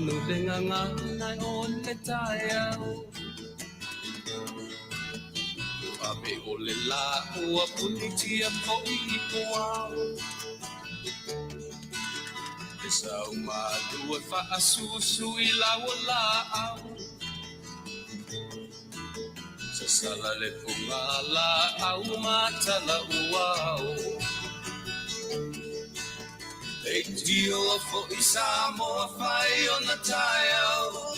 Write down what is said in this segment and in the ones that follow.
no lenga ngai on le taiao Abe o le la ua punitia po I poao E sau malua fa asusu I lawa lao Sa sala le punga la au mata la uao E dio fo I Samoa fai ona taiao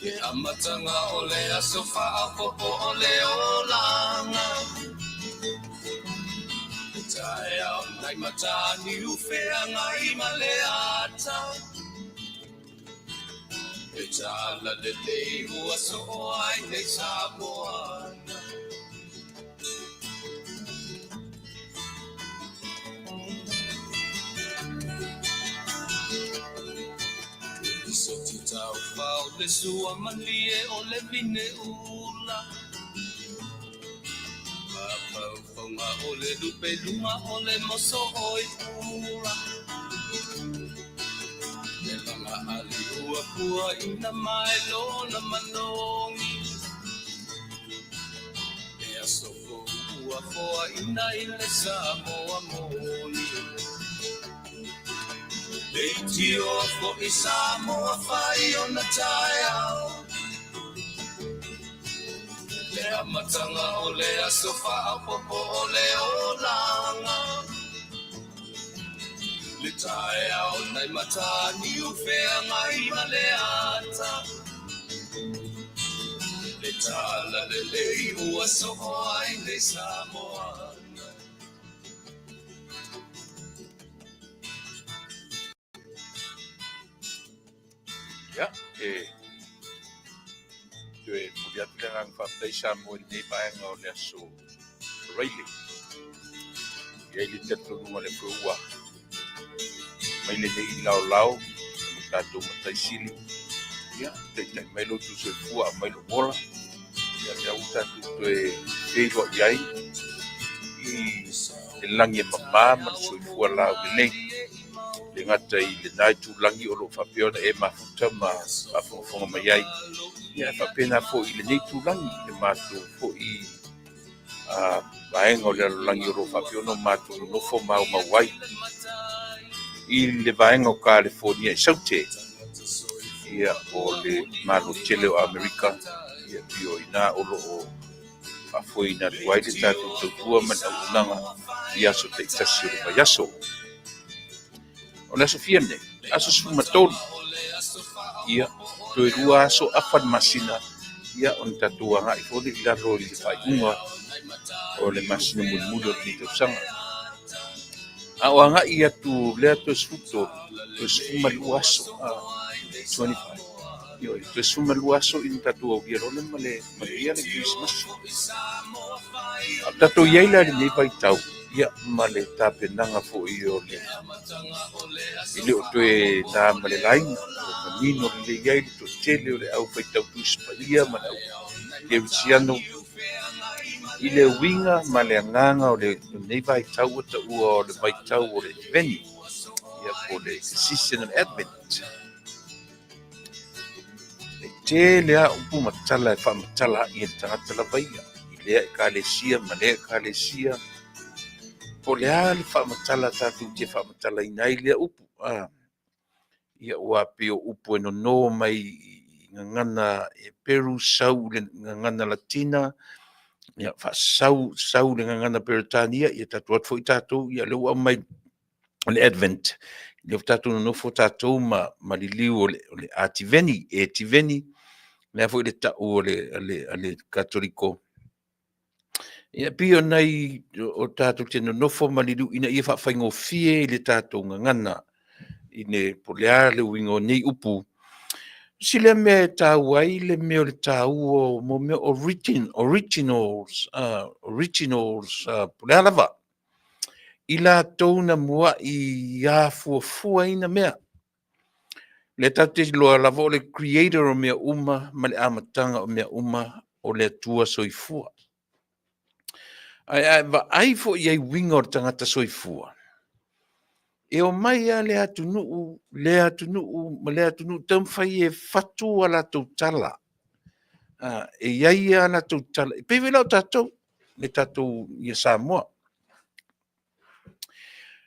E amatanga o le asofa a popo o le olanga E tae au nai matani ufea ngai maleata E tala le lei ua so ai nei Samoana So ti tau fau le sua malie o le vine ula Fonga o le lupe luma o le moso oi pula Le langa ali ua kua ina mai lona manongi E asoko ua koa ina I le Samoa moni Le tio fo I Samoa fai ona taiao Le amatanga o le asofa a popo o le olanga Le tae au nai matani ufea ngai maleata Le tala le lei ua soho ai nei Samoana Ya, Tue mulia tanga whapei sa mo nei paenga o le aso Riley. Ia li tetu nunga le pua. Mai le nei lau tato matai sili. Ia, te mai lo tu se fua mai lo mola. Ia le au tatu tue eiwa iai. I langi mama man so fua lau le nei. Le ngata I le nai tu langi o lo whapeona e mafuta ma afonga mai ai. Ia whapena fo I le nei tu langi e mātou fo I vaenga o le langi o lo whapeona mātou no fo mau mawai. I le vaenga o California I saute. Ia o le malo tele o Amerika. Ia pio ina o lo o afoi na tuai le tātou tautua man au unanga I aso te itasi o le mai aso. O le aso fiane, aso sumatonu. Ia, tue rua aso afan masina. Ia, on tatua nga I fode I laro I le whaiunga o le masina mulmuli o le tausanga. A o anga I atu lea tue sfuto, tue sfumalu aso, 25. Io, tue sfumalu aso I tatua o giarole male ia le Christmas. A tatua iaila le nei paitau. Ia male tapenanga fo I o le ile o tue na male lainga o manino le iai le to tele o le au paitau tu ispalia mana au ke visiano ile winga male anganga o le nei paitau o ta ua o le paitau o le veni ia po le season of advent le tele a upu matala e wha matala I e tangata la vaia ile e kalesia male kalesia po le a le whaamatala tātou te whaamatala I nei lea upu. Ia ua peo upu e no mai ngangana e Peru sau le ngangana Latina. Ia sau le ngangana Peritania. Ia tātou atfo I tātou. Ia le ua mai le Advent. Ia tātou no fo tātou ma liliu o le Ativeni. E Tiveni. Lea fo I le tau o le Katoliko. Ia pio nei o tātou te nofo maliru ina ia whawhaingo fie I le tātou ngangana I ne polea le wingo nei upu. Si le mea tāu ai le mea o le tāu o mo mea originals polea lava. I la tōna mua I a fua ina mea. Le tātou te loa lava o le creator o mea uma ma le amatanga o mea uma o le atua soifua. Ai fo iai winga o tangata soifua. e o mai a le atunuu ma le atunuu taumafai e fatu a latou tala e iai a latou tala e pei lau tatou le tatou ia Samoa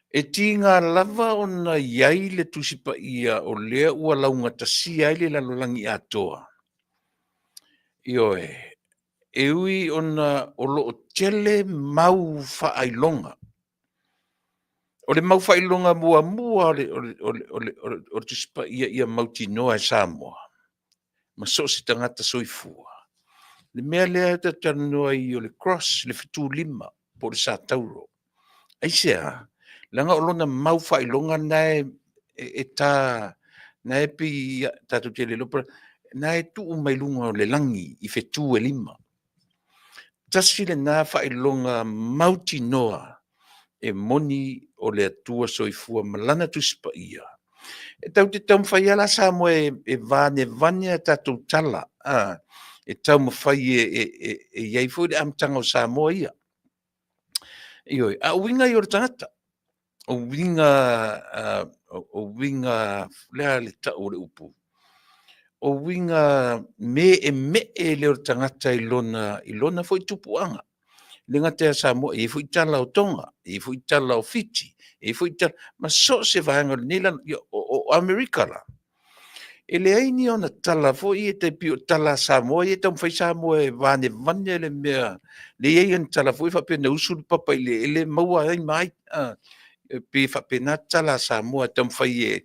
e tinga lava ona iai le tusi paia o lea ua launga tasia ai le lalolagi atoa ioe e ui ona o loo tele mau faailoga o le mau faailoga muamua o le tusi paia ia mautinoa e Samoa ma so se tagata soifua le mea lea tatalanoa ai o le cross le fetulima po le sa tauro aisea langa o lona mau faailoga nae e tā na e pi tatou tele lopa na e tuu mai luga o le lagi i fetu e lima tasi lenā faailoga mautinoa e moni o le atua soifua ma lana tusi paia e tau te taumawhai ala sa mo e vane a tatou tala e taumawhai e iai fwoi le amtanga o Samoa ia ioi a winga i o le tangata o winga lea le ta o le upu o winga me e le o le tangata i lona fwoi tupuanga le ngata Samoa e fwoi tala o Tonga e fwoi tala o Fiji e fwoi tala ma so se vahanga nila o Amerika la e le aini ona tala fwoi e te pio tala Samoa e tam fai Samoa e vane le mea le iei tala fwoi fa pena usul papa i le maua ai mai pe fa pena tala Samoa tam fai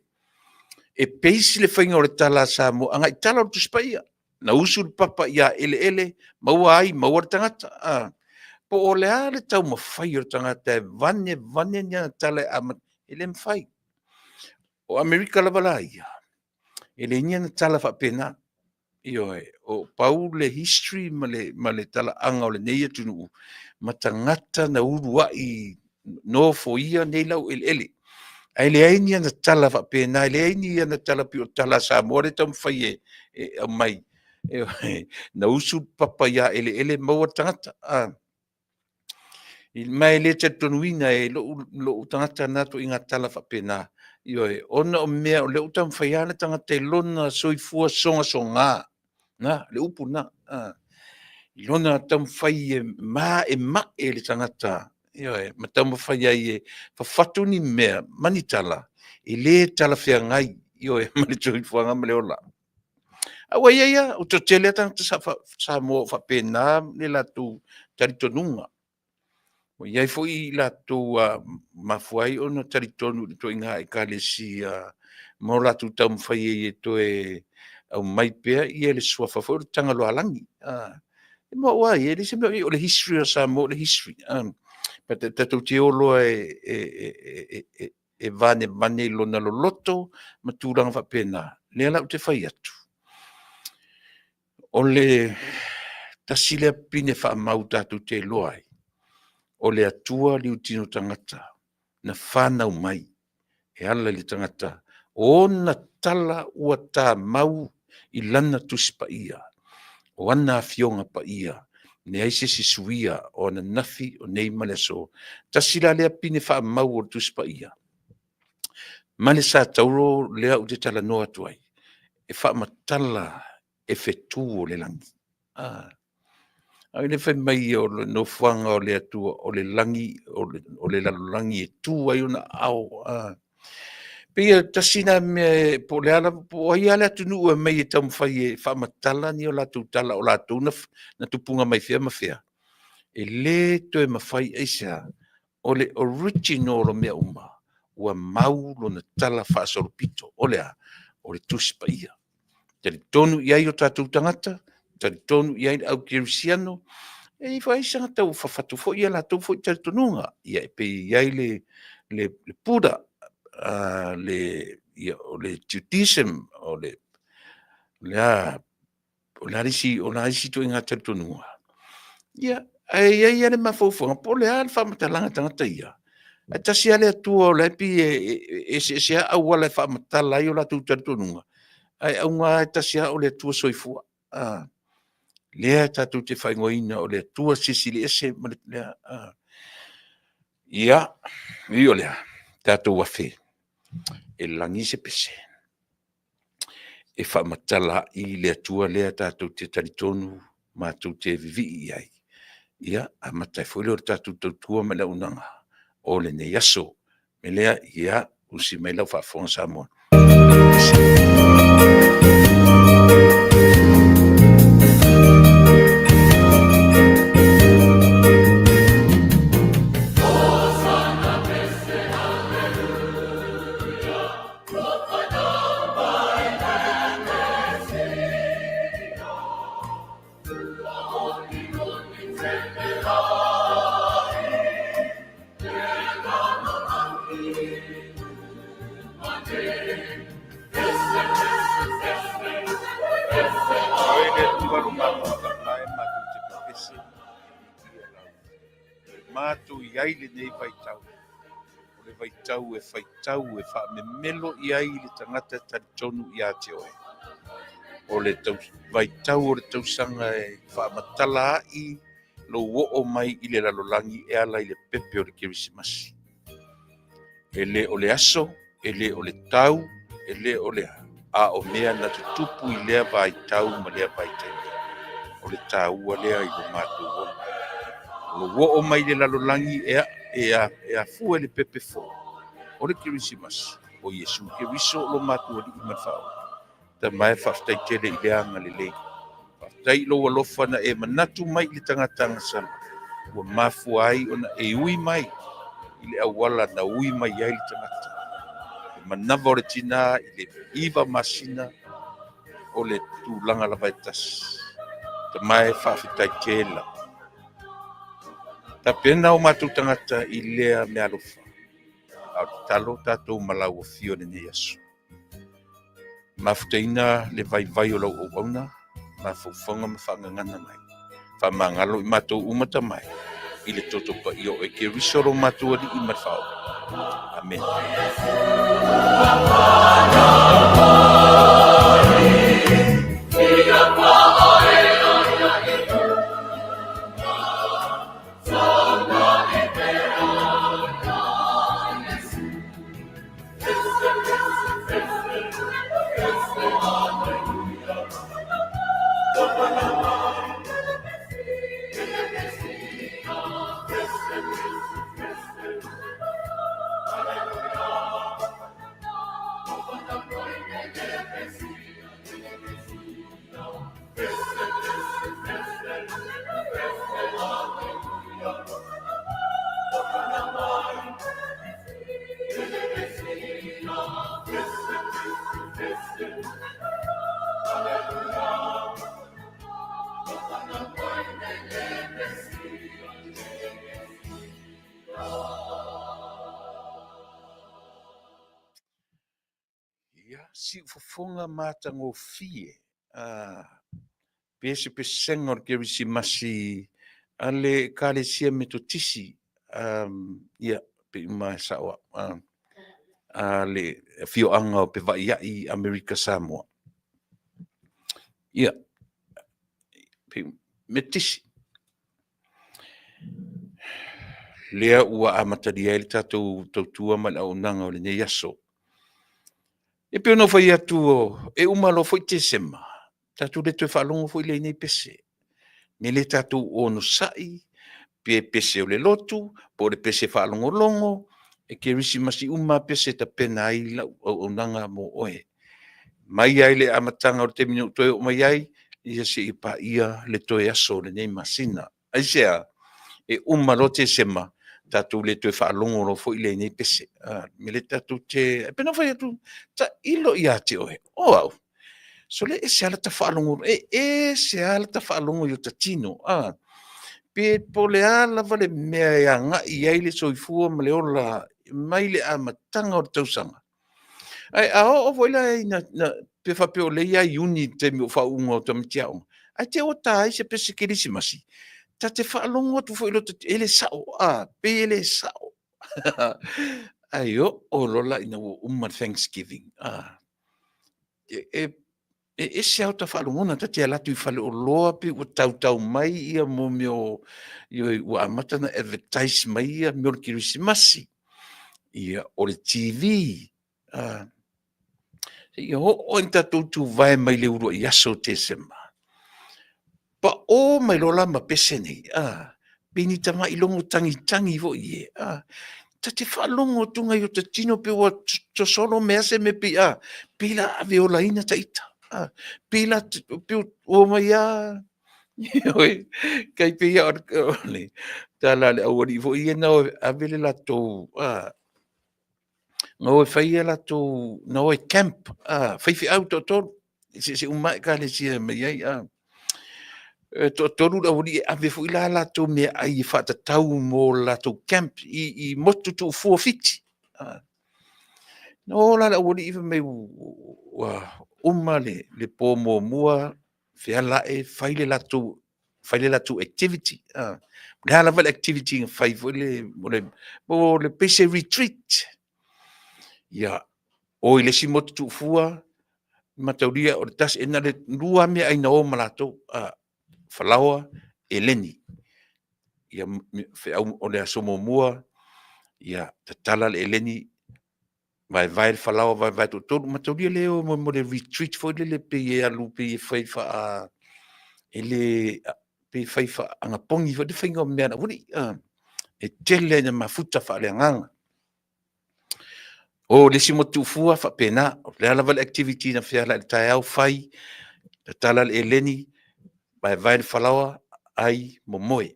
e peisi le whainga o le tala Samoa anga i tala o tuspaia na usul papa ia ele maua ai maua tangata po o le ale tau mawhai o tangata e vane nia tala ele mwhai o Amerika la wala ia ele nia na tala wha pena ioe o pau le history ma le tala anga o le neia tunu ma tangata na urua i no fo ia nei lau ele ai le ainia na tala wha pena le ainia na tala pi o tala Samoa le tau mwhai e mai na usul papa ia ele maua tangata il mai le te tonuina e lo tangata na to inga tala fa pena ioe ona o mea o le utam faiana tangata lona soifua songa na le upu na lona tam fai e le tangata ioe ma tam fai ai fa fatuni mea manitala i le tala fea ngai ioe ma le soifua nga le ola awa ia o to tele tangata sa mo fa pena le la tu tari tonunga o iai foi latou mafuai ona talitonu le toʻiga ekalesia mo latou taumafai e toe au mai pea ia le suafa foi o le tagaloalagi e maua ai e lesi mea o le history o Samoa le history pa tatou te oloa e vane i lona loloto ma tulaga faapena lea lau te fai atu o le tasi le apine faamau tatou te loa ai o le atua liutino tangata na whanau mai e ala le tangata o na tala ua tā mau i lana tusi pa ia o ana fionga pa ia ne aise si suia o na nafi o nei maleso tasila lea pine wha mau o tusi pa ia male sa tauro lea u te tala noa tuai e wha matala e fetu o le langi ai le fai mai o le no fuanga o le atua o le langi o le langi e tu ai ona au pia tasina me po le ala po ai ala tu nu mai e tam fai e fa matala ni o la tu tala o la tu na tu punga mai fia ma fia e le to e mafai aisa o le original o mea uma ua mau lo na tala fa sorpito o le o le tuspa ia tali tonu iai o tatu tangata tali tonu iai au kirisiano e fai sanga tau fafatu fo ia la tau fo tali tonunga ia pe iai le puda le judaism o la risi to inga tali tonunga ia ai le mafofo po le al fa matalanga tangata ia tasi ale atua o le pi se au wala fa matala i o la tu tali tonunga ai au ngā tasi o le tua soifua lea tatu te whaingoina o le tua sisili ese lea ia i o lea tatu wafe e langi se pese. E whamatala i le atua lea tātou te taritonu, mātou te vivi i ai. Ia, a matai fwere o tātou tautua me la unanga. O le ne yaso, me lea ia, usi me lau whaafonga Samoa. Mātou iai le nei vaitau. O le vaitau e whaitau e wha me melo iai le tangata taritonu i ate oe. O le tau vaitau o le tausanga e wha matala ai lo o mai i le lalolangi e ala i le pepe o le kirisimasi. E le o le aso, e le o le tau, e le o le a o mea na tutupu i lea vaitau ma lea vaitau. O le tāua lea i lo mātou ona. Lo o mai le lalolangi e a fu le pepe fo. O le kirisimasi. O Yesu kiriso lo mātou ali i mawhao. Ta mai whaftai tele i leanga le le. Whaftai lo alofa na e manatu mai le tangatanga sana. Ua mafu ai ona e ui mai. I le awala na ui mai ai le tangata. E manava o le tina i le iwa masina o le tūlanga la vaitas. Ta mai whaftai tele. Ta pena o mātou tangata i lea me alofa. Au talo tātou malau o fio ne Yesu. Mafutaina le vai o lau o wauna, mafaufonga mawhangangana mai. Whamangalo i mātou umata mai, i le totopa i o e ke risoro mātou ali i mawhao. Amen. Si fofonga matango fie. Pese pesengor ke risimasi ale kale sia metotisi. Ia pe mai sawa. Ale fio anga pe vai i Amerika Samoa. Ia pe metisi. Lea ua amataria ele tatou tautua ma na unanga o le ne yaso. E pe no fai atu e umalo foi te sema. Tatu le te whalongo foi le nei pese. Me le tatu ono sai, pe pese o le lotu, po le pese whalongo longo, e ke risi masi pese ta pena ai la o nanga mo oe. Mai ai le amatanga o te minu toe o mai ai, ia se i pa ia le toe aso le nei masina. Ai sea, e umalo te sema, tatu le toe whalongo lo foi le nei pese. Me le tatu te, e pena fai atu, ta ilo ia te oe. O au. So le se ala ta whalongo, se ala ta whalongo yo ta tino. Pe po le ala vale mea ia nga i eile soifua ma le ola mai le amatanga o tausanga. Ai o voila na pe fa pe o le ia uni te mi fa ungo to mtiao. Ai te o tai se pese kirisimasi. Ta te whalongo tu fo ilo te ele sao. Pe ele sao. Ai o lola ina o Thanksgiving. E se auta whalongona ta te alatu I whale o loa pe o tau mai ia mo meo o amatana advertise mai ia meo kirisimasi. Ia o le TV Ia o inta tu vai mai le uru i aso te sema. Pa o mai lola ma pese nei. Pini tama i longo tangi vo i e. Ta te whalongo tunga i o te tino pe wa to solo mea se me pi pila ave o laina ta ita. Pila pe o mai Oi, kai pe ia o le. Ta la le awari vo i e na ave le la to no fai la tu no camp fai fi auto to se umai ka le si me ai to la wuri ave fu la tu me ai fa ta tau mo la tu camp i motu tu fu fiti no la wuri even me wa umale le po mo mua fi ala e fai le la tu activity la la activity fai mo le pese retreat ya o i le si motu tu fua matauria o le tasi ena le lua mea aina o malatou falaoa e leni ia feau o le asomomua ia tatala le eleni vai falaoa vai totonu matauria le o mo le retreat foi le pe e alu pe e fai fa ele pe fai fa anga pongi fa de finga mea na wuri e tele na mafuta fa le nganga o le si motu fua fa pena le ala activity na fia la tai au fai tatala le eleni vai le falaoa ai momoe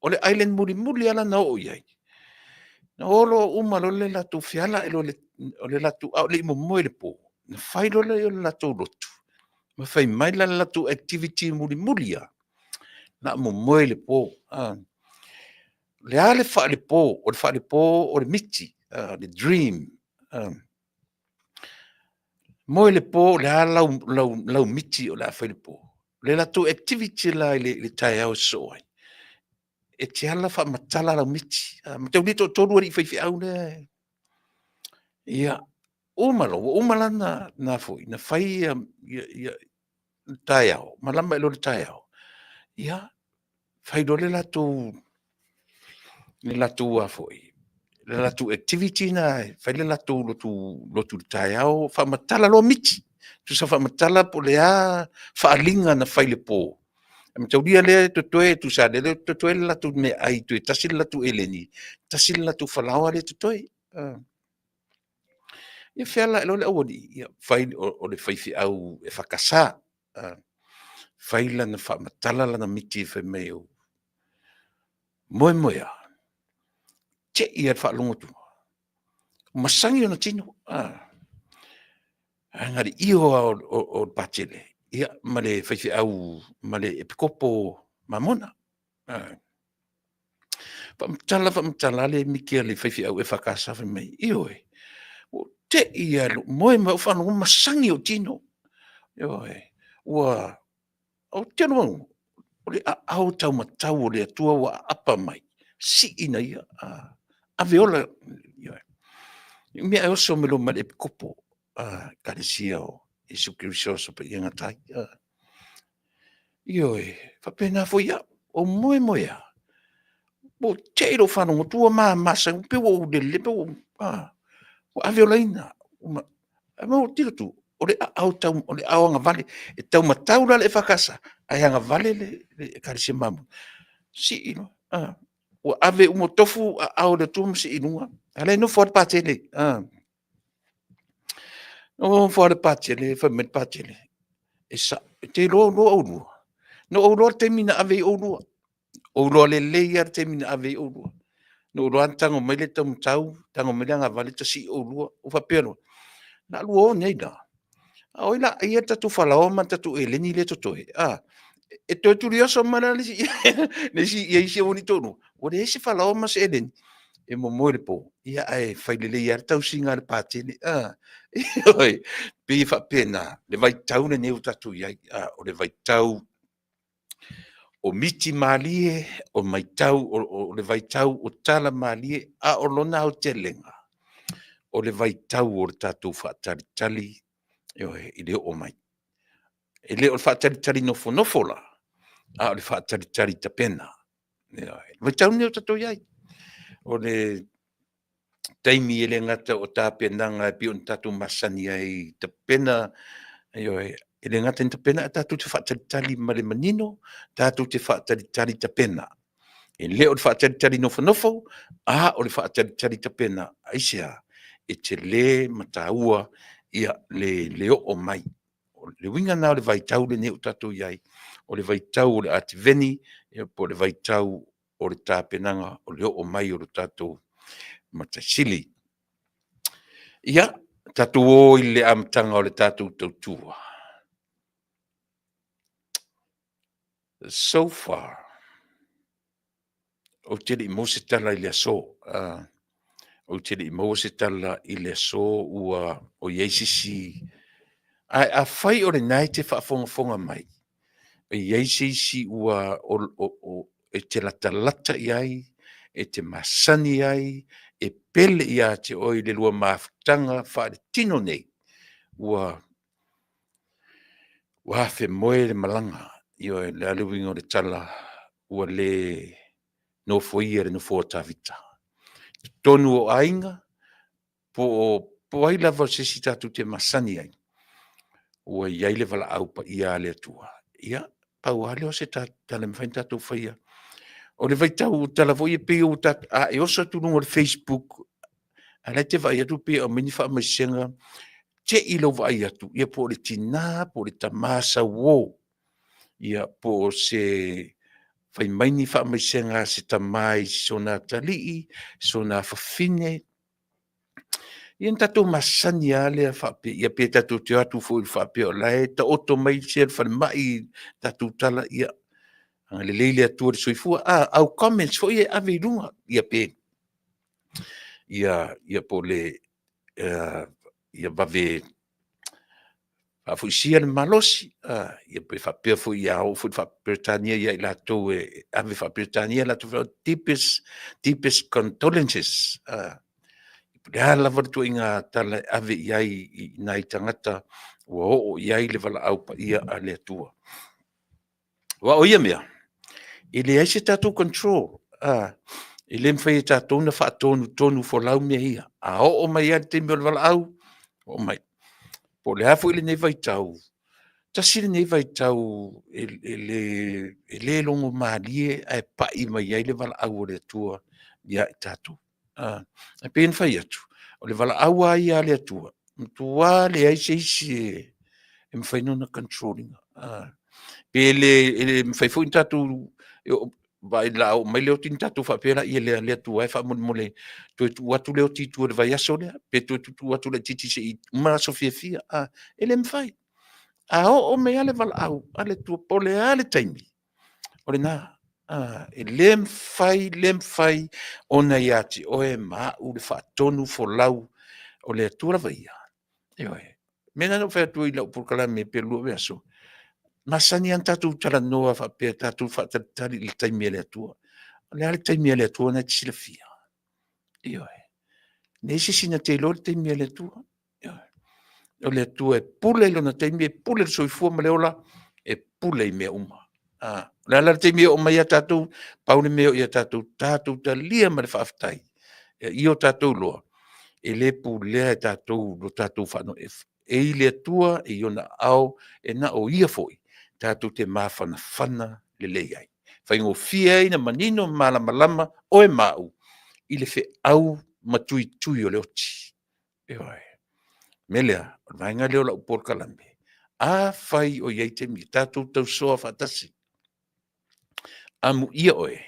o le island muri ala na o iai na olo uma lo le latu fiala e lo le latu au le momoe le po na fai lo le latu lotu ma fai mai la latu activity muri a na momoe le po le ale fa le po o le miti le dream moe le po le ala lau miti o la fai le po le latu activity la le tai au so ai e te ala fa matala la miti ma te unito toru ri fai au le ia umala na foi na fai ia tai au malama lo tai au ia fai do le latu a foi le latu activity na fai le latu lotu tai au fa matala lo miti tu sa fa matala po le fa alinga na fai le po am taudia le toe tu sa le toe la tu me ai tu tasil la tu eleni tasil la tu falawa le toe ia fela lo le odi ia fai o le fai fi au e fakasa fai la na fa matala la na miti fe meo moia che ia fa longo tu masangi ona tino ngari io o patele ia male fai fi au male epikopo mamona fa mtala le mikia le fai fi au e fakasa fe mai io o te ia moe ma fa no masangi o tino io ua o te no o le au tau matau o le atua wa apa mai si ina ia aveola mea oso me lo male epikopo kalesia o Yesu Kristo so pe inga tai io fa pena fo ia o moe bo cheiro fa no tua masa pe o de le pe o aveolaina mo tiro tu o le au tau o le au nga vale e tau matau la le fakasa ai nga vale le kalesia mamu si ino o ave mo tofu au de tu si ino ale no for patele no for patele fa met patele e sa te lo no lo te mina ave o lo le leia te mina ave no lo antango mele tam tau tango mele nga vale te si o fa pero na lo nei da oila ia tatu fala o man tatu eleni le toto e to tu rio so mana le si ia si oni tonu o le si fala o mas eleni e mo le po ia ai fai le ia tau singa le patele oi pe fa pena le vai tau ne neu tatu ia o le vai tau o miti malie o mai tau o le vai tau o tala malie o lona o telenga o le vai tau o tatu fa tali i le o mai e le o fa tali nofo la o le fa tali tapena vai tau ne o tatu ia o le taimi e le ngata o tāpenanga e pio tatu masani ai te pena e le ngata te pena tatu te whaatalitali ma le manino, tatu te whaatalitali te pena. E leo le whaatalitali nofo, o le whaatalitali te pena, aisea, e te le mataua ia le leo o mai. O le winga nao le vaitau le neu tatu iai, o le vaitau o le ativeni, po le vaitau o le tāpenanga, o leo o mai o le tatu matasili. Ia, tatu o i le amtanga o le tatu tautua. So far, o te li mo se tala i le aso, o te li mo se tala i le aso ua o yeisisi, a fai o le nai te whaafonga mai, o yeisisi ua e te lata iai, e te masani ai, e pele ia te oi le lua maafutanga wha le tino nei, ua fe moe le malanga, io le aluwingo le tala, ua le no foia le no fo tavita. Tonu o ainga, po ai lava se si tatu te masani ai, ua iai le vala au pa ia le atua. Ia, pau ale o se tala mwhain tatu whaia. O le vaitau tala vo i pe o tatu, e osa tunungo le Facebook, a le te vai atu pe o mini wha maisenga, te ilo vai atu, ia po le tina, po le tamasa wo, ia po se fai maini wha maisenga se tamai sona talii, sona fafine, ia tatu masani ale a whape, ia pe tatu te atu fo i whape o lae, ta oto mai se whale mai tatu tala, ia le leile atua le soifua, au comments fo ia ave runga, ia pe, ia po le, ia bave, fu sia le malosi, ia pe whapea fu ia au fu Britania, ia i lato ave wha Britania, lato deepest condolences, le ala watu inga tala ave iai i nai tangata, ua o iai le vala au pa ia a le atua. Wa o ia mea, i le aise tatu control, i le mwhai tatu na wha tonu fo lau mea ia, a o mai ia te mea vala au, o mai, po le hafu ili nei vai tau, tasiri nei vai tau, e le longo maalie, ai pa i mai ia le vala au o le atua, ia i tatu. E pen fai atu, o le vala au a ia le atua, mtua le aise isi e mwhai nona controlling. Pe le mwhai fu in tatu, vai la mai leo tin tatu fa pera ia le atua, e fa mole, tu watu leo titu le vai aso lea, pe tu watu le titi se i mara sofia fia, ele mwhai. O me ale vala au, ale tu pole ale taimi, o le na, e le mwhai ona iati, o e maa u le whaatonu fo lau, o le atua la vai ia. Ewe, mena no whai atu i lau purkala me pe lua aso, masani an tatu tala noa fa pe tatu fa tali le taimi le atua. Le ale taimi le atua na tisila fia. Iyo e. Nesi sina te lo le taimi le atua. O le atua e pule lo na taimi e pule le soifua ma leola e pule i mea uma. Le ala le taimi o mai a tatu, paune meo i a tatu ta lia ma le whaafitai. Iyo tatu loa. E le pulea e tatu lo tatu whano e i le atua e iona au e na o ia foi. Tatu te mawhana le leiai. Whaingo fia ina manino malama o e mau i le fe au matui o le oti. Eoi. Melea, vainga leo la upor kalambe. A fai o iei te mi, tatu tau soa fatasi. Amu ia oe,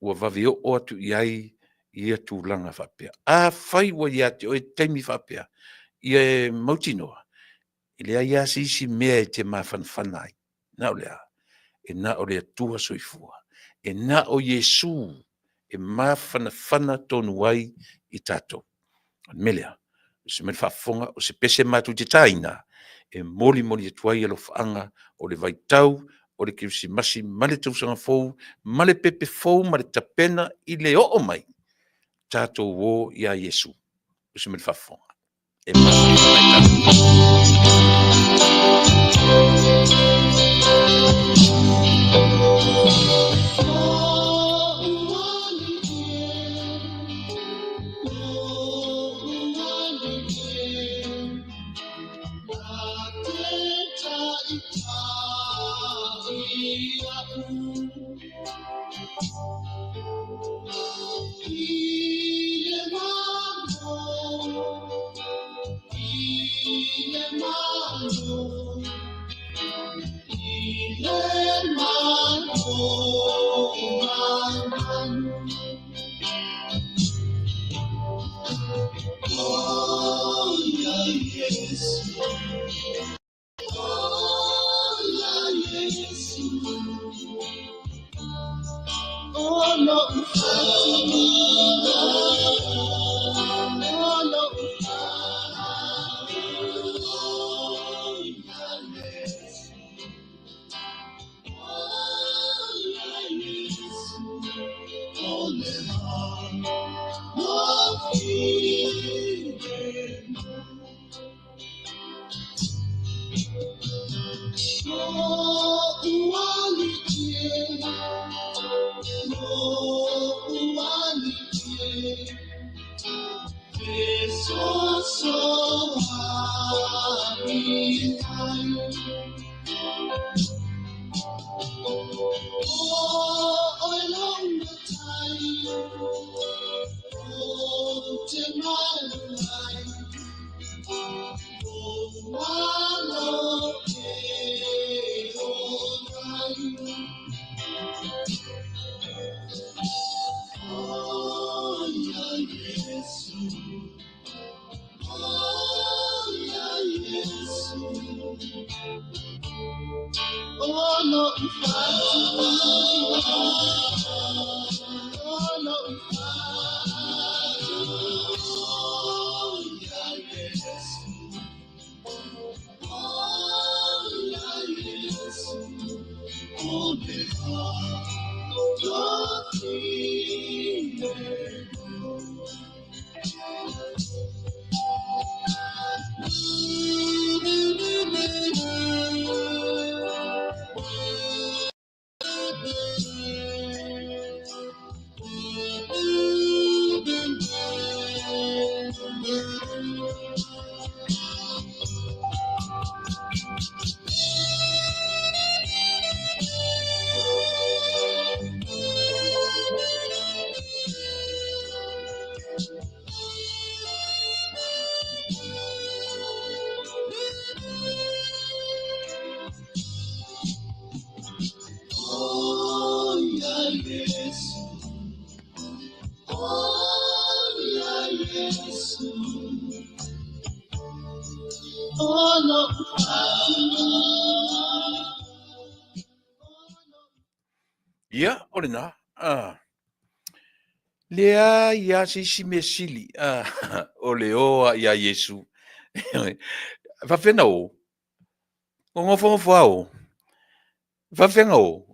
ua vaveo o atu iai ia tūlanga whapea. A fai o ia te oe teimi whapea. Ia e mautinoa. I lea ia si mea e te mawhanwhanai. Na o lea, e na o lea tua soifua. E na o Yesu, e mawhanawhana tonu ai i tātou. Melea, se me whafonga, o se pese matu te taina, e moli e tuai alo whaanga, o le vaitau, o le kiusi masi, male tausanga fou, male pepe fou, male tapena, i le o mai, tātou wo ia Yesu. O se me whafonga. E masi, Ia, o le nā. Lea ia sisi me sili. O le oa ia Yesu. Whawhena o. O ngofo au. Whawhenga o.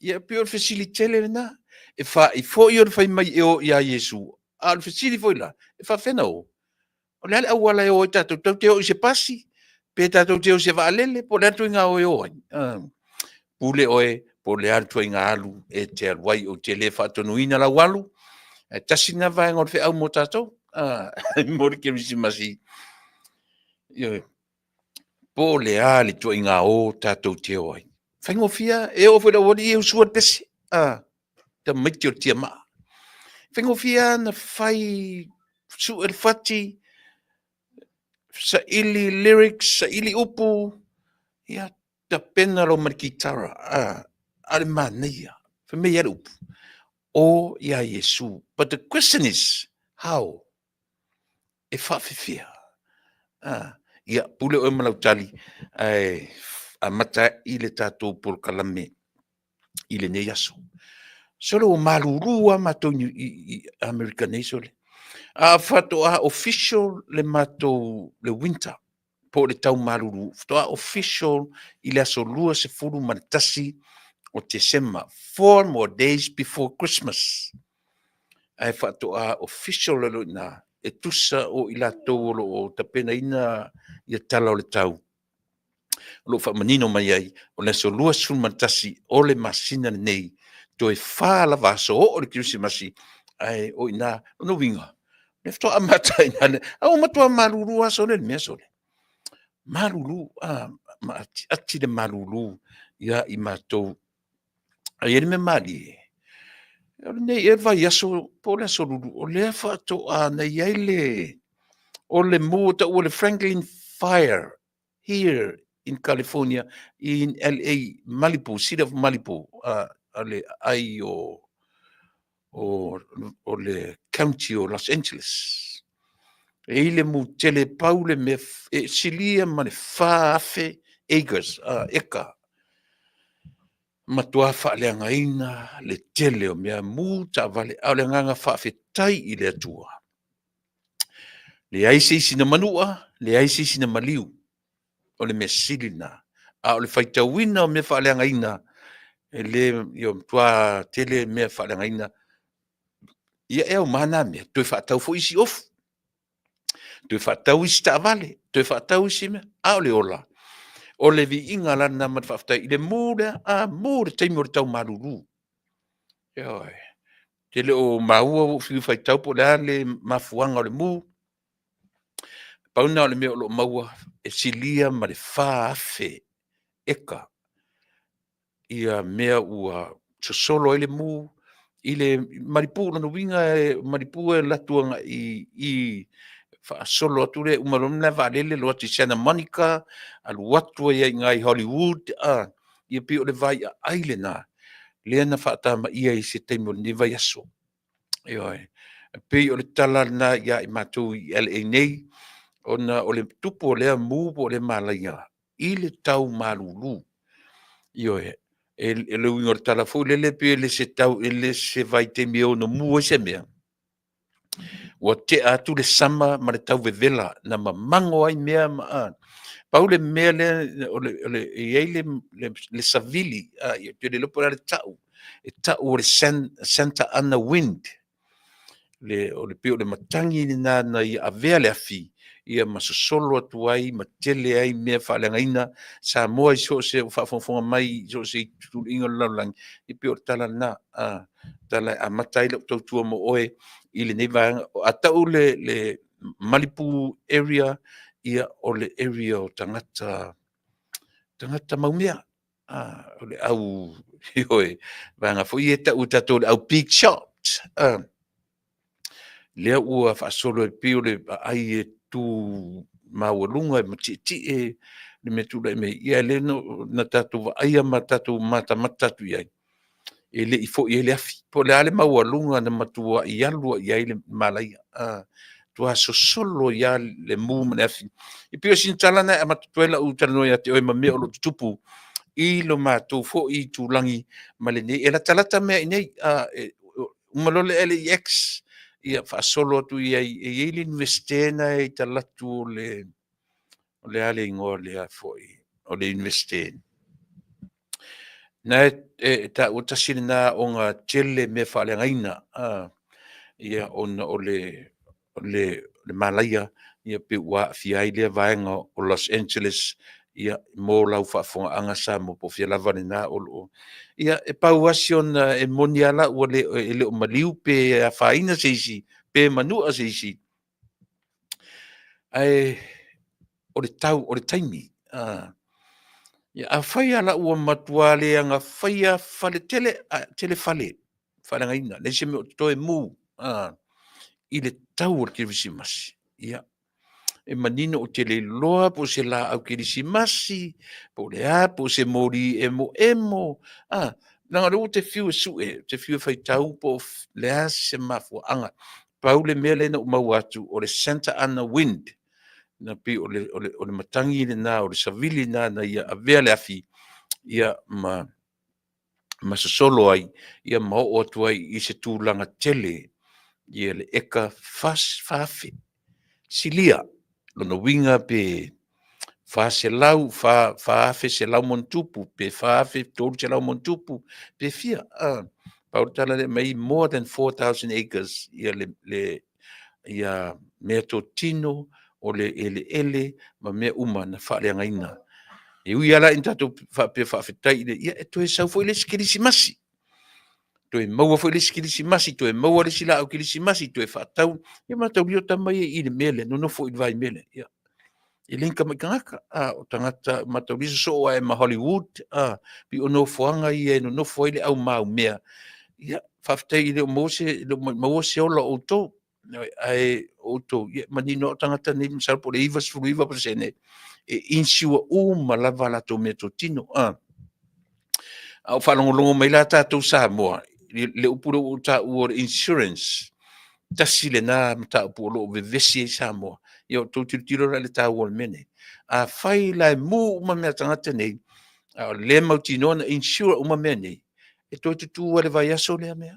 Ia pio le whesili tele na. E wha i fo i o le whai mai e o ia Yesu. Le whesili fo ila. E whawhena o. O le ale au wala e o i tatou. Tau te o i se pasi. Pe tatou te o se waalele. Po le atu inga o e o. Pule oe. Po le atu inga alu. E te aluai o te le whaatonuina la walu. Tasina vai ngor fe au mo tatou. Mori ke misi masi. Po le ali to inga o tatou te oi. Whaingo fia, e o whera wori e usua pesi. Ta miti o tia maa. Whaingo fia na whai su el fati, sa ili lyrics, sa ili upu, ia ta pena lo marikitara. Ale mania. Whamei ala upu. O ia Yesu. But the question is, how? E whawhewhia. Ia, pule o malau tali, a mata i le tātou por kalame, i le nei aso. Solo o marurua matou i America nei sole. A whato a official le matou le winter, po le tau maruru. Whato a official i le aso lua se furu manatasi o December, 4 more days before Christmas. Ai whato a official lalo na, e tusa o i lātou o tapena ina i tala o le tau. Lo fa manino mai ai, o le so lua sun mantasi o le masina nei, to e whala vaso o le Christmasi, ai o ina, no winga. Le fto amata ina, au matua maruru aso le mea sole. Maruru, ati le maruru, ia i matou. Ai ele me mali. Nei e vai aso, po le aso lulu, o le whato nei ai le, o le mota o le Franklin Fire, here in California, in LA, Malibu, city of Malibu, ale ai o le county o Los Angeles. E ile mu tele paule me silia ma le faafe acres eka. Matua faaleagaina le tele o mea mu taavale au le agaga faafetai i le atua. Le ai seisina manua, le ai seisina maliu o le mea silina. A o le faitauina o mea faaleagaina e le io tua tele mea faaleagaina ia e au mana mea toe faatau foʻi isi ofu. Toe faatau isi taavale, toe faatau isi mea a o le ola. O le viiga lana ma le faafetai i le mu lea mu le taimi o le taumalūlū. Ioe. Te le o maua o fiu faitau po le a le mafuaga o le mu. Pauna o le mea o loo maua e silia ma le faafe eka ia mea ua sosolo ai le mu i le maripu lona uiga maripu e latuaga i faasolo atu le uma lona le vaalele loa te Santa Monica alu atu ai gai Hollywood ia pe o le vaiaai lenā lea na faatamaia i se taimi o lenei vaiaso. Ioe pei o le tala na ia i matou i LA nei ona o le tupu o lea mu po o le malaia i le tau malūlū. Ioe e le uiga o le tala foʻi lele pe le se tau e le se vaitemi ona mu ai se mea. Ua tea atu le sama ma le tau vevela na mamago ai mea ma pau le mea lea iai le savili ia pe le lopo la le tau e tau o le Santa Ana wind o le pe o le matangi na ia avea le afi ia masosolo atu ai ma tele ai mea faaleagaina sa moa i so se faafogafoga mai so se tutuliga o le lalolagi i pe o le tala na tala amata ai le tautua mo oe i lenei vaega a tau le Malibu area ia o le area o tagata maumea o le au ioe vaega foʻi e taʻu tatou le au big shot lea ua faasolo e pio le ai e tu maualuga e matiʻitiʻe le mea tulaʻi me ia le na tatou vaaia ma tatou matamata atu i ai e leʻi foʻi ai le afi po le a le maualuga na matuaʻi alu ai ai le malaia tua sosolo ia le mu ma le afi i pio sinitala na e matatuai laʻu talanoa iā te oe ma mea o loo tutupu i lo matou foʻi tulagi ma lenei e latalata mea i nei uma lole LAX ia faasolo atu ia iai le universite na e talatu o le a le igoa lea foʻi o le universite na e taʻua tasi lenā oga tele mea faaleagaina ia ona o le malaia ia pe ua aafia ai lea vaega o Los Angeles ia mo lau faafogaaga sa mo pofia lava lenā o loo ia e pau asi ona e moni ala ua e le o maliu pe afaina seisi pe manua seisi ae o le taimi ia afai ala ua matua leaga faia fale tele faaleagaina le se mea o toe mu i le tau o le kirisimasi ia e manino o te leiloa po se la au kirisimasi po le a po se mori emo nanga leo te fiu e suʻe te fiu e faitau po le a se mafuaaga pau le mea lena uma atu o le Santa Ana wind na pe o le matangi lenā o le savili na ia avea le afi ia ma sosolo ai ia ma oo atu ai i se tulaga tele ia le eka faafe silia lona uiga pe faaselau faafe selau montupu pe faafe tolu selau montupu pe fia pau tala le mai more than 4,000 acres ia ia mea totino o le ele ma mea uma na faaleagaina e ui ala in tatou pe faafetai ia e toe sau foʻi lesi kirisimasi toe maua foʻi lesi kirisimasi toe maua lesi laau kirisimasi toe faatau ia mataulia o tamai i le mea le nonofo i le vai mea le ia i le kamaikagaka o tagata mataulia sosoo ae ma Hollywood pi o nofoaga ia e nonofo ai le au maumea ia faafetai i le o maua se ola outou ae outou ia manino o tagata nei masala po le iva sefuluiva pasene e insi ua uma lava latou mea totino au whalongolongo mai la tātou Samoa, le upuro o tā ua insurance, tasi le nā mta upuro o vevesi e Samoa, ia o tō tiro le tā ua mene. A whai lai mū uma mea tangata nei, a le mautino na insure uma mea nei, e tō tutu wale vai aso lea mea,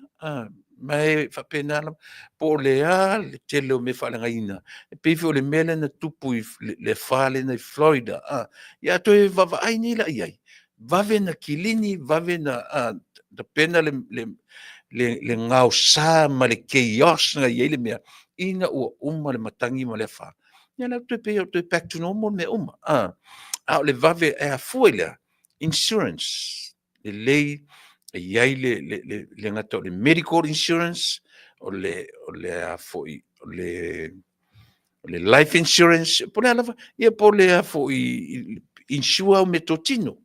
mai whapena lam, po lea le tele o me whalenga ina, e peifo le mele na tupu le whale na Florida, ia tō e vava ai ni la iai, vave na kilini, vave na da pena le ngau sa ma le chaos nga iai le mea, ina ua le matangi ma le wha. Ia na tō e back to normal me a le vave e a fuelea, insurance, le lei, iai le ngata o le medical insurance, o le a foi, o le life insurance, po le alawa, ia po le a foi insua o me totino,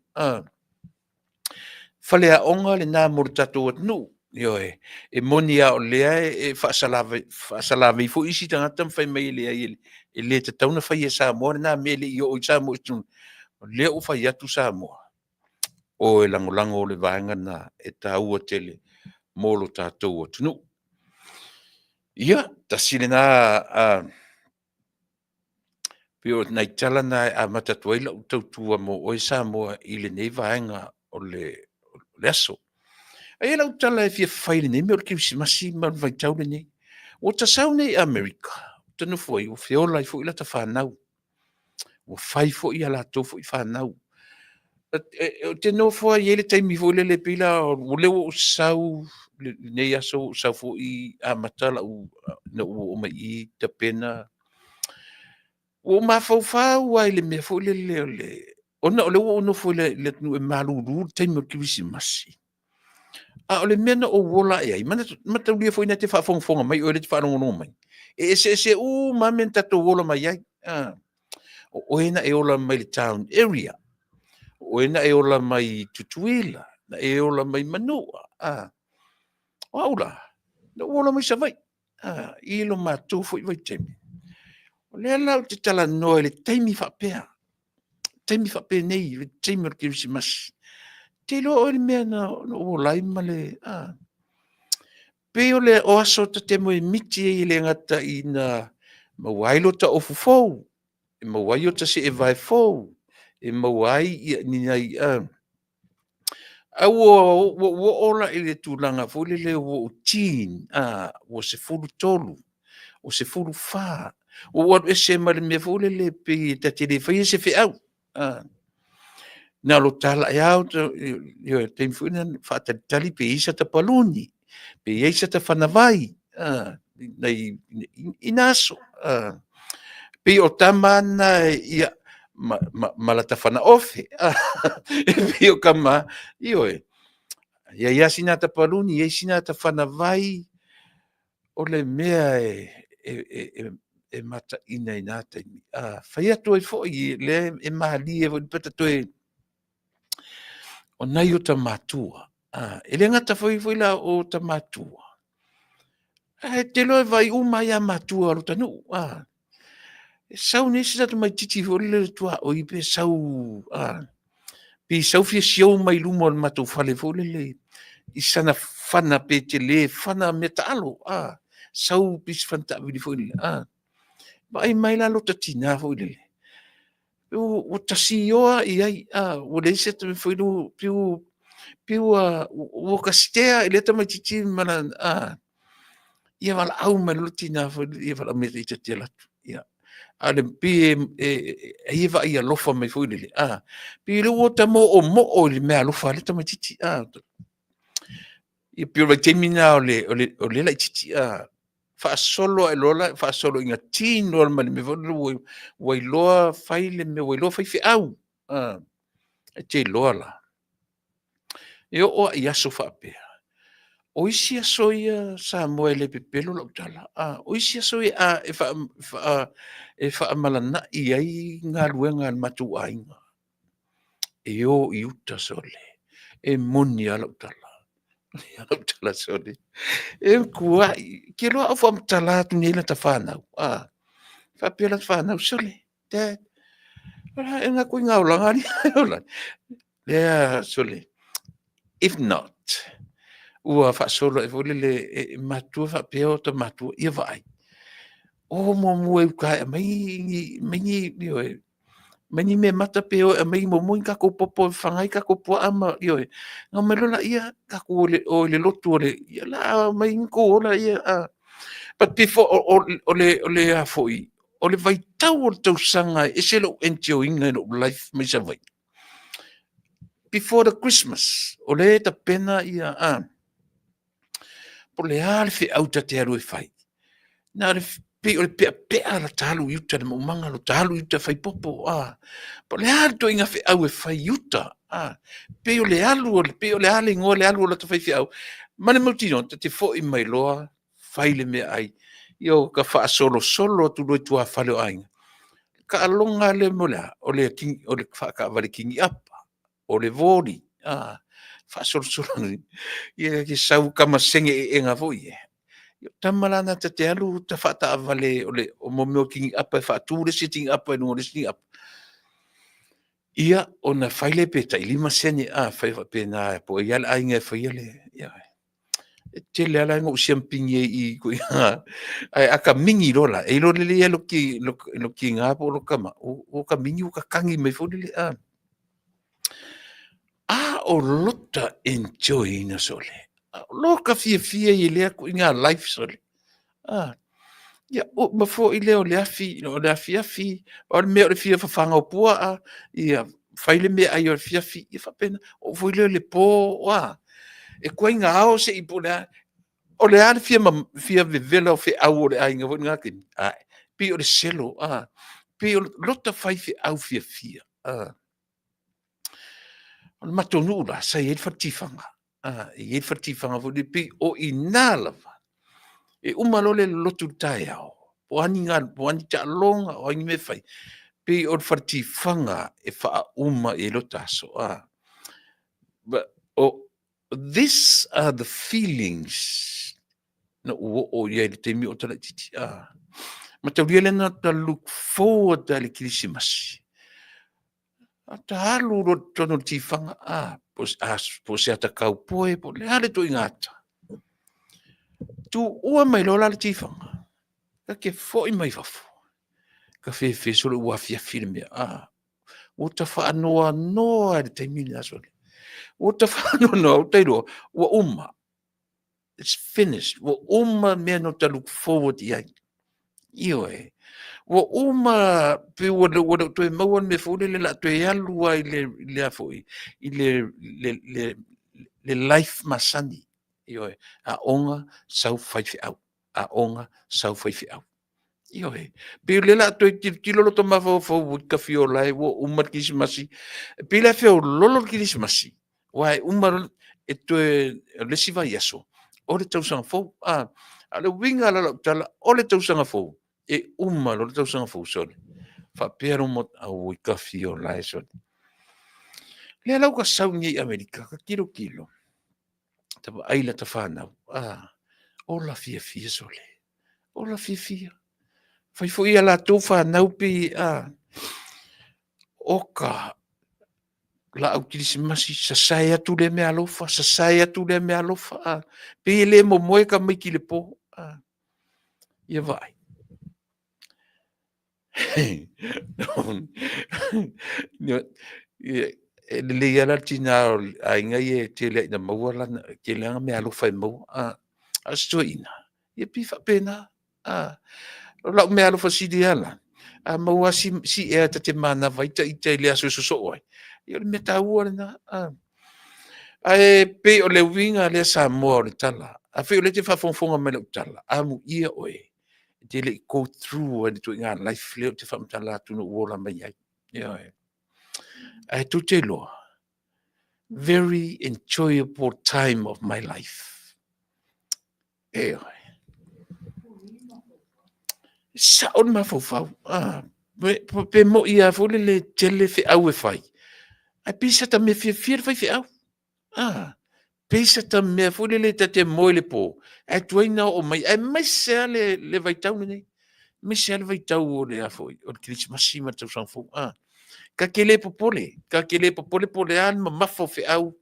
fale a onga le nā moro tatou atnu, io e moni a o lea e whaasalave i fo isi tangata mwhai mai lea e le te tauna whai e Samoa, nā mele i o i Samoa i tunu, lea o whai atu Samoa, o e langolango le vaenga na e tā ua tele molo tātou atnu. Ia, tasile nā pio nei tala na a matatuaila o tautua mo o i Samoa i le nei vaenga o le aso. Ai lau tala e fia whaile nei, me o le kiwisimasi ma vai tau le nei. O ta sau nei Amerika, tanu foi, o whiola i fo ila ta whanau. O whai fo i ala tō fo i whanau. O te no fo i ele taimi fo le pila, o leo o sau, nei aso sau fo i amatala o mai i ta pena. O ma fau fau ai le mea fo le. Ona o leo o no fo le tnu e maluru taimi o kiwisimasi. A ole mena o wola e ai, mata ulia foi na te whaafonga mai, o le te whaanongono mai. E se ma men tato wola mai ai. O ena e ola mai le town area. O ena e ola mai Tutuila. Na e ola mai Manua. O aula. Na wola mai savai. Ilo mātou foi vai teimi. O le alau te tala noa le teimi whapea. Teimi whapea nei, le teimi o kiwisimasi. Te lo o le mea na o lai male. Peo le o aso ta te moe miti e le ngata i na mawailo ta ofu fau. E mawailo ta se e vai fau. E mawai i ni nai au o ola i le tūlanga fo le o teen. O se fulu tolu. O se fulu wha. O wadu e se male mea fo le pe ta te le whai se fe au. Na lo tala e au, yo te mfuina whaatalitali pe isa ta paluni, pe isa ta whanawai, inaso. Pe o tamana ia malata whana ofe, pe o kama, ia sina ta paluni, ia sina ta whanawai, o le mea e mata ina inata. Whai atu e fo i le e mahali e pata toe, o nai o ta matua. E le ngata foi la o ta matua. Te loe vai umai a matua lo tanu. E sau nesi tatu mai titi foi le tua o i pe sau. Pe sau fia siau mai lumo al matu fale foi le. I sana fana pe te le, fana metalo. Sau pis fanta vili foi le. Vai mai la lo tatina foi le. O tasioa i ai, o le se te foi no piu o kastea i leta mai titi mana, ia wala au mai lutina foi, ia wala me te te latu, ia. Ale pi ia va ia lofa mai foi le, pi le o ta mo o le mea lofa leta mai titi, ia piu vai temina o le la titi, fa solo e lola, fa solo inga tino al mani me volu wai loa fai le me wai loa fai fi au. E te loa la. E o ia so fa pea. O isi aso ia sa moe le pepelo la utala. O isi aso ia e fa amalana i ai ngā luenga al matu ainga. E o i uta sole. E moni ala utala. Ala utala sole. E kua, ke loa au whamtala tu nila ta whanau. Whapela ta whanau sole. Dad, e ngā kui ngā ulanga ni. Lea sole. If not, ua whaasolo e fole le matua whapeo ta matua ia vai. O mo mua i kai mai ni me mata peo e mai mo mo ka ko popo whangai ka ko po ama io e. Ngā mai lola ia ka ko o le lotu o le ia la mai ko ola ia. But before o le a foi o le vai tau o tau sanga e se lo enjoying no life mai sa vai. Before the Christmas o le ta pena ia po le alfe au ta te aru e fai. Nā le pe o le pea la talu yuta le maumanga lo talu yuta fai popo po le alu to inga fe au e fai yuta pe o le alu pe o le ale ngo le alu o la to fai fe au mane mautino te fo i mai loa fai le me ai io ka fa solo tu lo tu a fale ai ka alonga le mola o le king o le fa ka vale king apa o le voli fa solo ia ki sau kama senge e nga foi tamalana te alu ta fata avale ole o mo king apa fa tu le sitting up no le sitting up ia ona faile pe tai lima sene fai fa pe na po ia la inga fa ia le ia te le ala ngo champagne i ko ai aka mingi rola e lo le lo ki nga po lo kama o ka mingi o ka kangi me fo le o lota enjoy na sole lo ka fia i le ko inga life sole ia o ma fo i leo le afi o le mea o le fia whawhanga o pua ia whaile mea ai o le fia ia whapena o fo i leo le pō e kua inga ao se i puna o le ale fia vevela o fe au o le ainga o ngā kini pi o le selo pi o lota whai fe au fia o le matonu la sa i e whatifanga i e whatifanga fo le pi o i nālawa e umalo le lotu tai au. Po ani ta longa o ngi me fai. Pe o farti fanga e fa uma e lotaso. But these are the feelings na o ye te mi o tala titi. Ma te riele na ta look forward to le Christmas. Ta halu ro tono ti fanga po se ata kau poe po le hale to ingata. Tu ua mai lola le tifanga. Ka ke fo i mai fafu. Ka fe solo ua fia filme. O ta wha anoa noa le taimini a sole. O ta wha anoa o teiro. Ua uma. It's finished. Ua uma mea no ta look forward i ai. Io e. Ua uma pe ua to e mauan me fōle le la to e alua i le afoi. I le life masani. Io e, a onga sau fai au. A onga sau fai au. Io e. Pe le la to ti lolo to ma fo ka fio lai wo umar kisimasi. Pe la fio lolo kisimasi. Wai umar e to le siva yaso. O le tau sanga fo. A le winga la tala o le tau sanga fo. E umar le tau sanga fo sole. Fa pero mo a wo ka fio lai sole. Le la ka sau ni Amerika ka kilo. Tapa aila ta whanau. Ola fia sole. Ola fia. Fai fo ia la tō whanau pi oka la au kirisimasi sasai atu le mea alofa. Pe le mo moe ka mai ki le po. Ia vai. Le ia tina a inga e te le ina maua lana ke le anga mea alofa e mau asto ina ia pi fa pena la mea alofa si diala maua si e te mana vai ta i le aso so oi ia me ta ua na e pe o le winga le sa mo le tala a fe o le te fa fonfonga me le tala mu ia oi te le go through and to inga life le te fa mtala tu no wola mai ai ia to te loa. Very enjoyable time of my life. Sa on ma fau. Pe mo ia fo le tele fe au e fai. Ai pisa ta me fia fai fe au. Pisa ta me fo le te mo le po. Ai tuina o mai ai mai se le vai tau nei. Me se le vai tau o le afoi. O le Christmas ma tau san fo. Ka kele popole po le an ma mafo fe au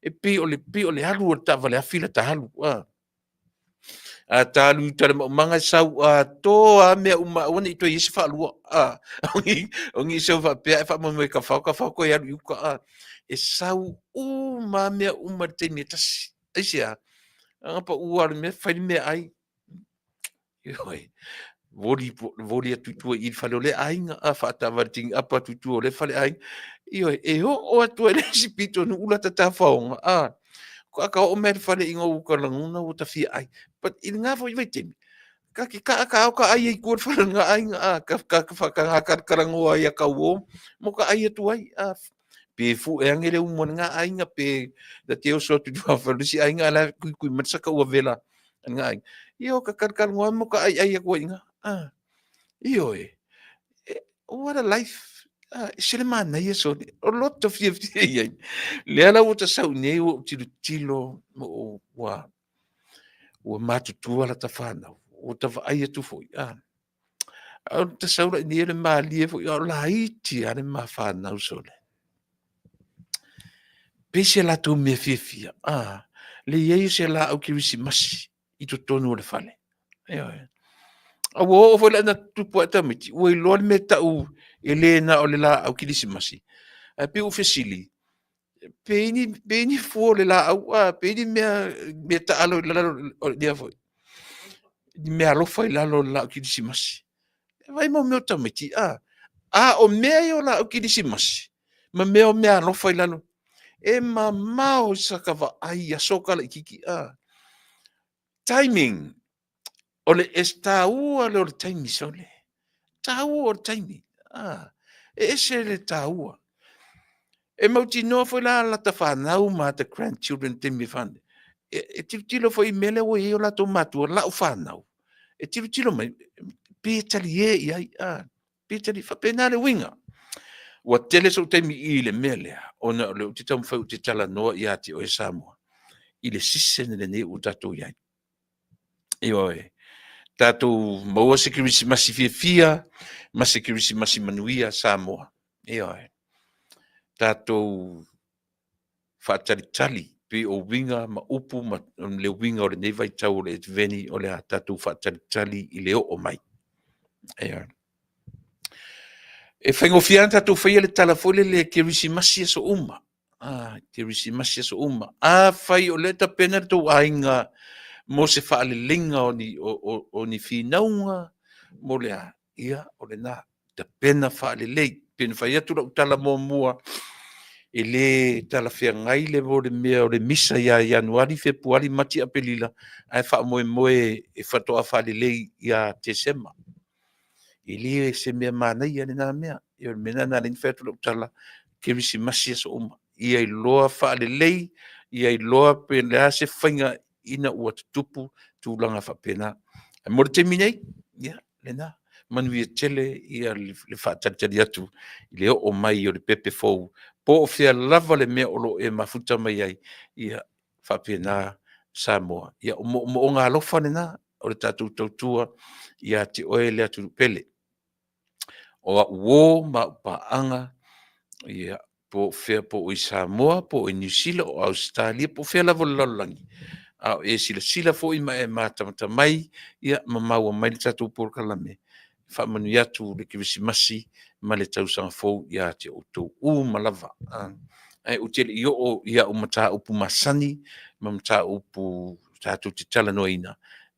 e pe o le halu o tavale afila ta halu a talu tale manga sau a to a me uma ona i to isi fa lua ongi so fa pe fa mo me ka fa ko ya yu ka e sau ma me uma te me tas isia apa uar me fa me ai oi voli tu il fa le ai a fa ta varting apa tu le fa le ai io e o tu le sipito no ula ta fa ko ka o me fa le ingo ko la una o ta fi ai but il nga fo i ka ai ko fa nga ai ka fa ka ngo ai ka wo mo ka ai tu ai pe fu e ngere un mo nga ai nga pe da te o so tu fa si ai nga la ku mat sa ka o vela nga ai io ka ngo mo ka ai ko nga io what a life sele mana yeso a lot of you le ala o ta sau nei o tilo mo wa matutua la tafana o ta ai tu foi o ta sau la ni le mali foi o la iti ale ma fana o sole pese la tu me fifia le ye se la o kirisi masi i to tonu le fale a wo foi la na tu po ta miti o lo me ta u elena o le la o kirisi masi a pe o fesili peni fu le la au peni me ta alo la o dia foi me alo foi la lo la o kirisi masi vai mo me ta miti o me yo la o kirisi masi ma me o me alo foi la lo e mamao sakava ai a soka le kiki timing ole esta ua le ole timing sole ta ua ole timing e se le ta ua e mauti no foi la ta whanau ma te grandchildren te mi whande e tilo foi mele o e o la to matua la o whanau e tilo mai petali e i ai petali whapena le winga wa tele so te mi i le mele ona le te tam fau te tala no ia te o e Samoa i le sisen le ne o tatou iai e tatou maua se kirisi masi fia ma se kirisi masi manuia Samoa tatou whaatalitali pe o winga ma upu ma le winga o le nei vai tau le veni o le a tatou whaatalitali i le o mai e whaingofian tatou whaia le talafole le kirisi masi so uma kirisi masi so uma whai o le ta pena tau ainga mo se whaalelinga o ni whinaunga mo le a ia o le na ta pena whaalelei pena whai atu la utala mua e le tala whiangai le vo le mea o le misa ia Januari Februari mati a pelila ai wha moe e whatoa whaalelei ia Tesema i le se mea manai ane nā mea i o mena nā rin whatu la utala kirisi masi so uma ia i loa whaalelei ia i loa pe le a se whainga ina ua tupu tūlanga whapena. Mo te minei, le nā, manuia tele ia le whaatari atu, i le o mai o le pepe fōu, po o whia lava le mea olo e mafuta mai ai, ia whapena Samoa. Ia o ngā lofa ne nā, o le tātou tautua, ia te oe le atu pele. O a uo ma upaanga, ia po whia po i Samoa, po i New Zealand, o Australia, po whia lava lalolangi. E sila fo i mai matamata mai ia mamaua mai le tatou polokalame whaamanu atu le kirisimasi ma le tausanga fo ia te outou malava ai o tele i o ia o mata upu masani ma mata upu tatou te tala noina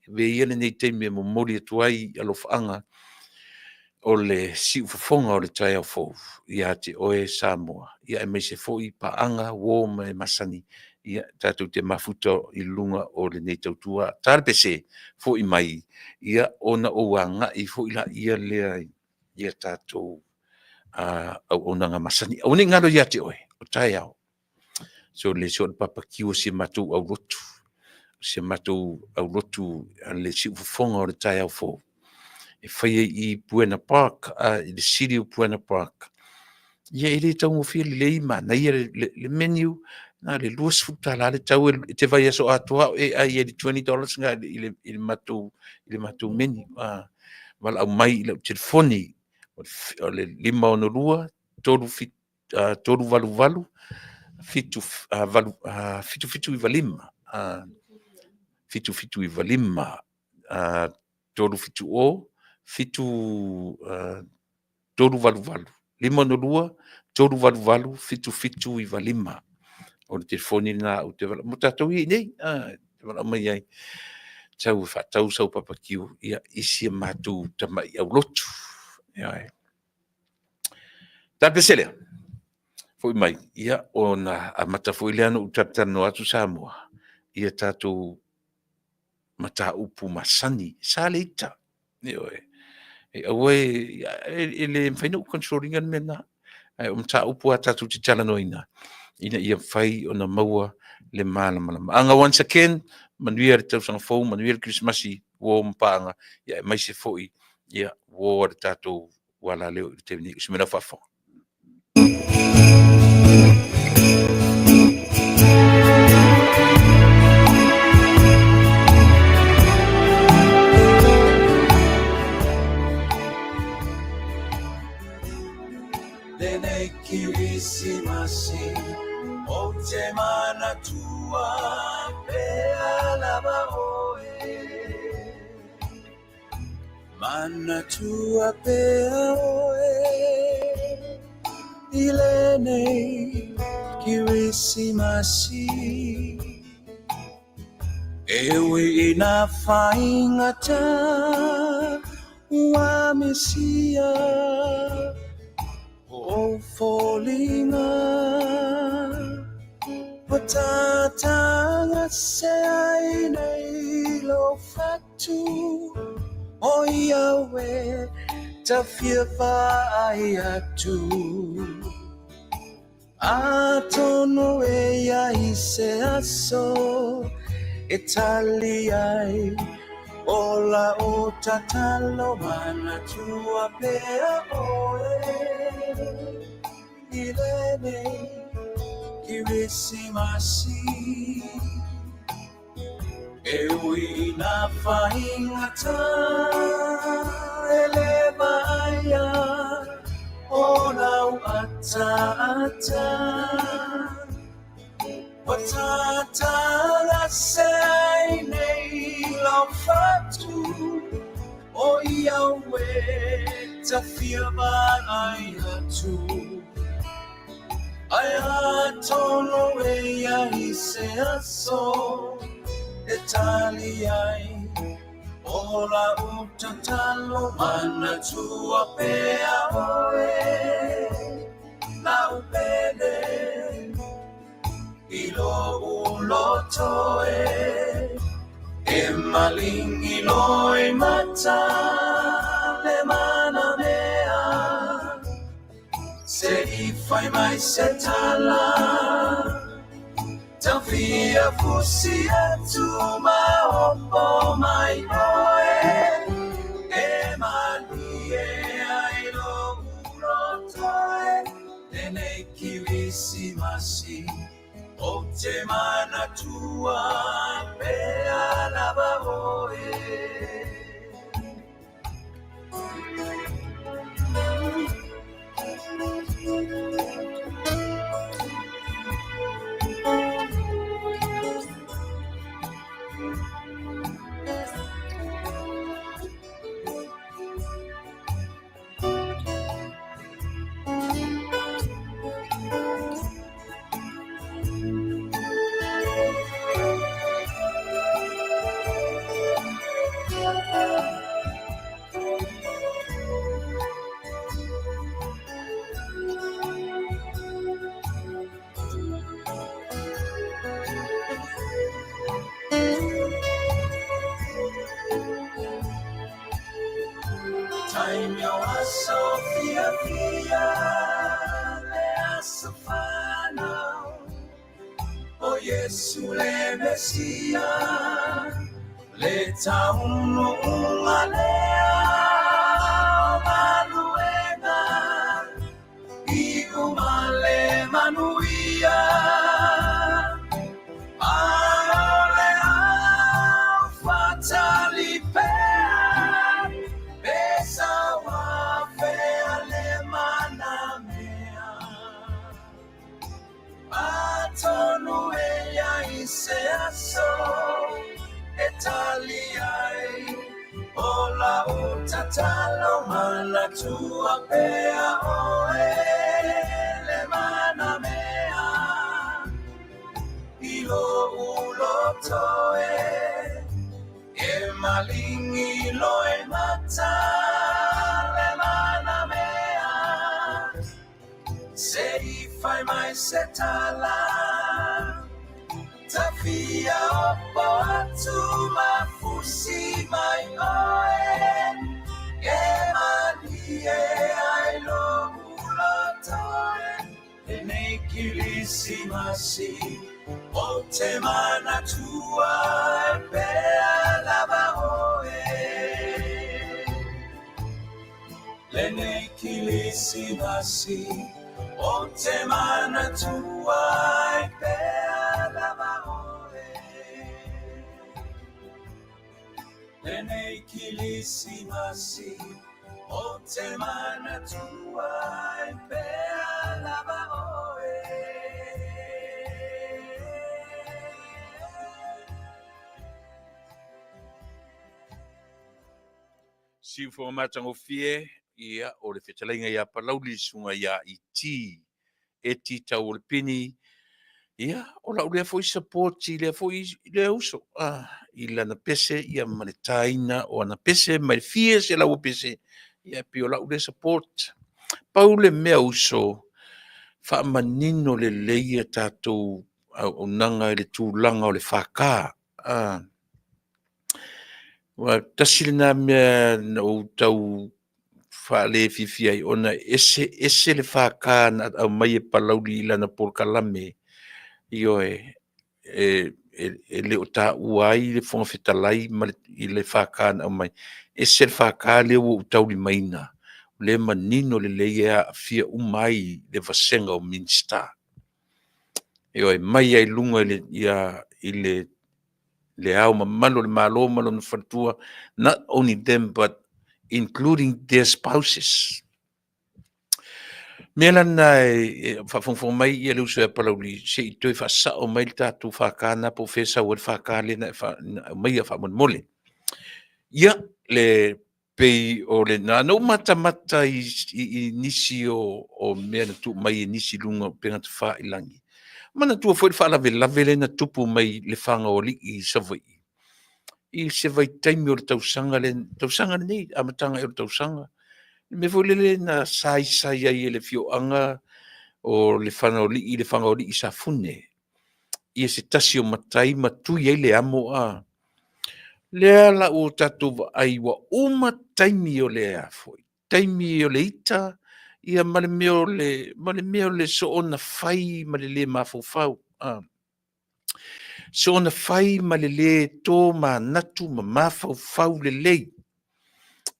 ve ia le nei teimi mo mori atu ai alofaanga o le siufofonga o le tai au fo ia te oe Samoa ia e meise fo i paanga wo me masani ia tatou te mafuta i lunga o le nei tautua tarpese fo i mai ia ona o wanga i fo i la ia lea ia tatou au onanga masani o ni ngalo ia te oe o tai au so le so papa kiu se matou au lotu le siufofonga o le tai au fo e whaia i Buena Park, i the city of Buena Park. Ia e le tau ngofia le ima, na ia le menu, na le luas futa la le tau e te vai aso atua, e ai e $20 nga i le matou menu. Wala au mai i le telefoni, o le 5 tolu valu, fitu fitu i valima fitu i valima tolu fitu o fitu tolu valu lima no lua tolu valu fitu i valima o le telefoni na o te mo tatou i nei te wala mai ai tau tau sau papakiu ia isi matu tamai au lotu ia tapesele foi mai ia ona amata foi le anu tatano atu Samoa ia tatou mata upu masani salita e awe ele mfaino controlling an mena ai mata upu atatu titala noina ina ia fai ona maua le malama anga once again manuia le tausanga fou manuia le Christmasi wo mpanga ia mai se foi ia wo le tatou wala leo te ni simena fafo Dene Kirsimasi o te mana tua pe alaba oe mana tua pe oe ilene Kirsimasi ewe ina faingata wa Mesia o folinga patata se ai nei lo fatu o Yahweh tafia vai atu atono e ai se aso Italiai ola o tatalo mana tua pea oe ilene Kirsimasi ewi na faingata elevaya ona ata Patata la sei nei lo fatu o Yahweh tafia ai atu ai atono e ai se aso Italiai ora utatalo mana tua pea oe la upede ilo ulotoe e malingi loi mata le mana mea se i fai mai se tala tavia fusi tu ma oppo mai oe e malie ai lo ulotoe nene Kirsimasi o te mana tua pe alaba oe Taimio a Sofia Via le asafano o Yesu le Mesia le tauno ungalea manuega i umale manuia aole au fatali pea besa wa fea le mana mea tali ai ola utatalo mana tua pea oe le mana mea ilo ulo toe e malingi loe mata le mana mea se i fai mai se tala tafia opo atu mafusi mai oe e mani e ai lo ulo toe e nei kilisi masi o te mana tua e pea lava oe le nei kilisi masi o te mana tua e pea lava oe le nei kilisi masi o te mana tua e pea lava oe Si fo matango fie ia o le fetalainga ia palauli sunga ia i ti e ti tau le pini ia o la ulea foi support i lea foi le uso i lana pese ia manetaina o ana pese mai fie se la pese ia pio la ulea support paule mea uso fa manino le leia tatou o nanga i le tūlanga o le whaka wa tasilina mea o tau whaale fifi ai ona ese le whaka na au mai e palauli i lana porkalame io e le o ta uai le fonga fetalai ma i le whaka na au mai ese le whaka le o tauli maina le manino le leia fia umai le vasenga o minsta io e mai ai lunga i le au mamalo le malo malo na fatua not only them but including their spouses. Mela na whafongfong mai i le uso e palauli se i toi whasa o mai tātou whakana po whesa o le whakale na mai a whamonmole. Ia le pei o le na no mata i nisi o mea na tu mai i nisi lunga penga te wha i langi. Mana tua foi wha lave le na tupu mai le whanga o li i savai. I se vai taimi o le tausanga le nei, amatanga o le tausanga. Me foi le na sai ai le fio anga o le whanga o li i sa fune. I se tasi o matai matui ai le amo Lea la o tatu ai wa uma taimi o le foi. Taimi o le ita, ia male meo le so ona fai male le mafofau. So ona fai male le tō ma natu ma mafofau le lei.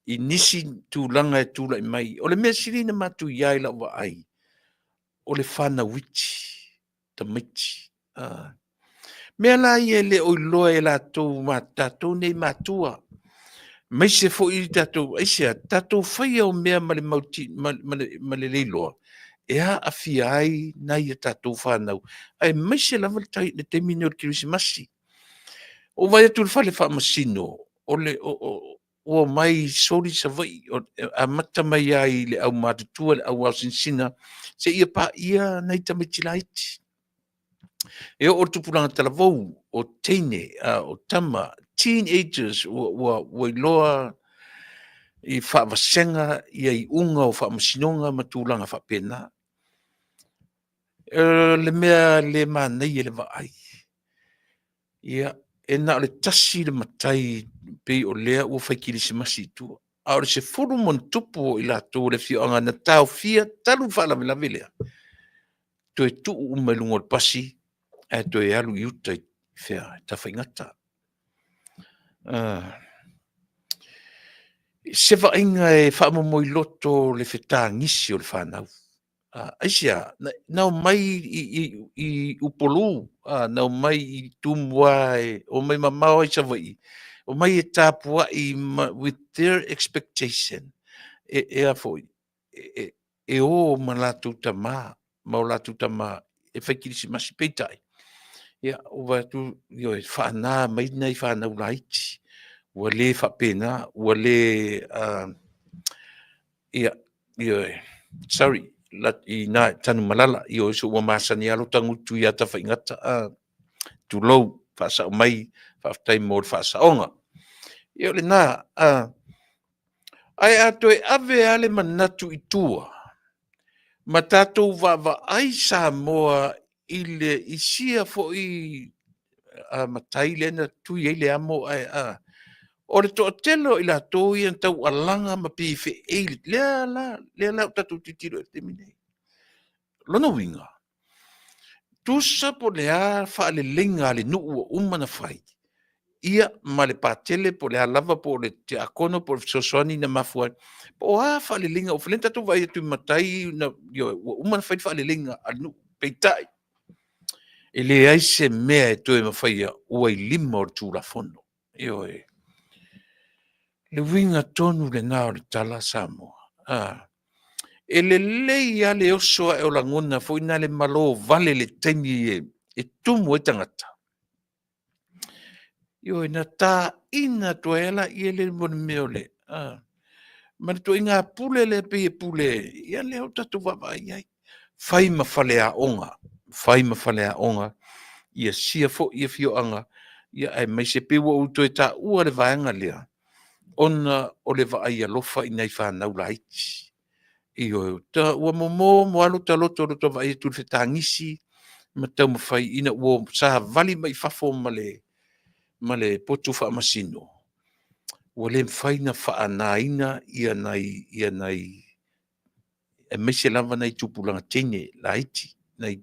I nisi tūlanga e tūla i mai. O le mea sirina matu iai la wa ai. O le whana witi, ta maiti. Mea la ia le o loa e la tō ma tātou nei matua. Mai se fo i tātou, aisia, tātou whai au mea male mauti, male leiloa. Ea a fia ai nai a tātou whanau. Ai mai se lava le te mine o kirisimasi. O vai atu le whale wha masino. O mai sori sa vai. A mata mai ai le au matutua, le au sinsina. Se ia pa ia nai tamitilaiti. E o tupulanga talavou, o teine, o tama, teenagers, o iloa i whaavasenga, i ai unga o whaamasinonga matulanga whapena. Le mea le manei e le vaai. Ia, e na le tasi le matai pei o lea ua whaikirisi masi tua. Aore se furu mon tupu i la tō le fio anga na tau fia talu whaalawe lea. To e tuu umelungo le pasi, e to e alu i uta i whea, ta whaingata. Se vainga e whaamamoi loto le whetā ngisi o le whanau. Aisia, nau mai i upolu, nau mai i tumua o mai mamau ai savai. O mai e tāpua i with their expectation. E a foi. E o ma lātou tamā, mau lātou tamā, e whaikirisi masi peitai. ia ua tu io e whaana mai nei whaana ulaiti ua le whapena ua le ia io e sorry i nā tanu malala io so ua masani alo tangutu ia ta whaingata tu lou whaasao mai whaafitai mo le whaasaonga io le nā ai ato e ave ale manatu i tua ma tātou wa ai sa moa i le isia fo i matai le na tui ai le amo ai o le toa telo i la tō i an tau alanga ma pi fe eili lea la tatu titiro e te mine lona winga tusa po le a wha le lenga le nuu o umana whai ia ma le patele po le lava po le te akono po le sosoni na mafua po a wha le lenga o whalenta tu vai tu matai na yo umana whai wha le lenga al nuu peitai e le ai se mea e toe mawhaia ua i lima o le tūra fono io e le winga tonu le nao le tala Samoa e le lei a le oso e o langona fo ina le malo vale le taimi e tumu e tangata io e na tā ina toela i e le mone meo le ma le to inga pule le pe e pule ia le o tatu wawai ai fai ma fale a onga ia sia fo ia fio anga ia ai mai se pe wo uto e ta ua le vaenga lea ona o le vaai alofa i nei whanau laiti io ta ua mo alu ta loto loto vai tu le tangisi ma tau mawhai ina ua sa vali mai fafo male potu wha masino ua le mwhai na wha ina ia nei e meise lava nei tupulanga tene laiti nei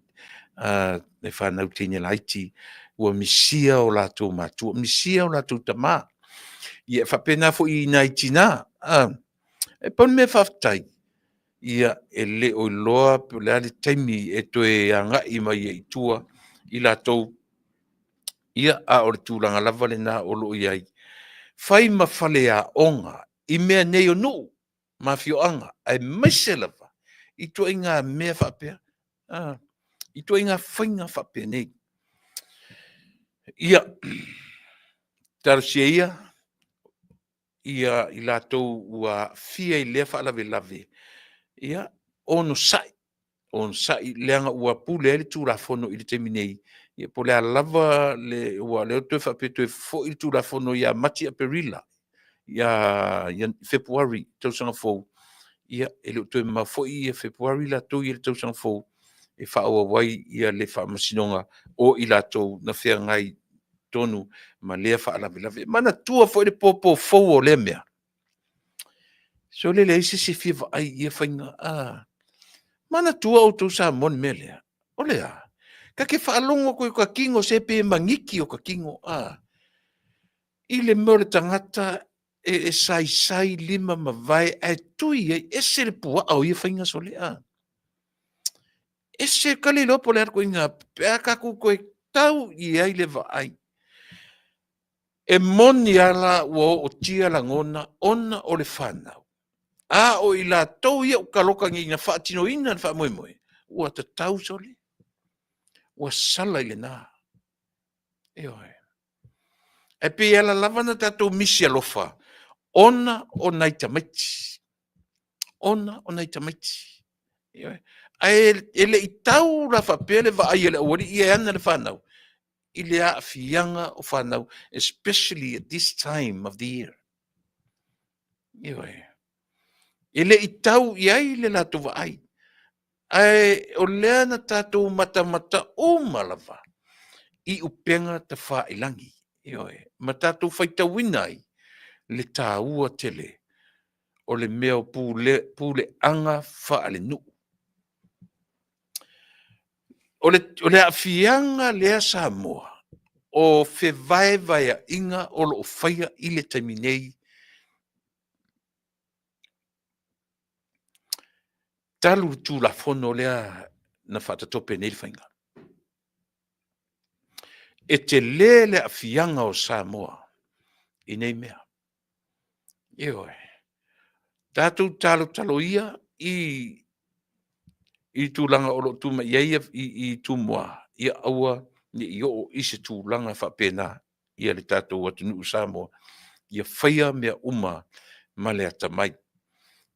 whanau tene laiti ua misia o lato matua misia o lato tama ia whapena fo i nai tina e pon me whaftai ia e le o loa pe le ali taimi e toe anga i mai e tua i lato ia a o le tūranga lava le nā o loo iai fai ma fale a onga i mea nei o nuu ma fio anga ai maise lava i tua inga mea whapea i tua inga whainga whapea nei ia tarusia ia i latou ua fia i lea whaalave lave ia ono sai leanga ua pule le tūrafono i le temi nei ia po le alava le ua le toe whapeto e fo i le tūrafono ia mati a perila ia February tausanga fou ia e le toe ma fo i February la tau i le tausanga fou e whaoa wai ia le whaamasinonga o i latou na whea ngai tonu ma lea whaalave lave mana tua fo i le popo fou o le mea so le isi se fia ai ia whainga mana tua o tau sa mon melea o lea ka ke whaalongo koe ka kingo se pe mangiki o ka kingo i le mo le tangata e sai lima ma vai e tui e se le pua au ia whainga so lea e se kali lopo le arko inga pea kaku koe tau i ai le vai e moni ala o tia langona ona o le whanau o i la tau ia o kaloka ngi na whaatino ina na wha moe ua ta tau sole ua sala i le nā e pe ala lavana tatou misi alofa ona o nai tamaiti e le i tau la whapea le vaai ele ori i e ana le whanau i le a fianga o whanau especially at this time of the year ele i tau i ai le lato vaai o lea na tātou mata o malava i upenga ta wha ilangi ma tātou whaitawina ai le tā ua tele o le mea pule anga wha ale nu o le afianga lea Samoa o fe vai inga o lo whaia i le taiminei talu tu la fono lea na whatatope nei whainga. E te lele a fianga o Samoa i nei mea. Tātou talo ia i tūlanga o lo tūma ia i tūmoa ia aua ni yo i se tūlanga whapena ia le tātou atunu Samoa ia whaia mea uma ma le atamai.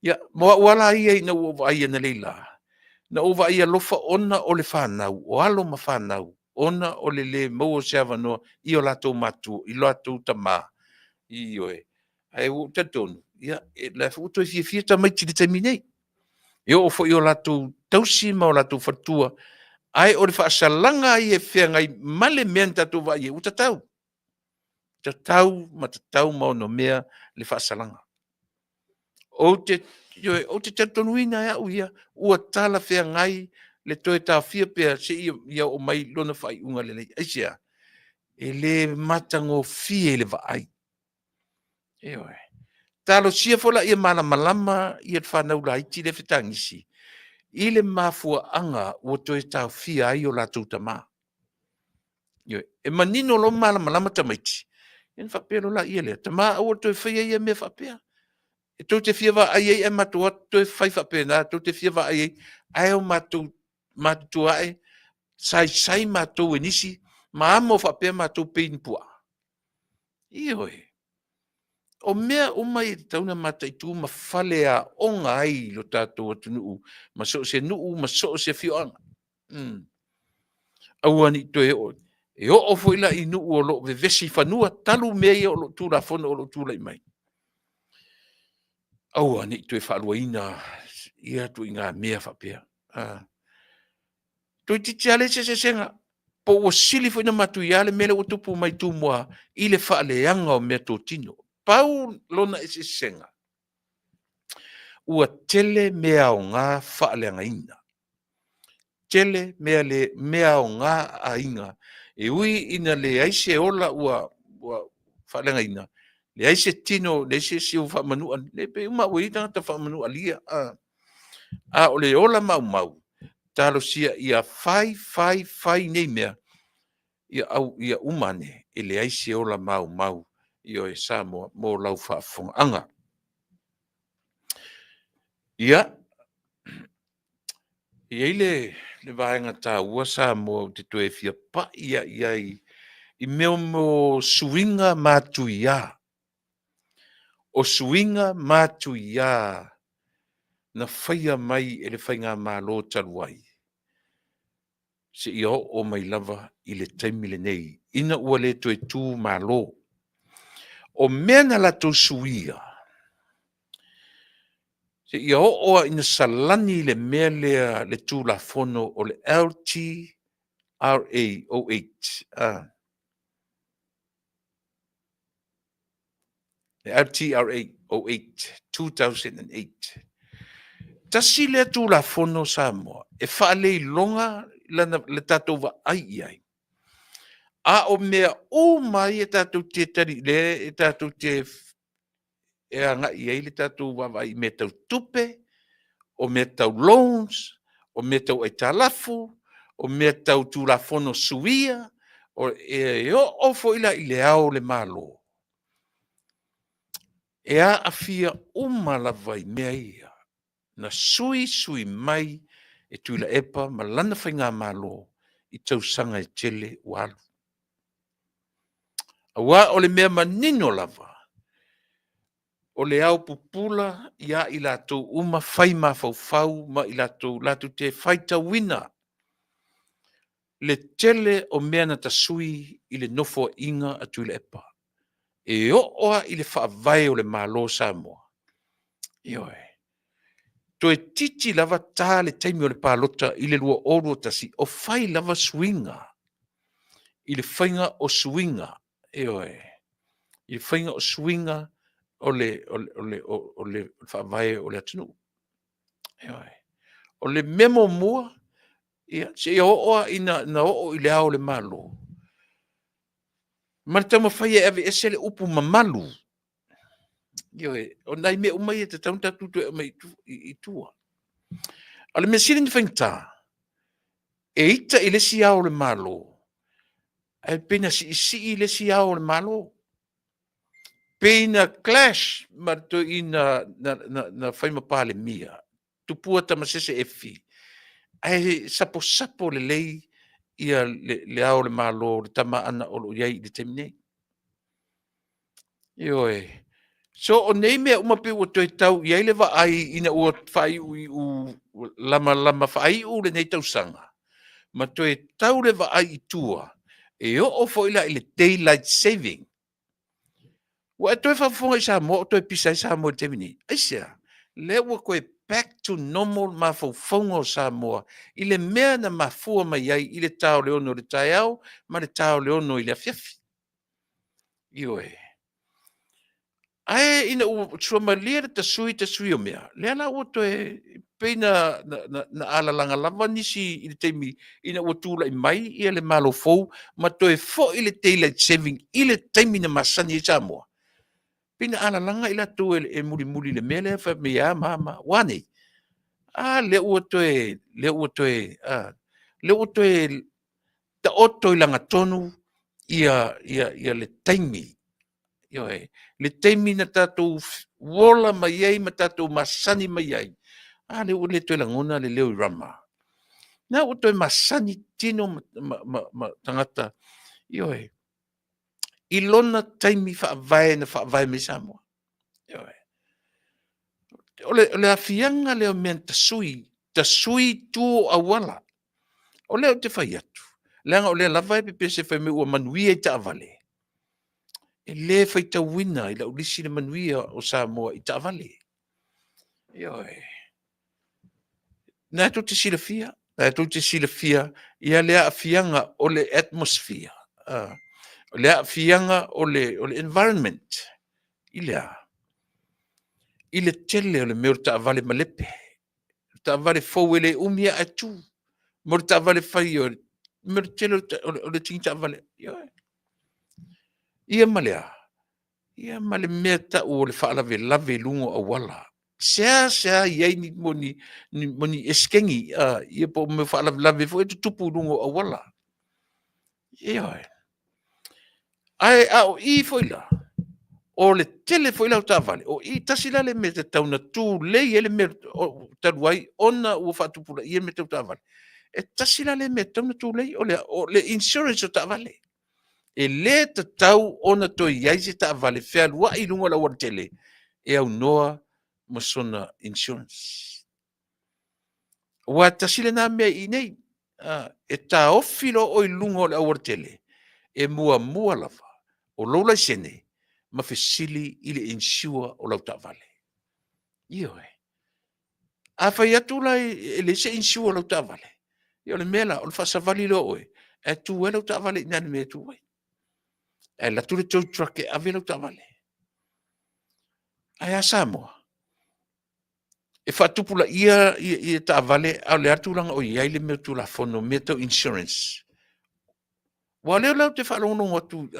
Ia, moa wala ia na ua ia na leila. Na ua ia lofa ona o le whanau, o alo ma whanau, ona o le maua se avanoa i o latou matu, i latou tama, i oe. Ai u tatonu, ia, la futo i fia tamai tili taminei. Ia o fo i o latou tausi ma o latou fatua, ai o le whaasalanga i e whengai male mea tatou wa i e utatau. Tatau ma tatau ma ono mea le whaasalanga. O te tatonuina ia uia, ua tala whengai le toe tā fia pia se ia o mai lona whai unga le lei. Aisia, e le matango fie le vaai. E oe. Talo sia fola ia malama ia te whanau la iti le whetangisi. I le mafua anga ua toe tā fia ai o la tūtama. E manino lo malama tamaiti. Ien whapero la ia lea. Tama ua toe whaia ia mea whapea. E tau te fia wa ai e matua toe whai whapena. Tau te fia wa ai ai o matua e. Sai matou e nisi. Ma amo whapea matou pein pua. Ioi. O mea umai e tauna matai tu ma whale a onga ai lo tātou atu nuu. Ma so se nuu, ma so se fioanga. Auani toe o. E o ofo ila i nuu o lo vevesi whanua talu mea i o lo tūra whono o lo tūra i mai. Auani toe whalua ina ia tu i ngā mea whapea. Toi titi ale se senga. Po o sili fo ina matu i ale mele o tupu mai tu mua i le whaaleanga o mea tō tino. Pau lona e se senga. Ua tele mea o ngā whaaleanga ina. Tele mea o ngā a inga. E ui ina le aise ola ua whaaleanga ina. Le aise tino, le aise siu whamanua. Le pe uma ui tangata whamanua lia. O le ola mau. Talo sia ia fai nei mea. Ia umane. E le aise ola mau. Io e Samoa mo lau whaafonga anga. Ia. Ia le vaenga tā ua Samoa te toe fia pa ia i meo mo suinga mātu ia. O suinga mātu ia na whaia mai e le whainga mālo taluai. Se ia o mai lava i le taimile nei. Ina ua le toe tū mālo. O mea na lato suia. Se ia oa ina salani le mea lea le tū la fono o le LTRA 08. Le LTRA 08, 2008. Tasi lea tū la fono Samoa. E whaale longa le tatou wa ai. A o mea o mai e tātou te tari le, e tātou te e anga i eile tātou wawai me tau tupe, o me tau loans, o me tau e talafu, o me tau tūlafono suia, o e o fo ila i le au le malo. E a afia umalawai mea ia, na sui mai e tuila epa ma lana whainga malo i tau sanga e tele walu. Awa o le mea manino lava, o le au pupula ia i latou uma whai ma fau ma i latou te whaita wina. Le tele o mea na tasui i le nofo inga atu i le epa. E oa i le whaavai o le malo Samoa. Ioe. Toe titi lava tā le taimi o le pālota i le lua oru tasi o whai lava swinga. I le whainga o swinga. Ioe. I le whainga o swinga o le whaavai o le atunu. Ioe. O le memo mua, se ia oa i na o i le ao le malo. Ma le tama whai e ave ese le upu mamalu. Ioe, o nai mea umai e te taunta tutu e mai i tua. O le mea siri ni whaingta, e ita i le si ao le malo. E pena si i le si ao le malo. Pena clash marto i na whaima pāle mia. Tupua tamasese e fi. Ai sapo le lei ia le ao le malo le tamaana o lo iai i le taimi nei. Ioe. So o nei mea uma pe ua toe tau iai le vaai ina ua whaiu i u lama whaiu le nei tausaga. Ma toe tau le vaai i tua. E o fo ila i le daylight saving. Ua toe whafonga i sa mo, toe pisa i sa mo le taimi nei. Aisia, le ua koe back to normal ma faufonga o sa moa. I le mea na mafua mai ai i le tau le ono le tai au, ma le tau le ono i le afiafi. Ioe. Ai ina ua sua malia le tasui o mea. Le ala ua toe peina na alalanga lava nisi i le taimi ina ua tula i mai i le malo fou, ma toe fo i le daylight saving i le taimi na masani i sa moa. Pina alalanga i la tu e muli le mea le fa mea ma wane. Le ua toe ta oto i langa tonu ia le taimi. Ioe, le taimi na tatou wola mai ai, ma tatou masani mai ai. Le ua le toe langona le leo i rama. Na ua toe masani tino ma tangata. Ioe, i lona taimi whaavae me Samoa. Ioe. O le afianga leo mea tasui tu awala. O leo te whai atu. Leanga o lea lava e pepe se whai me ua manuia i ta avale. E le whai ta wina i la ulisi le manuia o Samoa i ta avale. Ioe. Nā tō te silafia, ia lea afianga o le atmosphere. Lea afianga o le environment. I le tele o le meo ta avale malepe. Ta avale fau ele umia atu. Mo ta avale fai o meo tele o le tingi ta avale. Ia malea. Ia male mea ta o le whaalave lave lungo a wala. Sea iai ni moni eskengi ia po me whaalave lave fo e tupu lungo a wala. Ia. Ai au I foila. O le tele foila o ta avale. O I tasila le me te tauna tu lei ele me taruai ona ua whatupula ia me te ta avale. E tasila le me tauna tu lei o le insurance o ta avale. E le te tau ona to iai se ta avale fea lua I lunga la wana tele. E au noa masona insurance. Wa tasila na mea I nei. E ta ofilo o I lunga o le awar tele. E mua lava. O lola sene. Ma fesili I le insure o lau ta vale. Ioe. A fai atu la e le se insure o lau ta vale. Io le mela o le fasavali lo oe. E tu e lau ta vale nani me tu oe. E la tu le tow truck e ave lau ta vale. Ai a Samoa. E fatupula ia ta vale au le atu langa o iai le me tu la fono me tau insurance. Wa leo lau te whalongo ngatu.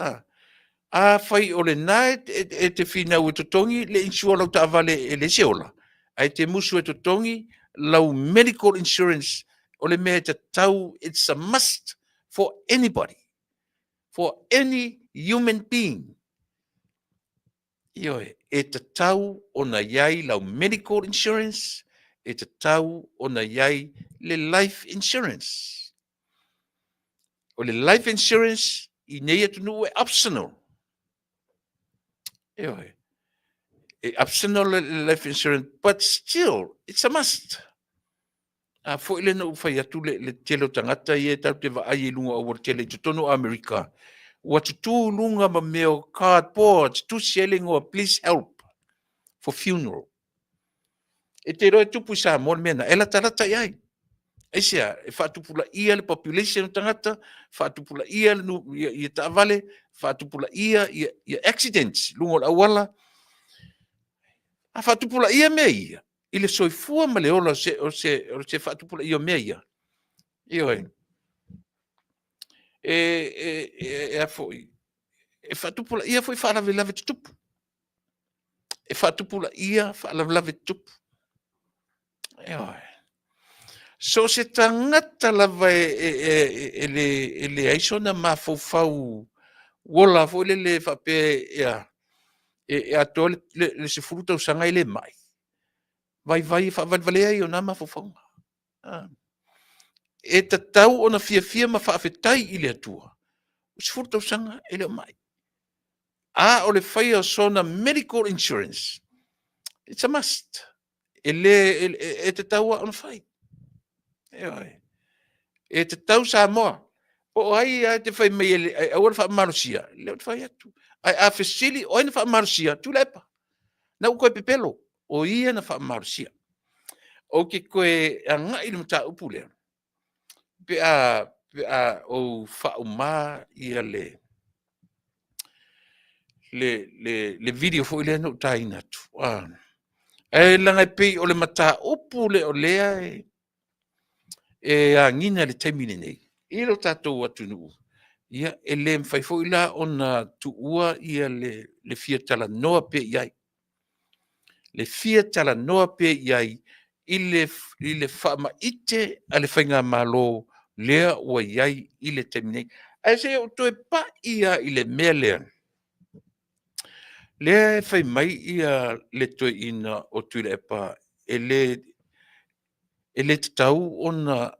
A fai o le nai e te whina ua totongi le insua lau ta avale e le seola. Ai te musu e totongi lau medical insurance o le mea te tau, it's a must for anybody, for any human being. Ioe, e te tau o na iai lau medical insurance, e te tau o na iai le life insurance. O le life insurance I nei atu nu e optional. Ioe. Optional life insurance, but still, it's a must. Fo ile no fai atu le telo tangata I e tau te vaai lunga o tele te tono Amerika. Wa tu lunga ma meo cardboard, tu selling or please help for funeral. E te roe tupu sa mon mena, e la tarata iai. Esia, e whaatupula ia le population tangata, whaatupula ia le ta vale, whaatupula ia accidents, lunga o awala, a whaatupula ia mea ia. I le soifua ma le ola o se whaatupula ia mea ia. Ioe. A foi. E whaatupula ia foi whaalave te tupu. E whaatupula ia whaalave te tupu. Ioe. So se tangata lava e le aisona ma fau wola foi le whape e ato le se furuta usanga I le mai. Vai whavalvalea I o nama fofonga. e tatau ona fia ma faafetai i le atua. O se furu tausaga e le o mai. A o le faia o sona medical insurance. It's a must. E tatau ona fai. E tatau sa moa. O ai te fai mai e ora fa marusia. Le fai atu. Ai a fesili o ina fa marusia tu lepa. Na ko pepelo. O ia na fa marusia. O ke koe anga i le mata upu le. Pe a o fa uma ia le video fo ile no taina tu. E langa pe o le mata upu le o lea e a ngina le taimine nei. I lo tatou atu nuu. Ia e le mfai fo ila ona tu ua ia le fia tala noa pe iai. Le fia tala noa pe iai i le whaama ite a le whainga malo lea ua iai i le taimine. A se o toe pa ia i le mea lea. Lea e whai mai ia le toe ina o tuile e pa e le tatau ona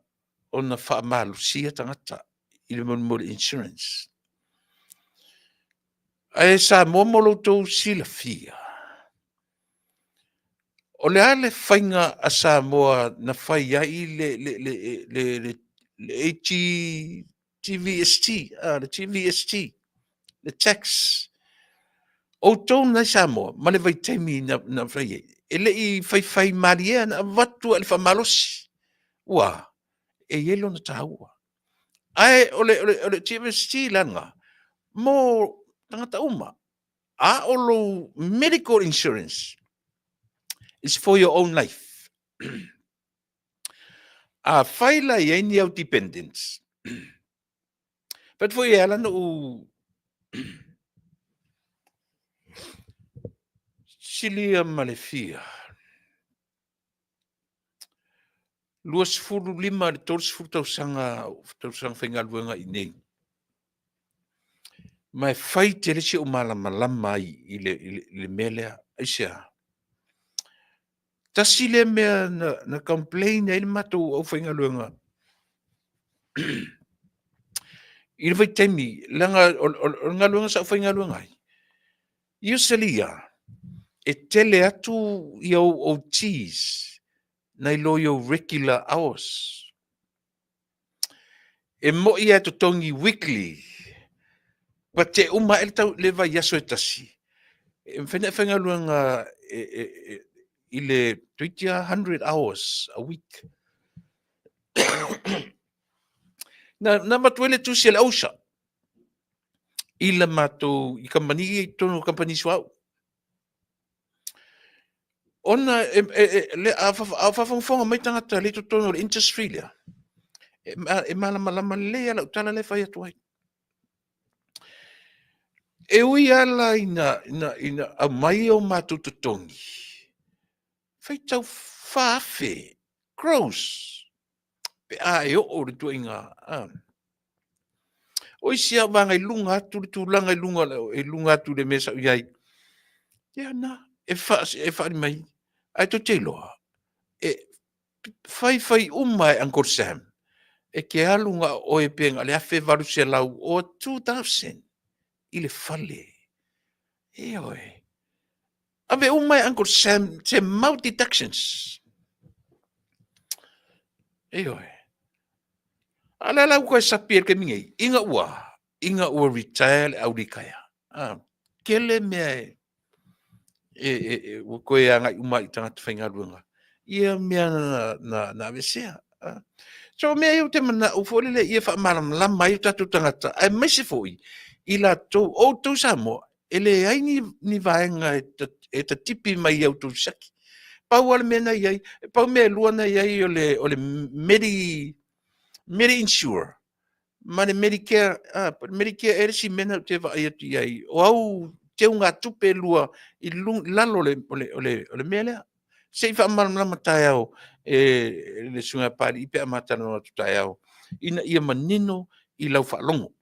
whaamalu sia tangata i le monimole insurance. Ai sa momolo tou sila fia. O le ale whainga a Samoa na whai ai le TVST, le TVST, le tax. O tau na Samoa, ma le vai taimi na whai ai. E le i whai maria na watu ale whamalosi. Ua, e yelo na taua. Ai, o le TVST langa, mo tangata uma, a olo medical insurance is for your own life. A whaila i aini au dependence. But for you, Alan, silia malefia. Luas furu lima le tors furu tausanga whaingaluanga i nei. Mai whai te resi o malama i le melea, aisea. Tasi le mea na complain e le matu au whaingaluanga. I le vai taimi, langa o ngaluanga sa whaingaluanga ai. Iu salia, e tele atu i au teas, na i lo i regular hours. E mo i atu tongi weekly, pa te uma e tau le vai yaso e tasi. E whaingaluanga i le 100 hours a week. Na matuele tu si le ausa. I la matou, i kampani i tono kampani suau. Ona, le a whawhawhonga mai tangata le tono le interest free lea. E malama lea la utala le whai atu ai. E ui ala ina a mai o matou tutongi. Whai tau whawhe, gross. Pe a e o le tu inga. O isi a wanga i lunga atu le tūlanga i lunga atu le mesa iai. Ia na, e whaari mai. Ai to te loa. E whai umai Uncle Sam. E ke alunga o e penga le awhe varu se lau o 2000. I le whale. E oe. Ave umai Uncle Sam te mau deductions. E oe. Ala lau koe sapi ke mingi. Inga ua retire le aurikaya. Kele mea koe anga umai tangata whaingaruanga. Ia mea na avesea. So mea iu te mana ufole le ia wha malam i tatu tangata. Ai mese foi. I la tau, o tau Samoa. Ele ai ni vaenga e ta tipi mai au tau saki. Pau ala mea na iai. Pau mea lua na iai o le Medi-insure. Ma le Medicare. Medicare ere si mena te va atu iai. O au te unga tupe lua i lalo le mea lea. Se ifa malama tai au le sunga pari i pe amata no tai au. Ina ia manino i lau whaalongo.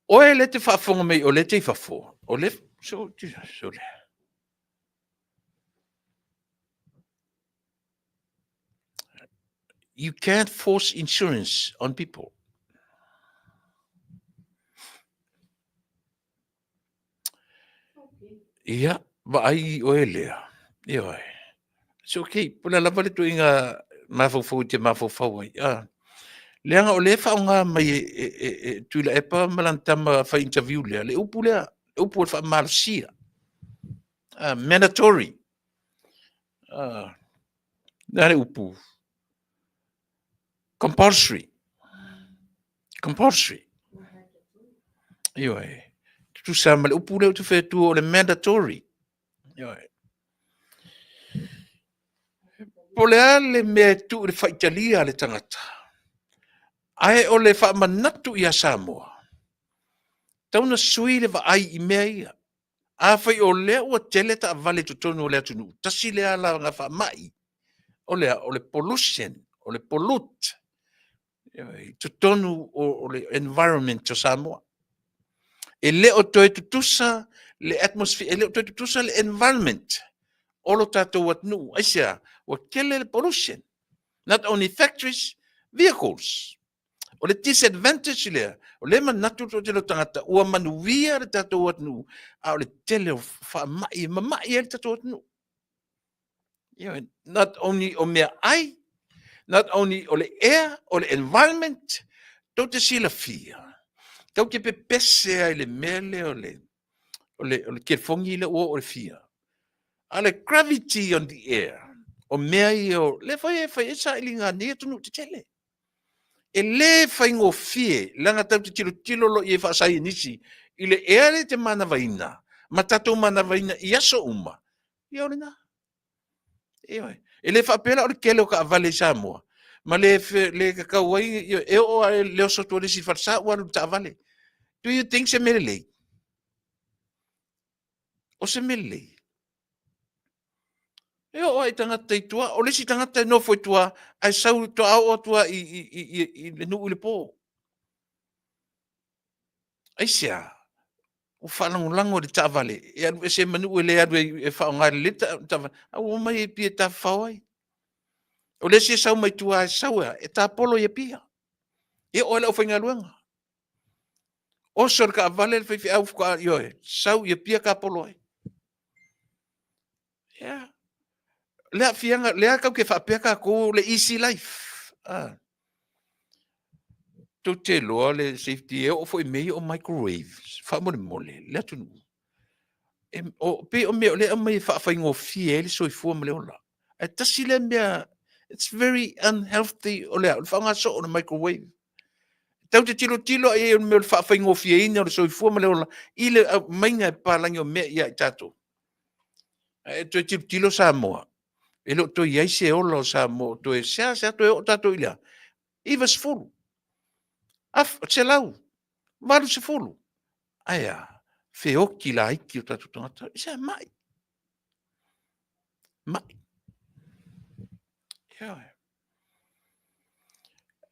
O e le te whaafonga mei o le te whafo. O le, so le. you can't force insurance on people. Ia, ai o elea. Ia. So okay, pula lava le tuinga mafofo te mafofo ai. Leanga o le faunga mai tuila e pa malantama fa interview le upu le upu fa malsia. Mandatory. Nare upu. Compulsory. Io tu sama le upu le tu fe tu o le mandatory. Io pole ale me tu le fa italia le tangata. Ai o le fa manatu ia Samoa. Tauna sui le va ai I mea ia. A fai o lea ua tele ta vale tu tonu o lea tunu. Tasi lea la nga fa mai. O le pollution, o le pollute. Tu tonu o le environment to Samoa. E le o toi tutusa le atmosphere, e le o toi tutusa le environment. Olo tatou wat nu. Aisia, wa kele le pollution. Not only factories, vehicles. O le disadvantage lea, o le manatu to te lo tangata, ua manuia le tatou wat nu, a o le tele o whaamai, mamai e le tatou wat nu. Not only o mea ai, not only o le air, o le environment, tau te sila fia. Tau te pepese ai le mele o le kelfongi le ua o le fia. A le gravity on the air, o mea I o, le fai e sa ili ngā nea tunu te tele. E le fai ngō fie, langa tau te tilo lo I e whaasai nisi, I le ere te mana vaina, ma tatou mana vaina I aso uma. I au na. E le whaapela o le kele o ka avale Samoa, ma le kakauai, e o a leo soto le si whatsa ua lu ta avale. Do you think se mele lei? O se mele lei? E o ai tangata I tua, o le si tangata no foi tua, ai sau to au o tua I le nuu le po. Ai sia, o whanangulango le tavale, e anu e se manu le anu e whaongare le tavale, au mai e pia ta whawai. O le si sau mai tua ai sau e ta polo e pia. E o le o whainga luanga. O sor ka avale le whaifi au whaka ioe, sau e pia ka polo e. Yeah. Lea fianga, lea kau ke whapea ka ko le easy life. Tau te loa le safety e o fo I mei o microwaves. Whamole mole, lea tunu. O pe o mea o lea mai whawhaingo fie le soi fua male ola. E tasi le mea, it's very unhealthy o lea, o whanga so o le microwave. Tau te tilo e o mea o le whawhaingo fie ina o le soi fua male ola, I le mainga e pālangi o mea ia I tato. E tau tilo Samoa. E lo to iai se ola o Samoa, to e sea to e o tato ila. Iwa se fulu. Se lau, malu se fulu. Aia, feoki la iki o tatu tangata, isa mai. Mai. Ia.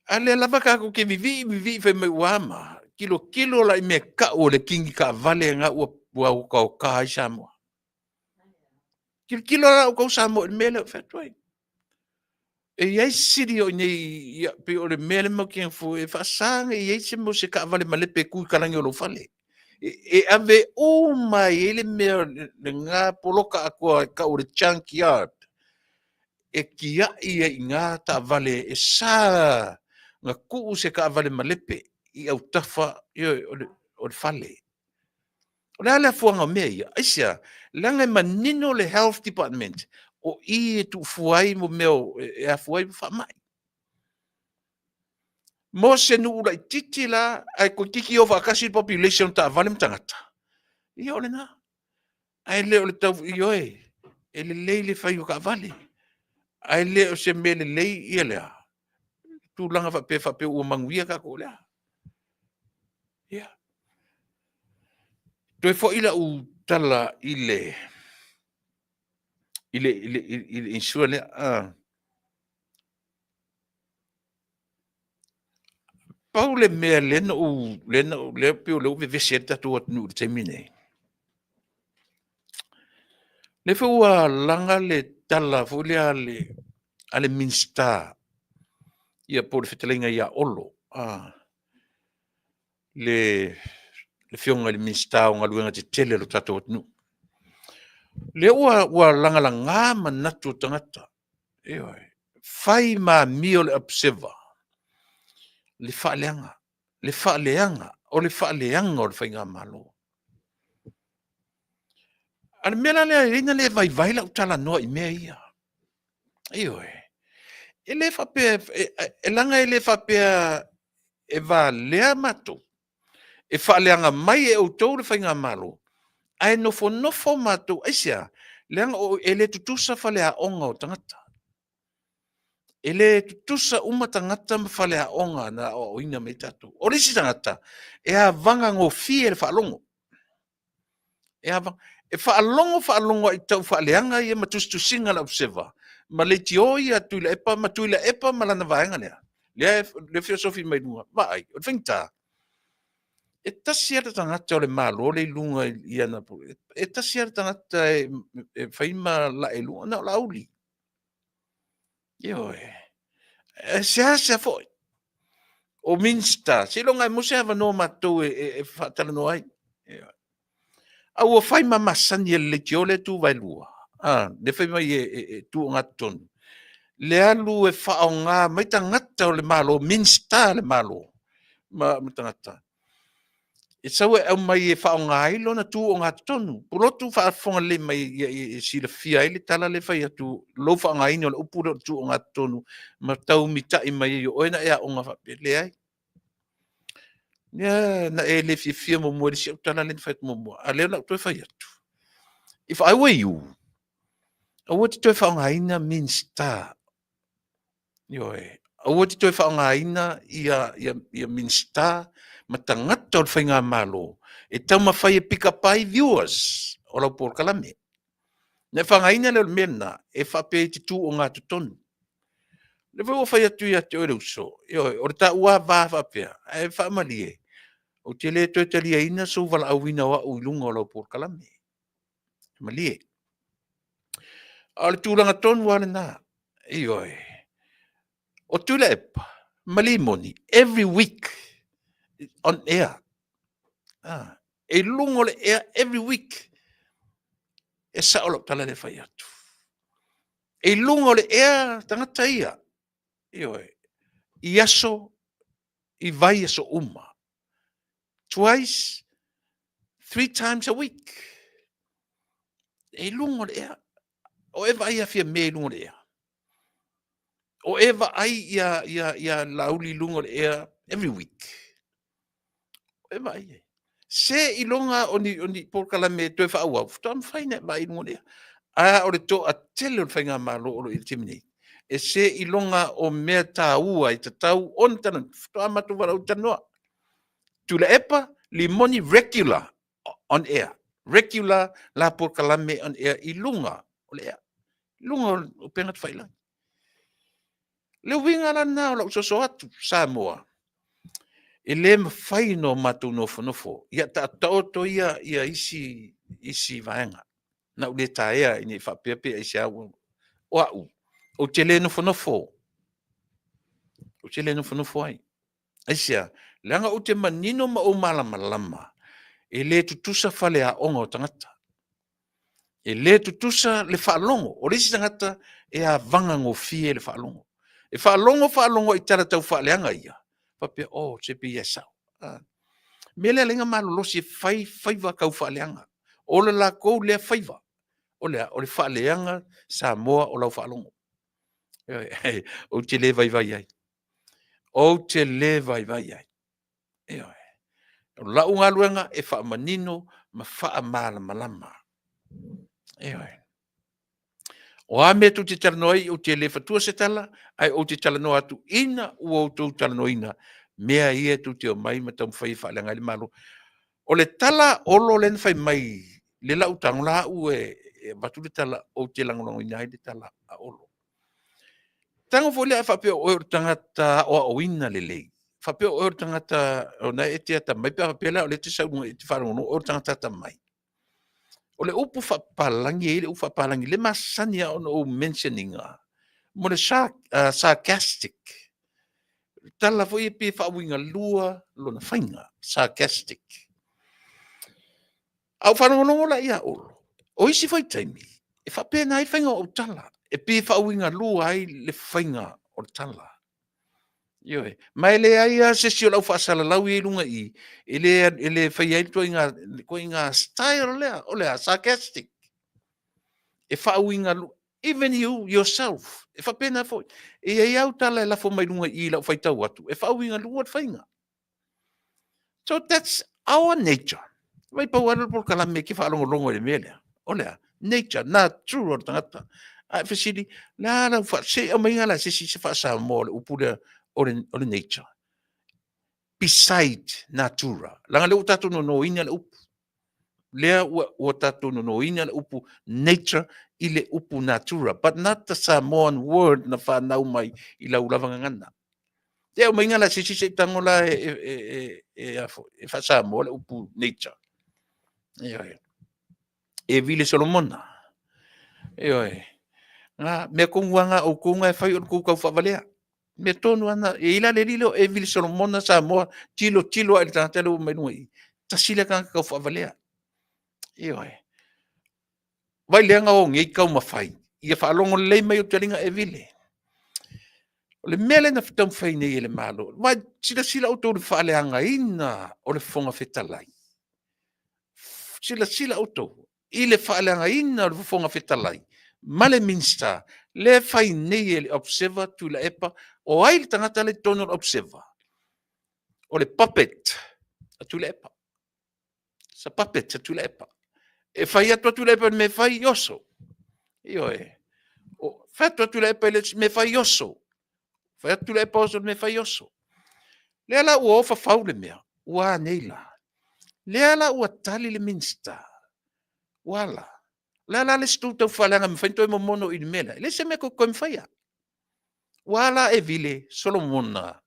Ale lava ka ko ke vivi fe me wama. Kilo la me ka o le kingi ka vale nga ua ka isa mo. Kilo la o ka Samoa me le fe toi. E ia siri o nei pe o le mele mo ke fu e fa sang e ia se mo se ka vale male pe ku kalangi o lo fale. E ave o mai ele me le nga poloka ako ka o le junkyard. E kia ia I ngā ta vale e sa nga kuu se ka vale malepe I au tafa o le fale. O le ala fuanga mea ia, aisia, langa manino le health department o I e tu fuai mo meo e a fuai mo whamai. Mo se nu ura I titi la, ai ko kiki o whakasi population ta vale mtangata. I ole na. Ai le o le tau I oe, e le leile whai o ka vale. Ai le o se mele lei I lea. Tu langa whape ua manguia ka ko lea. Ia. Toi fo ila u tala ile insure le pau le mea lena u le pio le uve veseta tu at nu te mine. Le fo ua langa le tala fo le ale minsta. ia po le fetalinga ia olo. Le fionga le minsta o ngaluenga te tele lo tato atnu. Le ua langa manatu tangata. Fai ma mio le observer. Le fa'aleanga. Le fa'aleanga. O le fa'aleanga o le whainga malo. Ana mea le ina le vai la utala noa I mea ia. E le whapea, e langa e le whapea e va lea mato. E whaaleanga mai e outou le whainga malo. Ai nofo mato. Aisia, leanga o e le tutusa whalea onga o tangata. E le tutusa uma tangata ma whalea onga na o ina me tatu. O resi tangata, e a vanga ngō fie le whaalongo. E whaalongo I tau whaaleanga I e matustu singa la observer. Ma le tio I atuila epa ma lana vaenga lea. Le filosofi mai lunga. Vai, o whaingta. E tasi ata tangata o le malo, le lunga I ana pu. E tasi ata tangata e whaima la e lunga na o la uli. Se foi. O minsta, se longa mose ava no matou e fatala no ai. Au o whaima masani e le tiole tu vai lua. Le whaima I tu ngaton. Le alu e whaonga, mai tangata o le malo, minsta le malo. Ma tangata. E sau e au mai e whaonga ai lona tu o ngā tonu. Purotu whaafonga le mai I sila fia ele tala le whai atu. Lo whaonga ino le upuro tu o ngā tonu. Ma tau mitai mai I oena ea o ngā whape le ai. Na e le fia mo mua le si au tala le whai mo mua. A leo na utoi whai atu. If I were you, a wati toi whaonga ina means star. A wati toi whaonga ina ia means star. Ma tangata o le whainga malo. E tau mawhai e pika pai viewers. O lau por kalame. Ne whangaina leo mena. E whape te tu o ngā tutonu. Le whai whai atu ia te ore uso. O le ta ua vā whapea. E whamali e. O te le toi te lia ina so wala au wina wa uilunga o lau por kalame. Mali e. A le tūranga tonu wale nā. O tūla epa. Mali moni. Every week. On air. E lungo le air every week. E saolo tala le whai atu. E lungo le air tangata ia. I aso, I vai aso uma. Twice, 3 times a week. E lungo le air. O eva ai a fia me lungo le air. O eva ai ia lauli lungo le air every week. O eva ai. Se ilonga oni porkala me toi fa au. Tam faina mai lungo le air. O le to a tele o whainga malo o le timini. E se ilonga o mea tā ua I te tau on tana. Toa matu wala utanoa. Tula epa limoni regular on air. Regular la porkala me on air ilunga o le air. Lunga o pengat whaila. Le winga la na o la usoso atu Samoa. E le mawhai no matu nofo. Ia ta tauto ia isi vaenga. Na ule taea ini whapepe isi au. O au. O te le nofo. O te le nofo ai. Aisia, leanga o te manino ma o malama. E le tutusa whale a onga o tangata. E le tutusa le whaalongo. O resi tangata e a vanga ngō fie le whaalongo. E whaalongo I tara tau whaaleanga ia. Papea, se pe ia sao. Mele lenga malolosi e whaiva kau whaaleanga. O le la kou lea whaiva. O le whaaleanga Samoa o lau whaalongo. O te le vai ai. O te le vai ai. O lau ngā luenga e whaamanino ma whaamalama. O ame tu te talanoi o te le fatua se tala, ai o te talanoa atu ina o tu talanoina, mea ia tu te o mai ma tau whai whaalenga le malo. O le tala olo len whai mai, le lau tangola u batu le tala o te langolongo ina le tala a olo. Tango fo le a whapea o tangata o ina le lei. Whapea o tangata o na e te ata mai, pia whapea o le te saunga e te wharongo o tangata ta mai. O le upu whapalangi, le upu whapalangi, le masania ono o mentioninga. Mo le sarcastic. tala foi pe whauinga lua lona whainga, sarcastic. Au whanongonongo la ia olo. O isi foi taimi, e whapena ai whainga o tala, e pe whauinga lua ai le whainga o tala. Ioe, mai le ai a se sio lau whaasala lau i lunga i, ele whai ai ko inga style lea, o lea, sarcastic. E whauinga lua, even you, yourself, e whapena foi, e ai au tala e lafo mai lunga i lau whaitau atu, e whauinga lua te whainga. So that's our nature. Vai pa wala por kala me ki whaalongo longo e melea. O lea, nature, na true o tangata. A whasiri, la se o mai ngala se whaasa mo le upura o le nature. Beside natura. Langa le utatu no ina le upu. Lea ua tatu no ina le upu nature i le upu natura. But not the Samoan word na whanau mai i la ulavanga ngana. Te o mai ngala se tangola e whaasa mo le upu nature. E vile Solomona. Nga me konguanga o konga e whai o kukau whavalea. Me tonu ana, e ila le lilo e vile Solomona sa moa tilo ai tātele o menua i. Ta sila kanga kau whavalea. Vai leanga o ngei kau mawhai. Ia whaalongo lei mai o taringa e vile. O le mele na whitam whai nei e le malo. Vai sila o tau le whaaleanga ina o le whonga whetalai. Sila o tau. I le whaaleanga ina o le whonga whetalai. Male minsta, le whai nei e le observer tu la epa, o ai le tangata le tono observer. O le puppet, a tu la epa. Sa puppet, a tu la epa. E whai atua tu la epa me whai yoso. O whai atua tu la epa me whai yoso. Whai atua tu la epa oso me whai yoso. Le ala ua ofa whau le mea, ua neila. Le ala ua tali le minsta. Wala. La le stu tau whalanga me whainto e momono i mena. Le se me ko koe mwhaia. Wala e vile Solomona.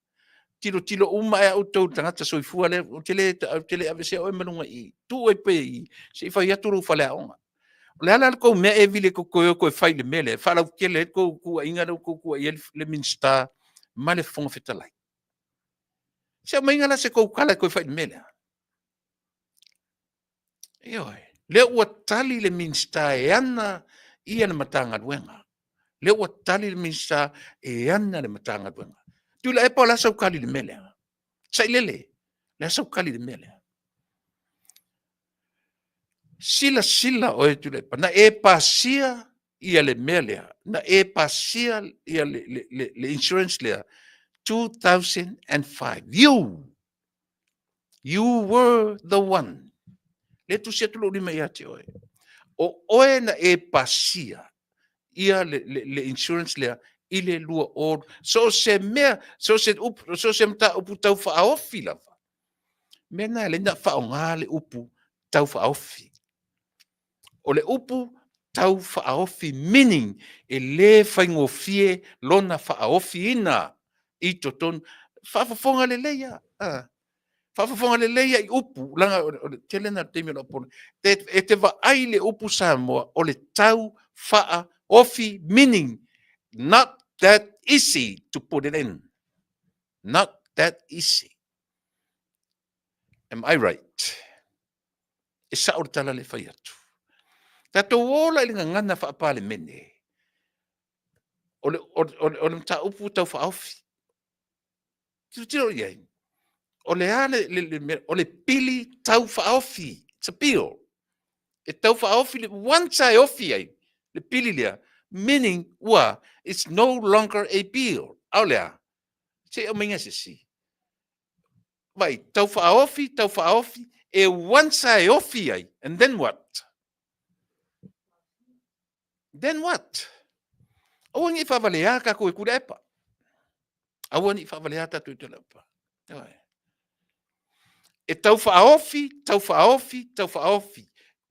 Tilo uma e au tau tangata soifua le o tele avese o e manunga i. Tu e pe i. Se i whai aturu whalea onga. Le ala ko mea e vile ko koe koe whai le mele. Whalau kele ko kua inga ko kua i le minsta ma le whonga whetalai. Se o maingala se kou kala koe whai le mele. Le ua tali le minsta e ana i ana matanga duenga. Le ua tali le minsta e ana le matanga duenga. Tu la epa la sau kali le mele. Sai lele, la sau kali le mele. Sila o e tu la epa. Na e pasia i le mele. Na e pasia i le insurance lea. 2005. You were the one. Le tu se tu lo lima ia te oe. O oe na e pasia ia le insurance lea i le lua o so se mea so se mta upu tau whaaofi lava. Mena le na whaonga le upu tau whaaofi. O le upu tau whaaofi meaning e le whaingofie lona whaaofi ina i toton whaafafonga le leia. Whaafafonga le leia i upu langa o le telena temi o pona. E te wa ai le upu Samoa o le tau whaaofi meaning not that easy to put it in. Not that easy. Am I right? E sa o tala le whai atu. Tato ola ili ngana whaapale mene. O le mta upu tau whaofi. Tiro iai. O le o le pili tau whaofi. It's a peel. E tau whaofi le wansa e ofi ai. Le pili lea. Meaning, it's no longer a peel. Au lea. Se o minga se si. Vai, tau whaofi, e wansa e ofi ai. And then what? Then what? Awan i whawalea ka koe kura epa. Awan i whawalea ta tui tula epa. E tau whaofi.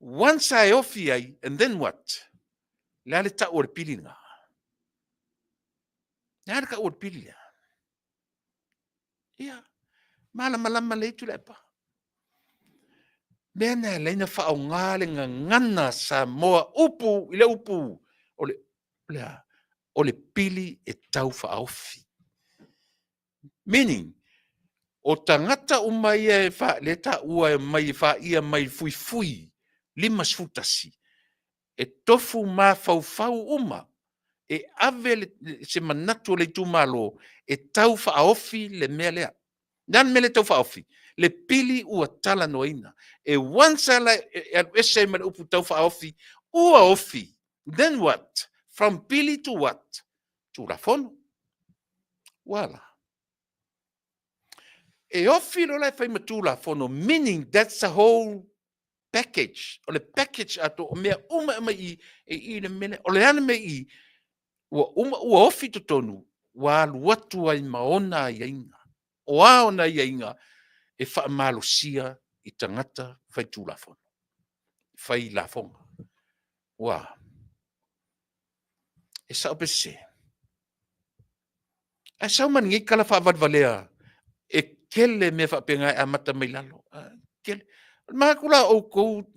Wansa e ofi ai, and then what? Lea le ta ore pili nga. Lea le ka ore pili lea. Ia. Malama le tula epa. Mena leina whaonga le ngana Samoa upu, ile upu. O le pili e tau whaofi. Meaning, o tangata o mai e wha le ta ua e mai wha ia mai fui fui, lima sfutasi, e tofu ma fau fau uma, e ave se manatu le tu malo, e tau wha aofi le mea lea. Nan mele tau wha aofi, le pili ua tala noina, e wansa la ese me upu tau wha aofi, ua ofi, then what? From pili to what? To la fono. Wala. E ofi lo lai fai matu la fono, meaning that's the whole package. O le package ato o mea uma mai i le mele, o le ane me i, ua ofi to tonu, wa luatu ai maona i inga. O aona i inga, e wha malosia i tangata fai tu la fono. Fai la fonga. Wa. E sa ope se. E sa man ngi kala wha vadvalea, e kele me wha penga e amata mai lalo. Kele. Ma kula o kou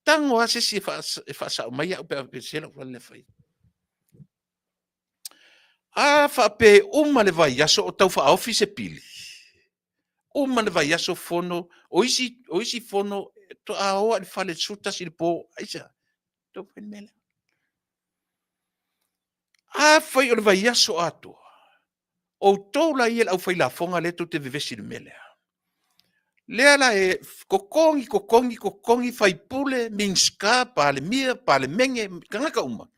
tango ase si e wha sa mai au pe sela kula le fai. A wha pe le vai aso o tau wha aofi se pili. Le vai aso fono, o isi fono, to a oa le whale suta si le po, aisa. To pen mele. A whai o le vai aso ato. O tau la iel au whai la fonga le to te vivesi le mele. Lea la e kokongi whai pule, minska, pa le mia, pa le menge, kangaka uma.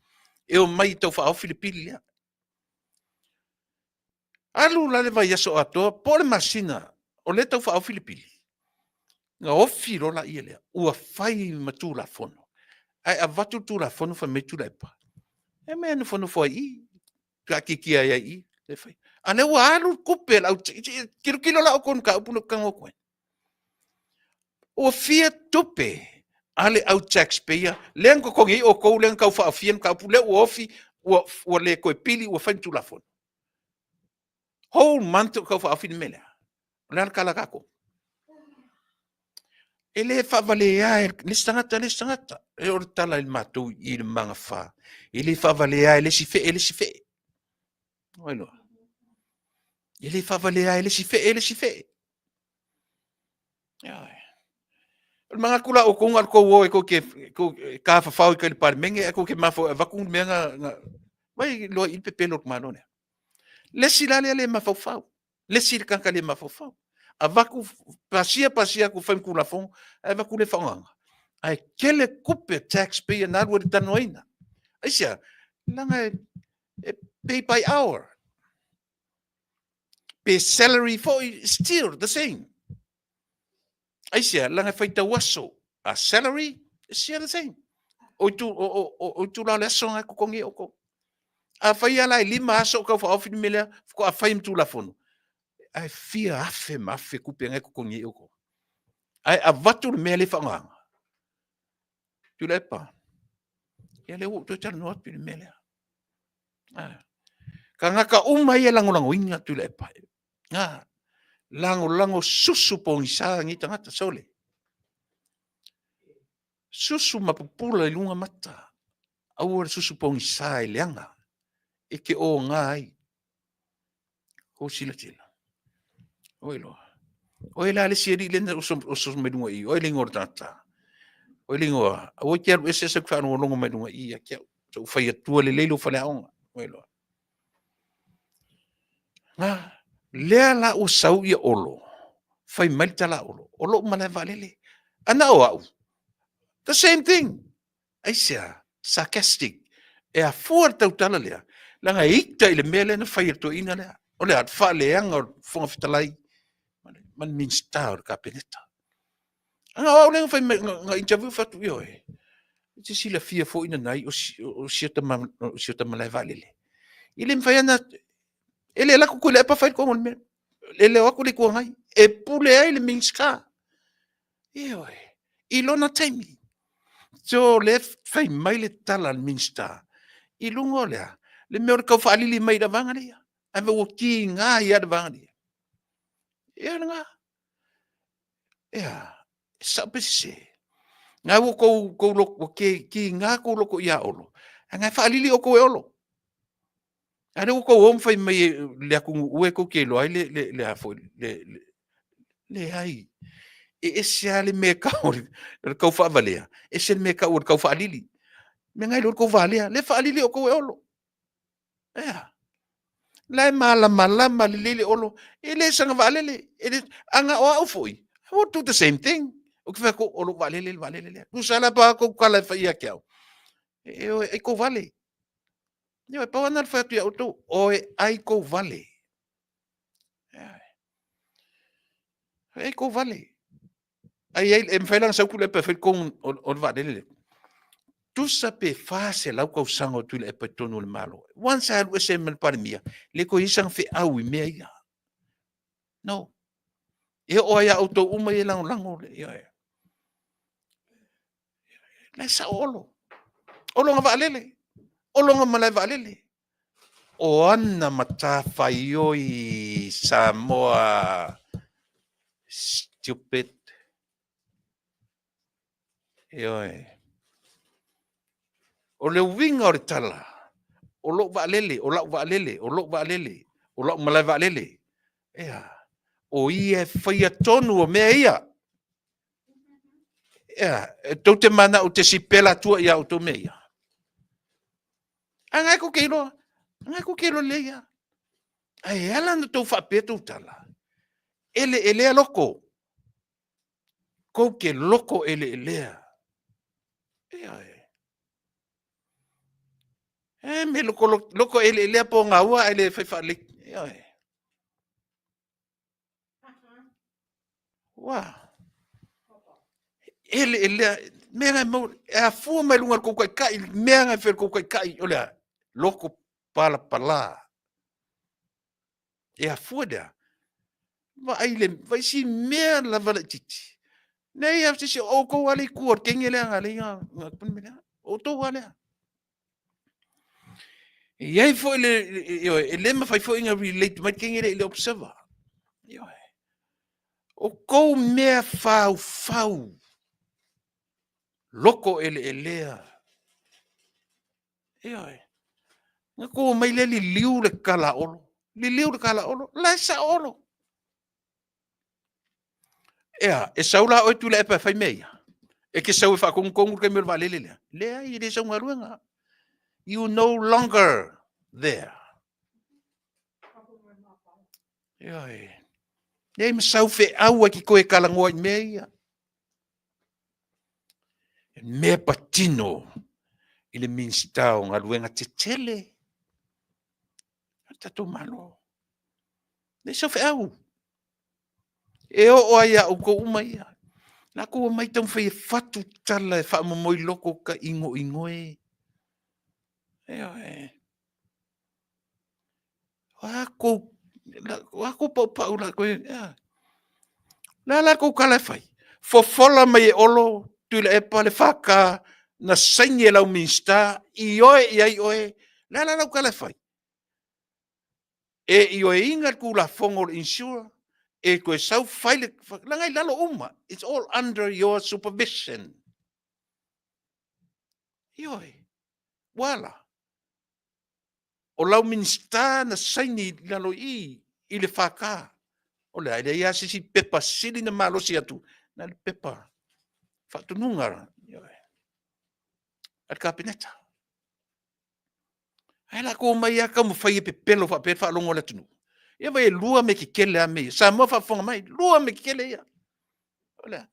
E o mai tau wha aofi le pili lea. Alu la le vai aso atoa, po le masina, o le tau wha aofi le pili. Nga ofi rola ia lea, ua whai matu la fono. Ai a vatu tu la fono wha metu la epa. E mea nu fono fwa i, ka kikia ia i, le whai. Ane ua alu kupe la, kilo la o konu ka upuno kango koe. O fia tupe, ale au taxpayer, leang ko kongi o kou leang kau wha afian ka upule o ofi, ua le koe pili, ua whai tu la fono. Whole month kau wha afian mele. Leang kala kako. Ele whavalea, le stangata. E ora tala il mātou i le manga wha. Ele whavalea, ele si fe. Oilo. Ele whavalea, ele si fe. Le manga kula o konga ko wo e ko ke ka whawhau i ka le parmenge, e ko ke mafo, wakung mea nga, wai loa il pepelo kumano ne. Le si lale le mafau. Le si kanka le mafau. A vaku pasia ku fai kula fong, e vaku le whaonganga. Ai kele kupe taxpayer na rua tanoina. Aisia, langa e pay by hour. Pay salary for still the same. Aisia, langa fai tawaso. A salary is still the same. O tu la le songa ko kongi oko. A fai ala lima aso ka fa ofin mele ko a fai tu la fono. Ai fia afe kupe ngai ko kongi oko. Ai a vatu mele whaonganga. Tu le pa. Ia le o to tala no atu mele. Ka ngaka uma ia lango inga tu le pa. Lango susu po ngisa ngi tangata sole. Susu mapupula i lunga mata. Au susu po ngisa i leanga. E ke o ngai. Ko sila. Oilo. Oila le siri le oso medunga i. Oile ngortata. Oile ngoa. O kia ese se kwa no longo medunga i a kia. So fai atua le leilo fale aonga. Oilo. Lea la o sau ia olo. Fai malta la olo. Olo mana valele. Ana o au. The same thing. Aisia. Sarcastic. E a fuar tau tala lea. Langa ita ile mele na fai atua ina lea. Ole at fa leanga o fonga fitalai. Man minsta o kapeneta. Anga o lenga fai nga interview fatu yo e. Iti sila fia fo ina nai o siata malai valele. Ile mfai ana ele la ku le pa fai ko me. Ele wa ku le ko ngai. E pule ai le minska. Yo e. Ilona taimi. So le fai mai le tala al minsta. Ilungo lea. Le me o ka fa alili mai da vanga lea. Ave o ki nga ia da vanga lea. Ia nga. Ia. Sabe se. Nga wo ko lo ki nga ko lo ko ia olo. Nga fa alili o ko e olo. Ale o ko o fai mai le aku ue ko ke lo ai le afo le ai e se ale me ka o le kau fa valea e se me ka o kau fa alili me ngai lo ko valea le fa alili o ko e olo ea lai mala malama le lele olo e le sanga valele e le anga o au foi I would do the same thing o ke fa ko olo valele ku sala pa ko kala fa ia ke au e ko vale yo e pa wana fa tu auto o e ai ko vale e ko vale ai e mfailang sa kule perfect kong o valele tu sape fase lau kau sango tu le pe tonu le malo once I was in pandemia le ko isang fe au me ia no e o ia auto uma e lang lango ia le sa olo nga valele olo nga malai valele o ana mata faioi Samoa stupid ia o le winga o le tala o lo valele o la valele o lo valele o lo malai valele ia o ia faia tonu o mea ia ia tau te mana o te sipela tua ia o to mea ia angai ko keilo le ia ai ala no tau whapetu tala ele loko ko ke loko ele ia me loko ele po ngā ua ele whaiwhalik ia wa ele mea ngai mau e a fua mai lunga ko kai mea ngai whel ko kai olea loko pala e a fua dea va ai vai si mea la vala titi nei a si o ko wale kuor kengele nga le nga pun mena o to wale e ai fo ele ma fai fo inga relate mai kengele ele observer yo o ko mea fau loko elea yo nga ko mai le liu le kala olo la sa olo ea e saula o tu le pa fai meia e ke sau fa kong ke me vale le ai de sa ngaruanga you no longer there yo nei me sau fe au ki ko e kala ngoi meia me patino ile minstao ngaruanga tetele tato malo nei sau fe au e o ai o ko umai na ko mai tão fai fatu tala fa mo moi loko ka ingo e wa ko pa ula ko la ko kala fai fo fola mai olo tu le pa le faka na senye la minsta i oi la kala fai e i oi inga ku la fongo insure e ko sau fai le la ngai lalo uma it's all under your supervision ioi wala o lau minsta na saini lalo i le faka o le ai ia sisi pepa sili na malo si atu na le pepa fatununga ioi al kabineta ai la ko mai aka mo fai pe pelo fa pe fa longo le tunu ia vai lua me ki kele a me sa mo fa fonga mai lua me ki kele ia ola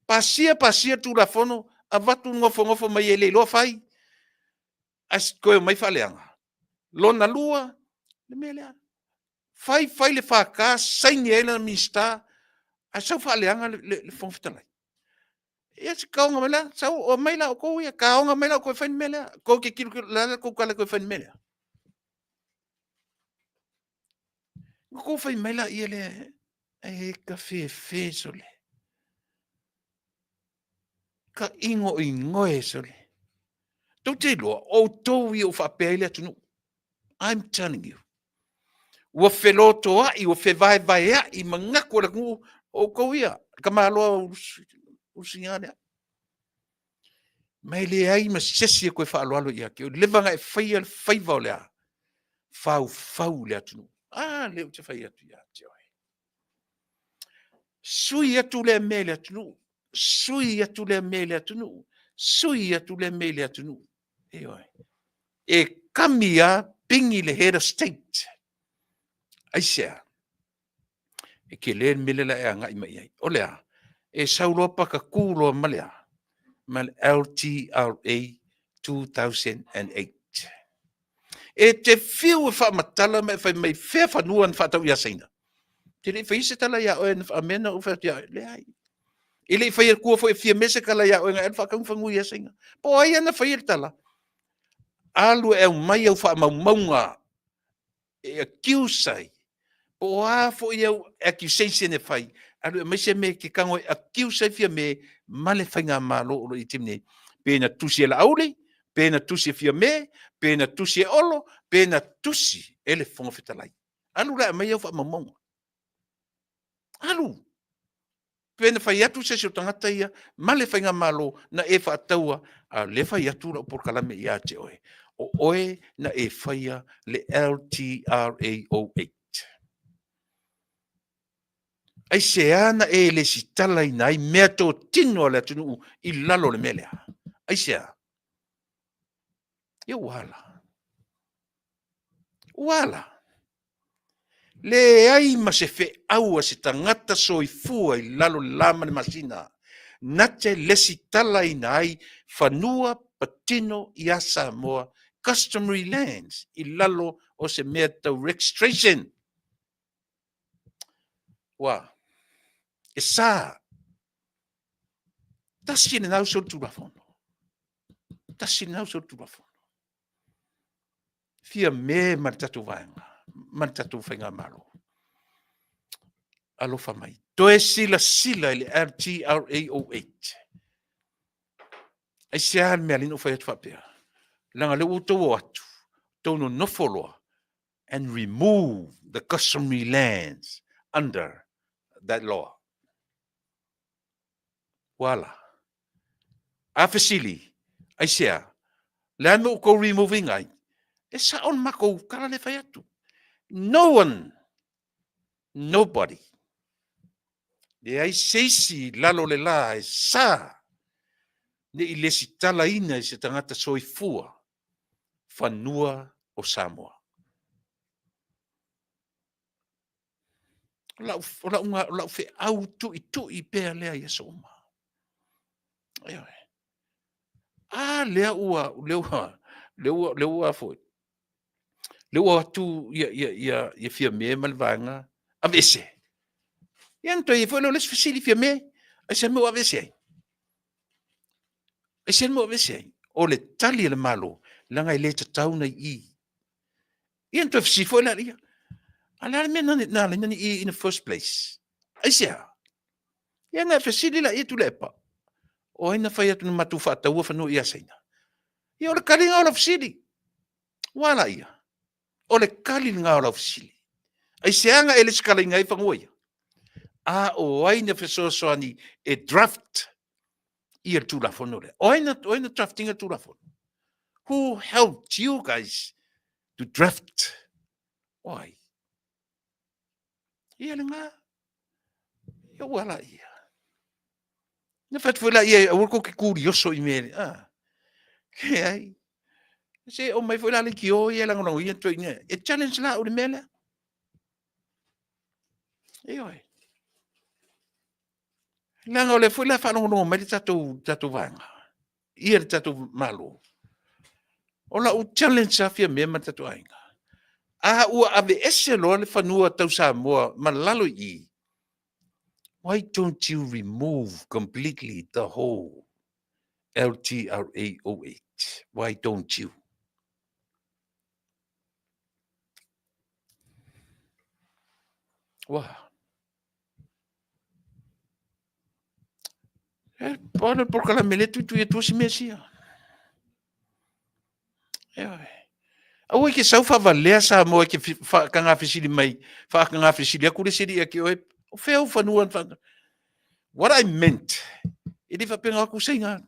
pasia tu la fono a vatu ngofo mai ele lo fai as ko mai fa leanga lona lua le mele fai le fa ka saini ele mista a sa fa leanga le fon fitala ia se kaunga mela sa o mai la ko ia kaunga mela ko fa mele ko ke kilo la ko kala ko fa mele ko fa mela ele e ka fe sole ka ingo e sole to te lo o to i o fa pele tunu I'm telling you wa feloto a i o fe vai a i manga ko la o ko ia ka malo o singa mai le ai ma sesi ko fa lo ia ke le vanga e fai va le fau le atu. Le o te whai atu ia te oi. Sui atu le me le atu. Sui atu le me le atu. Sui atu le me le atu. E oi. E kamia pingi le head of state. Aisea. E ke le mele la e anga ima iai. O lea. E sauropa ka kūroa malea. Mal LTRA 2008. E te whiu e whamatala me whai mai whea whanuan whatau ia seina. Te le whaise tala ia oe na whamena u whati ia le ai. E le whaia kua fo e whia mese kala ia oe nga e whakau whangu ia seina. Po ai ana whaia tala. Alu e au mai au whamau maunga e accusai. Po a fo i au accusation e whai. Alu e mai se me ke kango e accusai whia me male whainga malo oro i timne. Pena tusi e la aule, pena tusi e whia me, pena tusi e olo, pena tusi e le whonga whitalai. Alu la e mai au whamau maunga. Alu. Pena whai atu se o tangata ia, male whainga malo na e whaataua a le whai atu la por kalame ia te oe. O oe na e whaia le LTRA08. Ai se ana e le si tala i nai mea tō tino le atunu i lalo le melea. Ai se a. Ia wala. Wala. Le ai ma se fe aua se tangata soifua i lalo le lama le masina. Nate le si tala i nai whanua patino i a Samoa customary lands i lalo o se mea tau registration. Wa. E sa. Tasi nau so tu rafono. Tasi nau so tu rafono. Fia me martatu vanga. Martatu whainga maro. Alofa mai. Toe sila ili RTRA08. Ai se an mea lino whai atu whapea. Langa le uto o atu. Tono nofoloa. And remove the customary lands under that law. Wala. Afesili. Ai sea. Le anu ko removing ai. E sa on mako kara le whai atu. No one. Nobody. Le ai seisi lalo le la e sa. Ne i lesi tala ina i se tangata soifua. Whanua o Samoa. Lau fe au tu i pea lea i asa uma. Ewe. Lea ua foi. Lea ua tu ia fia me malvanga. Avese. Ian toi foi lo les fasili fia me. Asa mo avese. Asa mo avese. O le tali le malo. Langa i le tauna i. Ian toi fasi foi la ria. Ala me nani i in the first place. Asa. Ian na fasili la i tu lepa. O ina fai atu matu whata ua whanu ia seina. Ia o le kali ngā ola fasili. Wala ia. O le kali ngā ola fasili. Ai seanga e le skala inga i whangoia. A o aina fesoasoani e draft ia tūlafono le. O aina draftinga tūlafono. Who helped you guys to draft? Why? Ia le ngā. Ia wala ia. Na fatfula ia awurko ki kurioso i mele. Ke ai. Se o mai foi la ki o ia lango ia to ina. E challenge la o le mele. E oi. Lango le foi la fa no mai tatu vanga. Ia tatu malo. O la o challenge sa fia me ma tatu ainga. Ua ave ese lo le fanua tau Samoa malalo i. Why don't you remove completely the whole LTRA08? Why don't you? Wow. Pone por kala mele tu si mesia. Awe ke sau fa valea sa mo ke fa kanga fisili mai, fa kanga fisili akure siri ke o feo fanuan fa. What I meant, ele fa penga ku singa.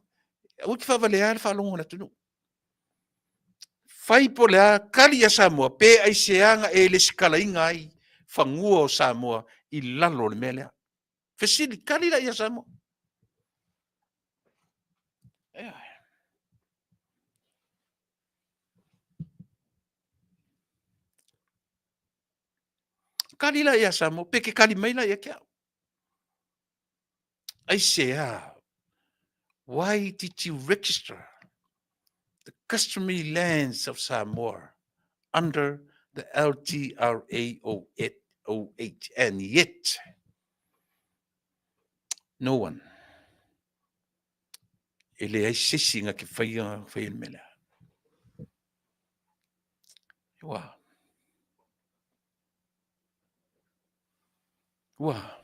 Awe ke fa valea fa longo na tunu. Fai po lea kali a Samoa pe ai seanga e le sikalainga ai whangua o Samoa I lalo le mea lea. Fesili kali la ia Samoa. Kali la ia Samoa pe ke kali mai la ia kia. Ai sea, why did you register the customary lands of Samoa under the LTRAOH, and yet no one. Ele ai sisi nga ke whai mele. Wow. Wow.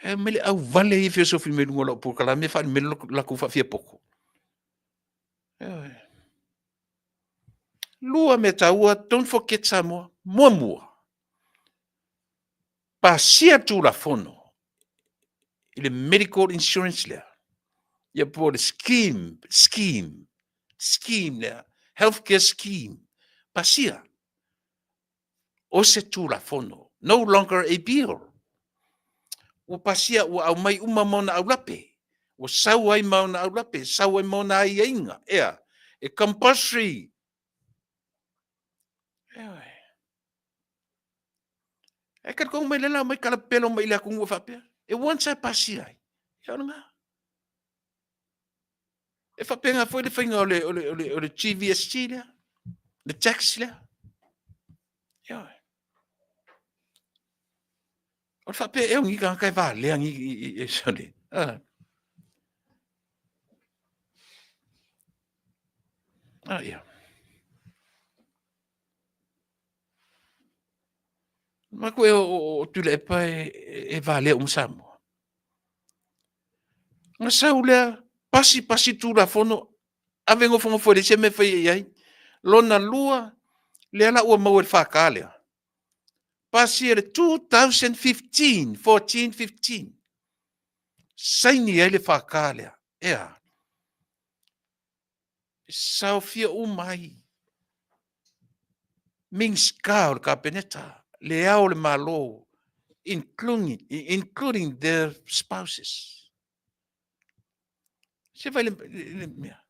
E mele au vale I fio sofi me lungo po kala me fa me la ku fa fia poko. Lua me taua, don't forget Samoa, mua. Pasia tu la fono. Il medical insurance lea. Ia po le scheme lea. Healthcare scheme. Pasia. O se tu la fono. No longer a bill. O pasia o au mai uma mauna au lape. O sau ai mauna au lape. Sau ai mauna ai inga. Ea. E compulsory. E ka kong mai lela mai kala pelo mai la kong whapea. E wansa pasia ai. Ia nga. E whapenga foi le whainga o le GVST lea. Le tax lea. Ia. O whapea e ngi ka kai wā lea ngi e sone. Ia. Ma koe o tule e pai e wā lea Samoa. Nga sau lea pasi tu la fono. Ave ngofongo foi le se me whai ai. Lona lua lea la ua mau e whaka lea. Pasi e le 14-15. Saini ai le whaka lea. Ea. Sau fia umai. Mings ka o le kapeneta. Le au le malo. Including their spouses. Se vai le mea.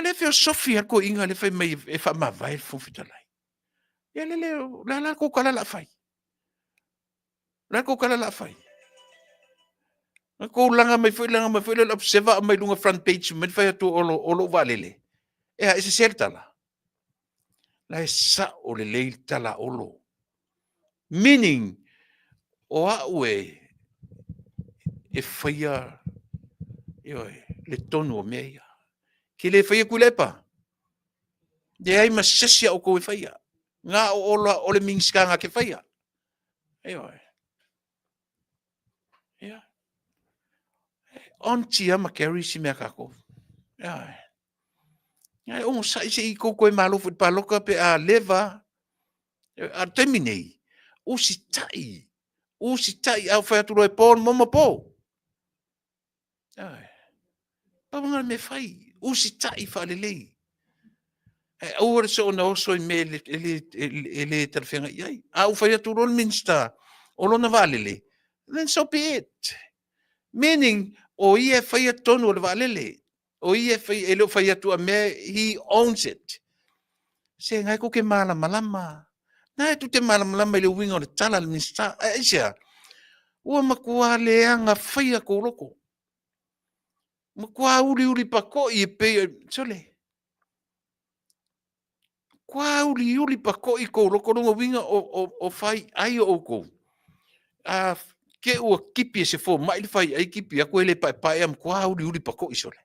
Le feo Sofia ko inga le fai mai e fa ma vai fufitalai. Ya le la ko kala la fai. La ko kala la fai. Ko langa mai foi le observa mai lunga front page mai fai to olo valele. E se certala. La sa o le leil tala olo. Meaning o aue e faia le tonu o mea. Ki le faia kulepa. De ai masesia o ko e faia. Nga o le mingskanga ke faia. Ia. On tia ma carry si mea kako. Ia. Ia o sa ise I ko e malo fu pa loka pe a leva a terminei. Usi tai au fa tu e pon mama po. Ia. Pa nga me fai. Usi tai fa le lei. Ora so na so me ele telefona ai. Au fa tu rol minsta. Olona valele. Then so be it. Meaning, o ia whaia tonu o le walele. O ia whaia, elo whaia tua mea, he owns it. Se ngai ko ke malama. Nai tu te malama le winga o le tala le minsta. Aisha, ua makua leanga whaia ko loko. Makua uri pako I pe, sole. Kua uri pako I ko loko runga winga o whai ai o ko. Ke ua kipi se fo mai le fai ai kipi a ko ele pai am kwa uri pako isole.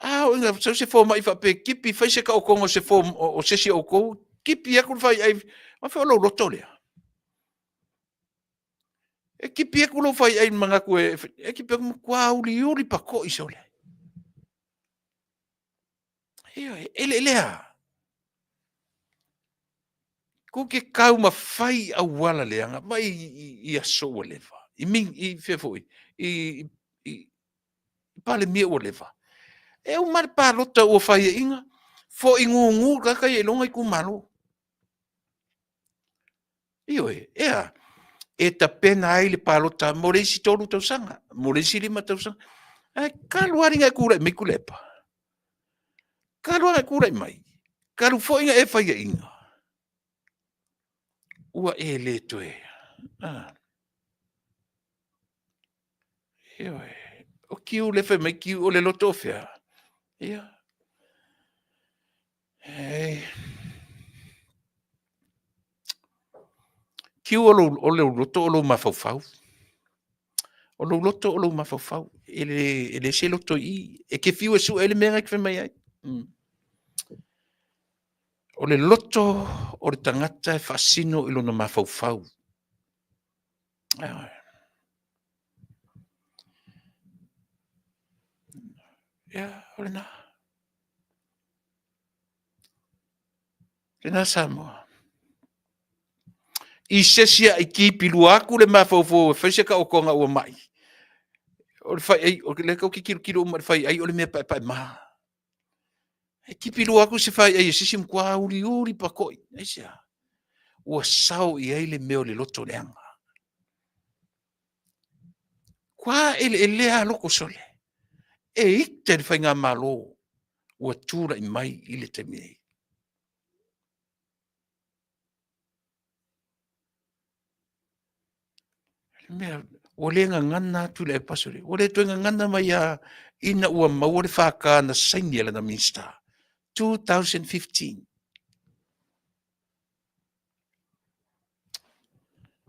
O nga so se fo mai fa pe kipi fai se ka o kongo se fo o se o ko kipi a ko fai ai ma fa lo tole. E kipi a ko lo fai ai manga ko e kipi ko kwa uri pako isole. Ele Ko ke kau mawhai au wala leanga, mai I aso o lewa. I ming, I whewhoi. I pale mia o lewa. E o mare pālota o whai e inga. Fo I ngungu kaka e longa I kumalo. Io ea. E ta pena ai le pālota, mo reisi tolu tau sanga. Mo reisi lima tau sanga. Ai, kaluari ngai kura I mikulepa. Kaluari ngai kura I mai. Kalu fo inga e whai e inga. Ua e le toe. Io o kiu le whai mai kiu o le loto whea. Ia. Ei. Kiu o le loto o lo mawhauwhau. O lo loto o lo mawhauwhau. Ele se loto I. E ke fiu e su ele mea ngai kwhai mai ai. O le loto o le tangata e whasino I lona mawhauwhau. Ia, o le nā. Le nā Samoa. I sesia I ki pilu aku le mawhauwhau. Whaise ka o konga ua mai. O le whai ai, o le kau ki kilo ma le whai ai, o le mea pai maa. E ki pilu aku se whai ai, e sisim kua uri pa koi. Eisia. Ua sao I ai le meo le loto leanga. Kua ele lea loko sole. E ite le whai ngā malo. Ua tūra I mai I le te mei. Mea, o le ngana tu le pasore. O le tu ngana mai a ina ua maua le whaka na saini ala na minsta. 2015.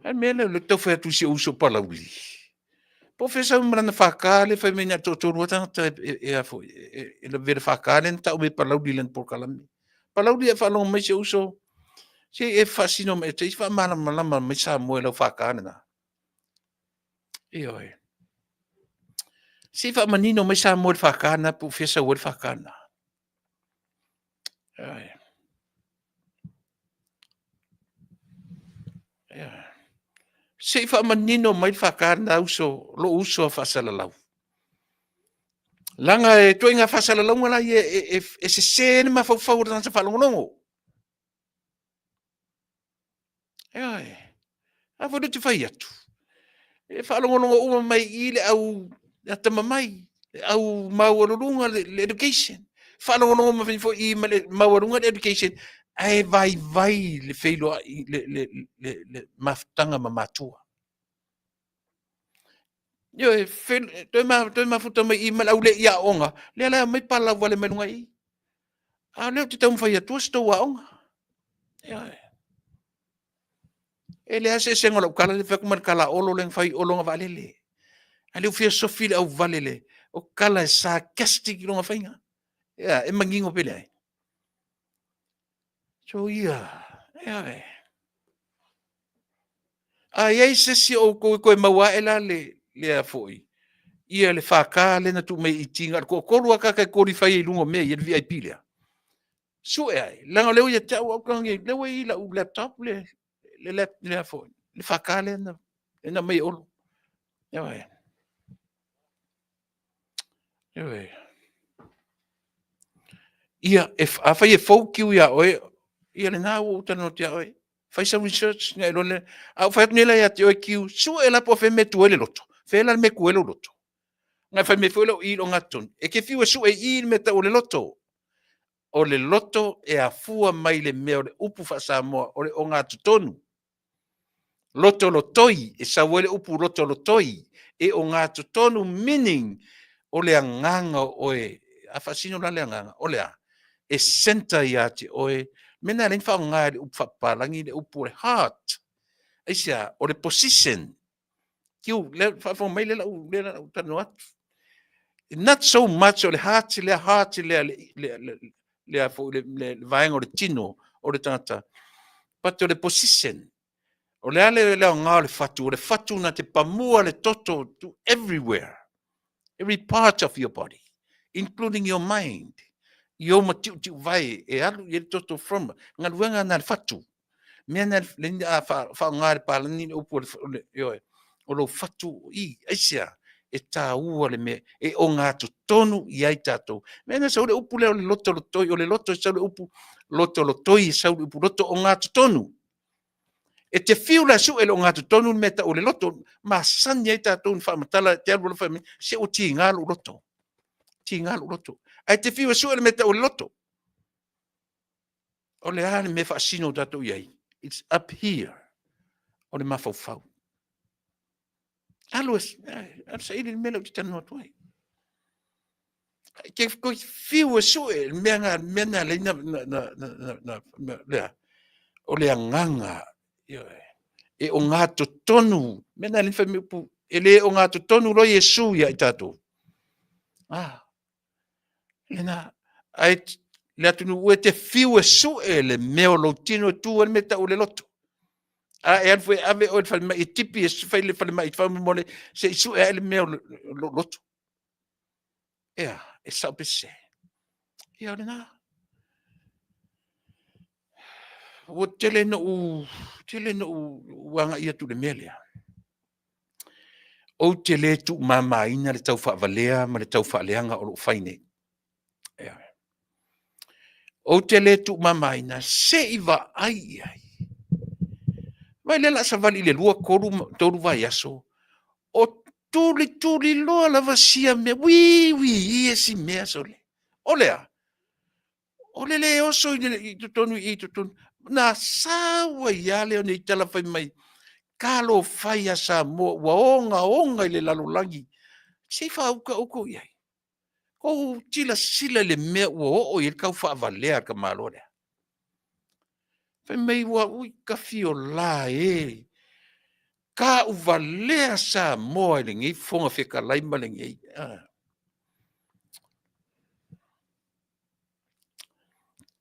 Ai mea le tau whea tu si uso palauli. Profesa umana whaka le whai mea to ruata e a fo. E le vera whaka le tau me palauli len por kalami. Palauli e whalong mai se uso. Se e fasino me te wha malama me sa moe lau whaka na. Oi. Si fa manino mai sa mo fakana pu fesa o fakana. Ai. Si fa manino mai fakana uso lo uso fa salalau. Langa e toinga fa salalau ngala e se sen ma fa fa urna fa longo. Ai. A vo tu fa yatu. E fa longo uma mai ile au ata mai au mawalunga le education. Fa longo ma fo I mawalunga le education. Ai vai le feilo le maftanga mamatua. Yo toi ma futa mai I mal le ia onga. Le ala mai pala wale melunga I. A le te tau fai atu sto wa onga. Ya. Ele ase sengo lo kala le fek man kala olo leng fai olonga valele. Ale u fia sofile au valele. O kala sarcastic longa fainga. Ya, e mangingo pele ai. So ia. Ya. Ai ai se si o ko maua ela le a foi. Ia le whaka le na tu mei I tinga. Ko korua kaka kori whai I lungo mea I le VIP lea. So e ai. Langa leo ia tau au kangi. Leo I la u laptop le a foi. Le whaka le na mei olo. Ia ai. Ia ai. Ia a whai e faukiu ia oe. Ia le nā o utano te a oe. Whai sa research ngai lone. Au whai nela ia te oe kiu. So e la po whai me tuele loto. Whai la me kuelo loto. Ngai whai me fuelo I lo ngaton. E ke fiu e su e I me ta o le loto. O le loto e a fua mai le mea o le upu wha Samoa o le o ngā tutonu. Loto lotoi e sa wele upu loto lotoi e o ngā tutonu meaning o le anganga oe. A whasino la le anganga o le a. E senta ia te oe. Mena le wha ngā le upu whapalangi le upu le heart. E sia o le position. Kiu le wha mai le lau tanu atu. Not so much o le heart le vaenga o le tino o le tangata. But o le position. O le ale le ngā o le fatu na te pamua le toto to everywhere. Every part of your body. Including your mind. Yo matiu vai e alu ye toto from. Ngā ruanga na le fatu. mena le fa ngare pa ni upu yo o lo fatu I aisia e tāua le me e o ngā tonu I ai tātou. Mena sa le upu leo le loto lotoi o le loto sa le upu loto lotoi sa le upu loto o ngā tonu. E te fiu la su e lo ngā tonu meta o le loto ma sani ai tātou fa matala te alu fa se o ti ngalu loto. Ti ngalu loto. Ai te fiu su e le meta o le loto. O le hane me fa sino tātou iai. It's up here. O le mafau. Alo sa ili mele o te tanu atu ai. Ke ko fiu su e mena le na lea. O le nganga. E o ngā tonu. Mena le fa pu e le o ngā tonu lo Yesu ia I tātou. Lena ai le atunu ue te fiu e su e le meo lo tino tu e meta o le loto. E alfu e ave o le falima I tipi e fai le falima I whamu mole se I su e le meo lo loto. Ea, e sao pese. Ea lena. O tele no wanga ia tu le melea. O tele tu mama ina le tau whaavalea ma le tau whaaleanga o lo whaine. Ea. O tele tu mama ina se iwa ai ai. Vai le la sa vali le lua koru toru vai aso. O tuli loa la vasia me wi e si mea sole. Olea. Ole le oso I tutonu. Na sawa iale o ne itala fai mai. Kalo fai asa mo wa onga I le lalolangi. Se fa uko iai. Ko tila sila le mea o I kau fa avalea ka malore. Fai mai wa ui ka fio la e. Ka uvalea sa moa I le ngai fonga whika laima le ngai.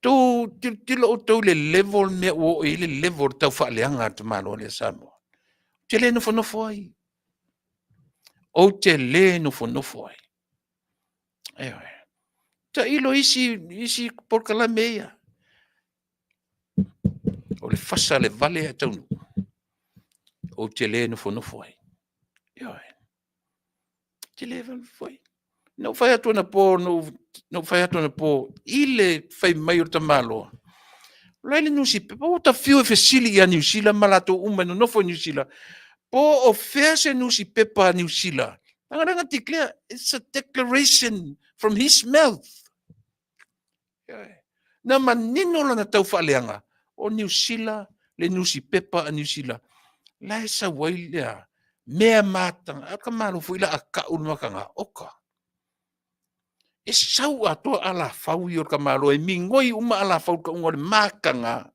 Tila o tau le level mea o I le level tau whaaleanga te malo le sa moa. Te le nofo ai. O te le nofo ai. Ewe. Ta ilo isi porkala mea. O le fasa le vale a taunu. O te le nofo ai. Ewe. Te le nofo ai. No fai atu na po, no fai atu na po, ile fai mai o ta malo. Lai le nusi, po ta fiu e fesili I a New Zealand, malato uma no nofo New Zealand. Po o fea se nusi pepa a New Zealand. Tanga declare, it's a declaration from his mouth. Na manino la na tau whaaleanga. O New Zealand, le nusi pepa a New Zealand. Lai sa wailea, mea matanga, aka maru fuila a ka unumakanga, oka. E sau ato ala fau I o ka malo e mingoi uma ala fau ka unga le makanga.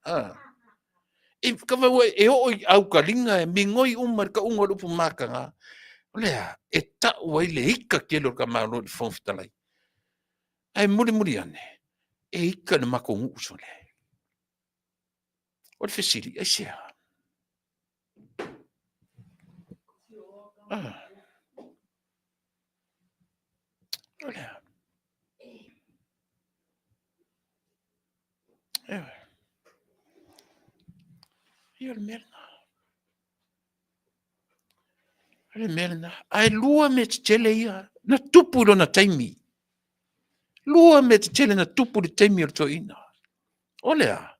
E kawawa e o au ka linga e mingoi uma ka unga lupu makanga. Lea, e ta wai le ika kelo ka malo le fonfitalai. Ai muri ane. E ika le mako ngu usole. O le fesiri, ai sea. Lea. Ewe. Ia le merna. Le merna. Ai lua me te tele ia. Na tupu lo na taimi. Lua me te tele na tupu le taimi o to ina. Olea.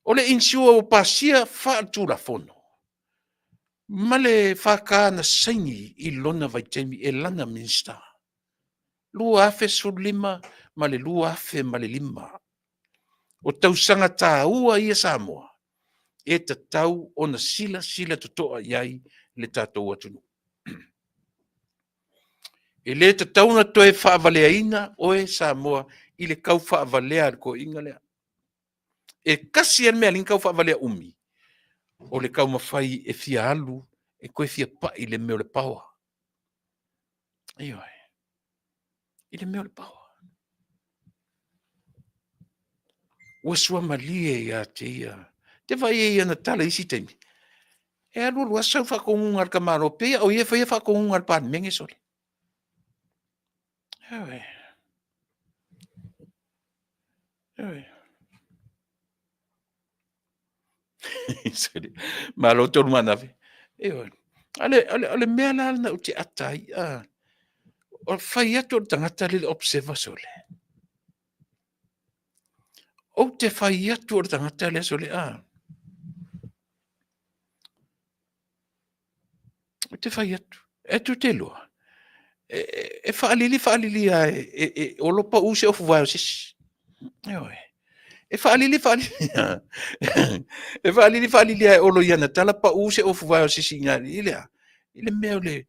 Ole insua o pasia whaatu la fono. Male whaka na saingi I lona vai taimi e lana minsta. Lua afe sur lima, male lua afe male lima. O tausanga tā ua ia Samoa. E ta tau o na sila totoa iai le tātou atunu. E le ta tau na toe whaavalea ina o e Samoa I le kau whaavalea ko inga lea. E kasi an mea ling kau whaavalea umi. O le kau mawhai e fia alu, e koe fia pai le meo le paua. Ioi. I le meo le paua. Ua sua malie ia te ia. Te vai e ia na tala isi teimi. E alu lua sau whakongunga al kamaro pia, o ia whaia whakongunga al pan menge sori. Ioi. Ioi. Malo tolu mana fe. Eo. Ale mea la na uti atai. O fai atu o tangata le observa sole. O te fai atu o tangata le sole. O te fai atu. E tu te loa. E whaalili ai. O lopa use o fuwai o sisi. Eo e. E whaalili. E whaalili ai olo iana. Tala pa use o fuwai o sisi ngā ilea. Ile mea le.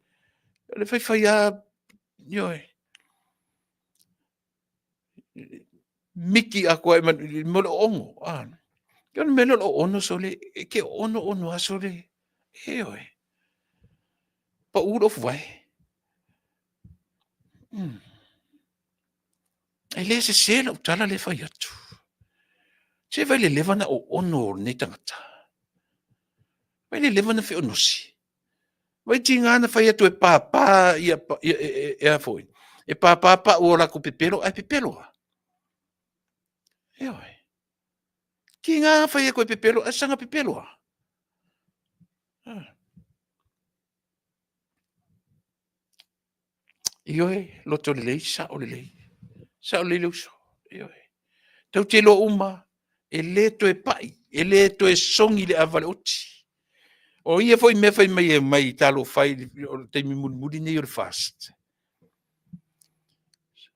Le fai a. Eo e. Miki a koe mo le ongo. Ke ona mele lo ono sole. Ke ono a sole. Eo e. Pa uro fuwai. E le se sela utala le fai atu. Se vai le levana o ono ne tangata. Vai le levana fe onosi. Vai tingana fai atu e papa e a foi. E papa pa ora ku pepelo ai pepelo. Eo e. Ki ngā fai ko pepelo a sanga pepelo. Io e loto le lei sa o le lei. Sa o le uso. Io e. Tau te lo uma e le to e pai, e le to e songi le avale oti. O ia foi me fai mai talo fai te mi muri nei o fast.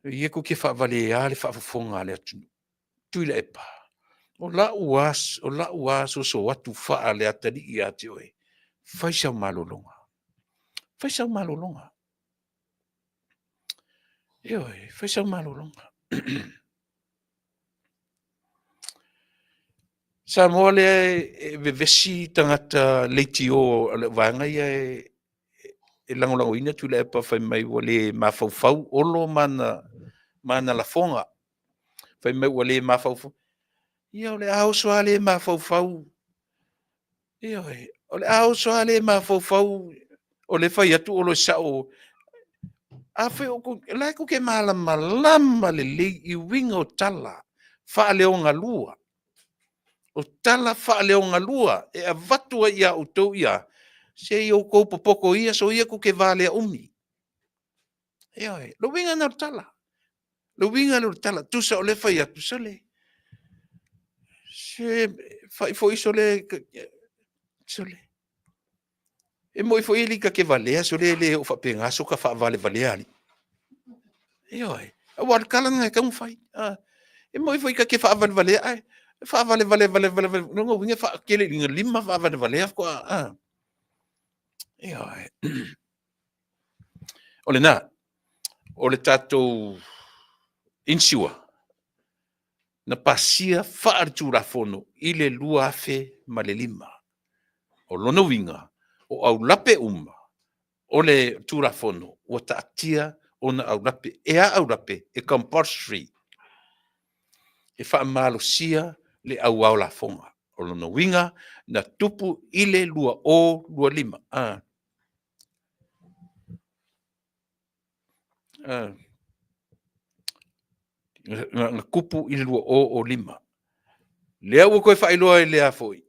Ia ko ke fa vale ale fa fonga le atu. Tu le pa. O la uas o so watu fa ale atari ia te oe. Fai sa malolonga. Fai sa malolonga. Io e fai sa malolonga. Sa mole e vesi tangata leiti o vanga ia e langolango ina tu le pa fai mai wale mafaufau olo mana la fonga. Fai mai wale mafaufau. Ia ole au soale mafaufau. Ia ole au soale mafaufau. Ole fai atu olo sao. Afe o lai ko ke malama le i winga o tala. Fa leonga lua. O tala fa leonga lua. E a vatua ia o tau ia. Se i o kou popoko ia so ia ko ke vale umi. Ia lo winga na tala. Lo winga na tala. Tusa o le fai atu sale. Se fai foi sole. Sole. E moi foi ili ka ke valea sole le o fa penga so ka fa vale ali. Ia a war kala nga ka fai. E moi foi ka ke fa vale ai. Fa vale. No winga fa kele lima fa vale ko Ia ole na. Ole tatou insiwa. Na pasia fa artura fono ile lua afe ma le lima. O lono winga o au lape o le tura fono o taatia o na au lape au lape e compulsory e fa malosia le au la fonga o lono winga na tupu ile lua lima na kupu ile lua o lima le au ko fa iloa le afoi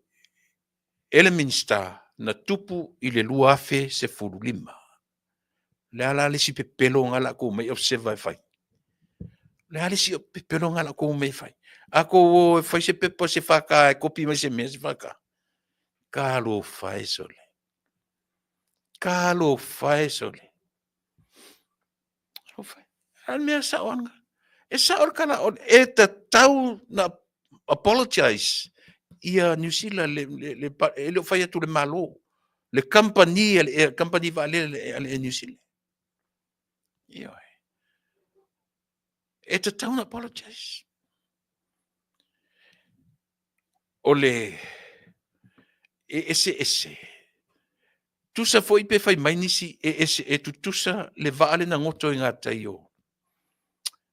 ele minsta na tupu ile lua afe se furu lima. Le ala le si pepelo ngala ko mai observa fai. Le ala si pepelo ngala ko mai fai. Ako fai se pepo se faka e kopi mai se mes faka. Kalo fai sole. Kalo fai sole. Kalo fai. Al mea sa onga. E sa or kana on e ta tau na apologize. Ia New Zealand le fai atu le malo. Le company va le New Zealand. Ia. E ta tau na apologize. Ole ese. Tusa foi pe fai mai nisi ese tu tusa le vale na ngoto inga taio.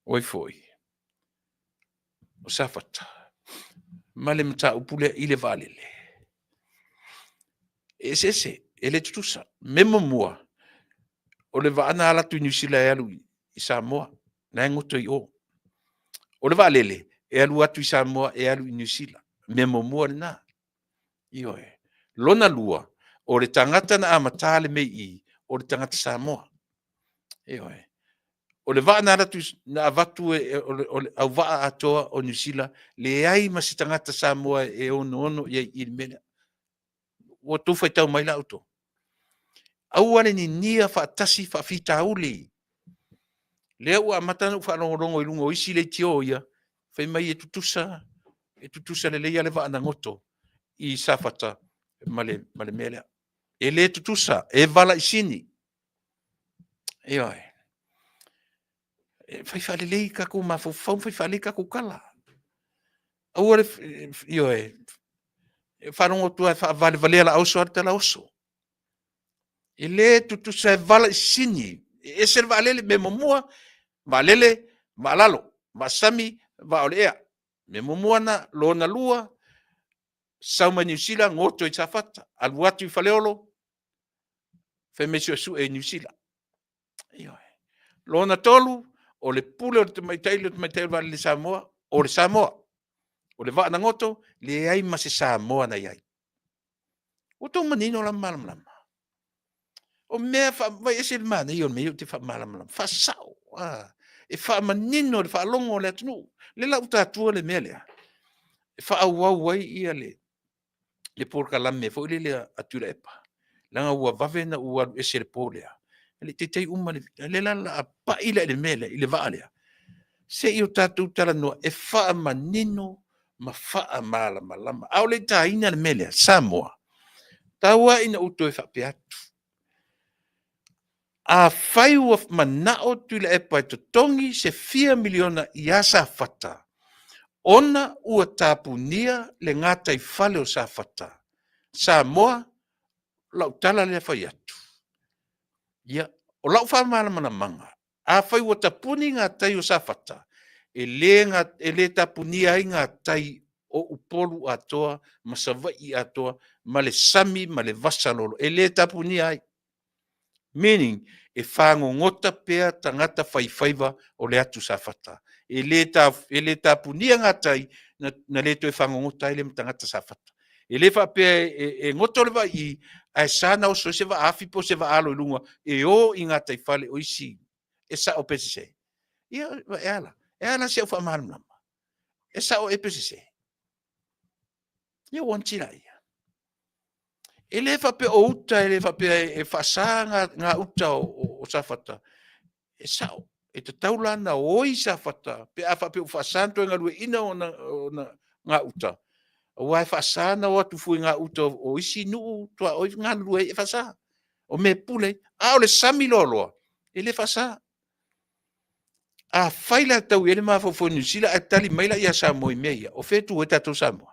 Oi foi. O safata. Male mta upule ile vale le. Ese ele tusa memo mua. Ole va ana ala tu nisila ya lui Samoa na ngoto yo. Ole vale le e alu atu Samoa e alu nisila. Memo mua na. Io e. Lona lua. O le tangata na amata le mei I. O le tangata Samoa. Io e. O le vaa nara tu na avatu o le au vaa atoa o New Zealand le ai ma se tangata Samoa e ono I le mele. O tu fai tau mai la auto. Au ale ni nia faatasi faafita uli. Lea ua amata na whanongorongo I lunga o isi le tio ia. Fai mai e tutusa le leia le vaa na ngoto I safata male mele. E le tutusa, e vala I sini. E oi. Fai fale lei kako mafofau, fai fale kako kala. Au ale, i oi. Whanongo tua vale valea la auso ar tala oso. E le tutusa e vala I sini. E ser valele me momua, valele, valalo, vasami, vaolea. Me momua na lona lua, sauma New Zealand, ngoto I tafata. Aluatu I faleolo, fai mesio su e New Zealand. Io. Lona tolu, o le pule o te maitai vale le Samoa, o le Samoa. O le vaa na ngoto, le ai ma se Samoa na iai. O tō manino la malam. O mea vai ese le mana, I o mea te wha malam. Wha sao. E wha manino, le wha longo le atunu. Le lau tātua le mea lea. E wha au wai ia le porka lame, fo ile le atura epa. Langa ua vavena ua ese le polea. Le te uma le lala a pa ila le mele, ile vaa lea. Se I o tātou tala noa, e wha manino, ma wha malama. Au le tā ina le mele, Samoa. Taua ina uto e wha pe atu. A whai ua manao tula e pai totongi se 4 miliona I asa whata. Ona ua tāpunia le ngata I whale o sa whata. Samoa, lau tala le whai atu. Ia, o lau wha malama manga. A whai ua tapuni ngā tai o sa whata. E le tapunia I ngā tai o upolu atoa, masawai atoa, ma le sami, ma le vasalolo. E le tapunia ai. Meaning, e whango ngota pea tangata whaiwhaiva o le atu sa whata. E le tapunia ngā tai, na le to e whango ngota I le tangata sa whata. E le wha pea e ngoto le I ai sana o so se wa afi po se wa alo I lunga, e o I ngā tai whale o isi. E sa o pesi se. Ia, e ala se o wha maharam. E sa o e pesi se. Ia wantira ia. E le fa pe o uta, e le fa pe e whasa ngā uta o sa whata. E sao, e te taulana o I sa whata, pe a fa pe o whasanto ngā rue ina o ngā uta. O ai whasana o atu fui ngā uta o isi nuu, tua o ngā rue e whasa. O me pule, a o le sami loloa, e le whasa. A whaila tau e le mawhawhau New Zealand, a tali maila I a Samoa I mea, o whetu e tatou Samoa.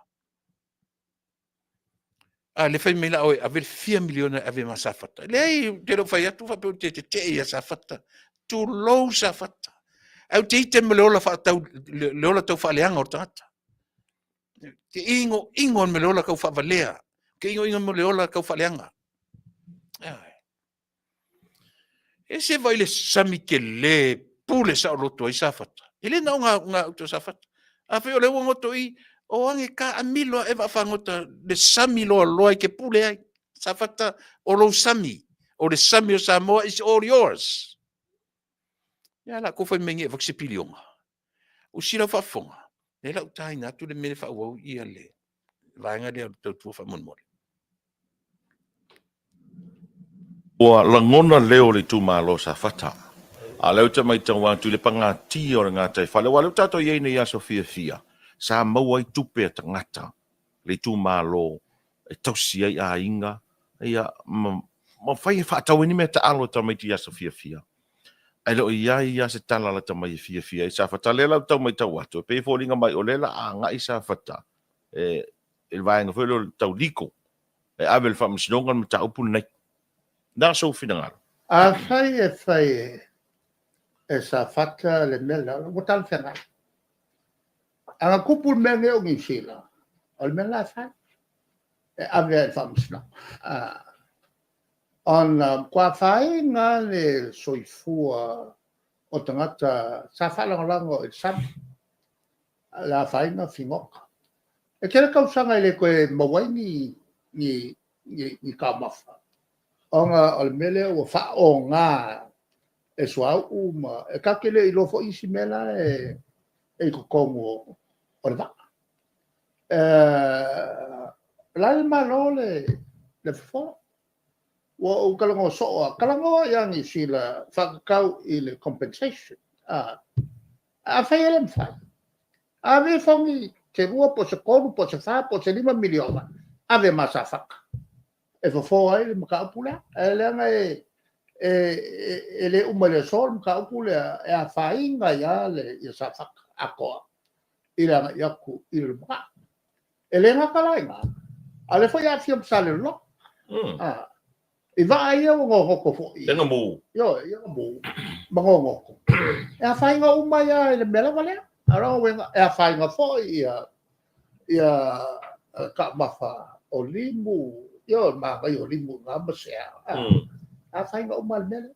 Le fai mela o ave 4 miliona ave masafata. Le ai te lo fai atu fa pe te ia safata. Tu lo safata. Au te ite me leola fa tau leola tau fa leanga o tata. Te ingo me leola kau fa valea. Ke ingo me leola kau fa leanga. E se vai le sami ke le pule sa o loto I safata. Ele na nga uto safata. A fe o le ngoto I o ange ka amilo e va fangota le sami loa ke pule ai sa fata o lo sami o le sami o Samoa is all yours ya la ko foi mengi va sepilionga o sila fa fonga le la utaina tu le mele fa wo I ale va nga le tu fa mon mol o langona leo le tu malo sa fata a leo te mai tau tu le panga ti o ngā tai whale wa leo tato ye ne ya Sofia fia sa mau ai tupe tangata le tu malo e tausi ai a inga ia ma fai fa tau ni me ta alo ta mai ti ya Sofia fia ai lo ia se tala la ta mai fia sa fata le la tau mai tau atu pe fo linga mai o le la a nga isa fata e vai nga fo lo tau liko e avel fa msnonga me ta upu nei na so fina a fai e sa fata le mela o tal fena a kupul mele o ngisila al mela fa e ave fa msno on qua fai nga le soifua o tangata sa fala lango e sam la fai na fingoka e kera kausanga ile ko mawaini ni kamafa onga almele o fa onga e swau uma e kakele I lofo isi mela e kokongo o le vaka lai malole le fo o kalango so kalango yang sila fakau I le compensation a failem fa ave fongi te rua po se konu po se fa po se 5 miliona ave masafaka e fo ai le makapula ele nga ele umale sol makapula e a fainga ya le ya safaka akoa ila yaku ilma ele nga kalainga ale fo ya fiam sale lo I vai ia o ngoko fo I. Tenga mu. Yo, ia mu. Mangoko. E a whainga umaya I le mela wale. Ara wenga e a whainga fo ia ka mafa o limu. Yo, ma vai o limu nga masea. A whainga umaya le mela.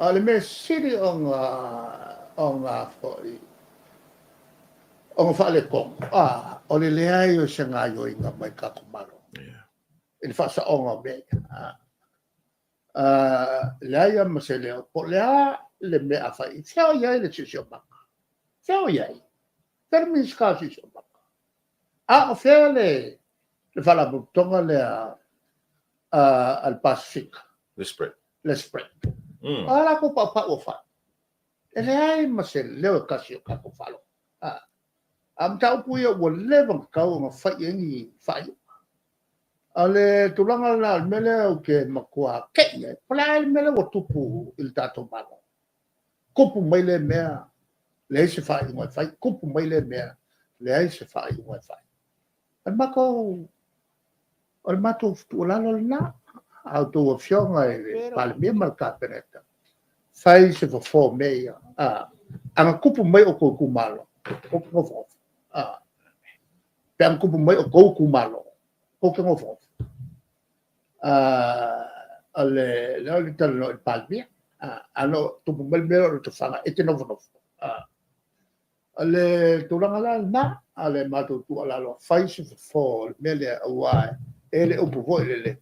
Ale me siri onga foi. Onga fale kong. Ole lea yo se nga yo inga mai kakumaro. Ele fasa onga me. Lea ya maseleo. Po lea le me afai. Theo yai le sisio baka. Theo yai. Termis ka sisio baka. O fea le fala butonga le al Pacific. The spread. Le spread. Ala ko pa o fa. Ele ai maseleo kasio ka ko falo. Am tau puia o levang kau nga fai ni fai. Ale tulanga na mele o ke makua ke pala mele o tupu il tato malo. Kupu mai le mea le se fai mo fai kupu mai le mea le se fai mo fai. Al mako al mato tulalo na auto opción e pal me marca peneta. Fai se fo meia. Anga kupu mai o ko kumalo. O ko Pang kupu mai o kou kumalo. Ko ke ngofo. Ale le talo palmia. Ano tupu mai mero to fanga ete no no. Ale tulanga la na ale matu tu ala lo fais for mele wa ele upu vo ele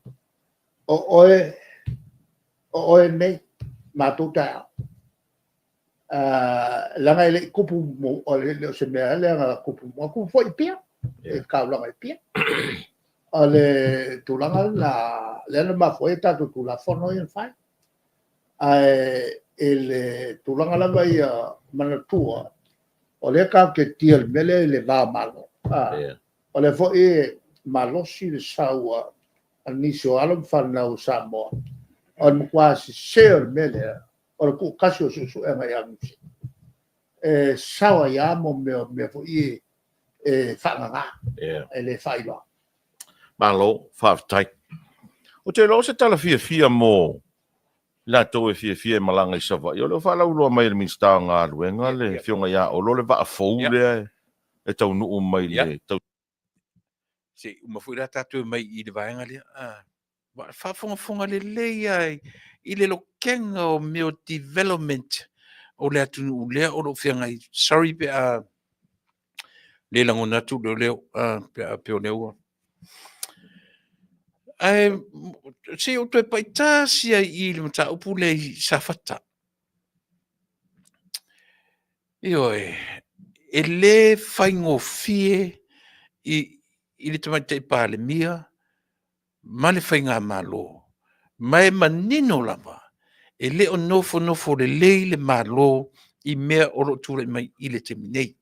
o nei matu ta langa ele kupu mo ole se me ale nga kupu mo ku foi pia e ka langa pia ale tulanga la le ma foi ta tu la fono in fai ele tulanga la vai mana tua o le ka ke tia mele le va malo o le fo malosi le saua aniso alom fana o samo on quasi share mele o ku kasio su e mai amusi sawa ya mo me fo fa nga ele fai lo Malo, whaafitai. O te lo se tala fia mo la to fia malanga I sava. Yo le whala uloa mai le minsta ngā ruenga le fionga ia o lo le wa a fou le e tau nuu mai le tau. Se umafura tatu mai I le vaenga le whaafonga le lei I le lokenga o meo development o le atunu u lea o lo whianga I sorry pe le lango natu leo pe o leo se o te paitasia I le mata upu le safata. Io e le whaingo fie I le tamata I pāle mia, ma le whainga malo, mai manino lava, e le o nofo le le malo I mea oro tūle mai I le te minei.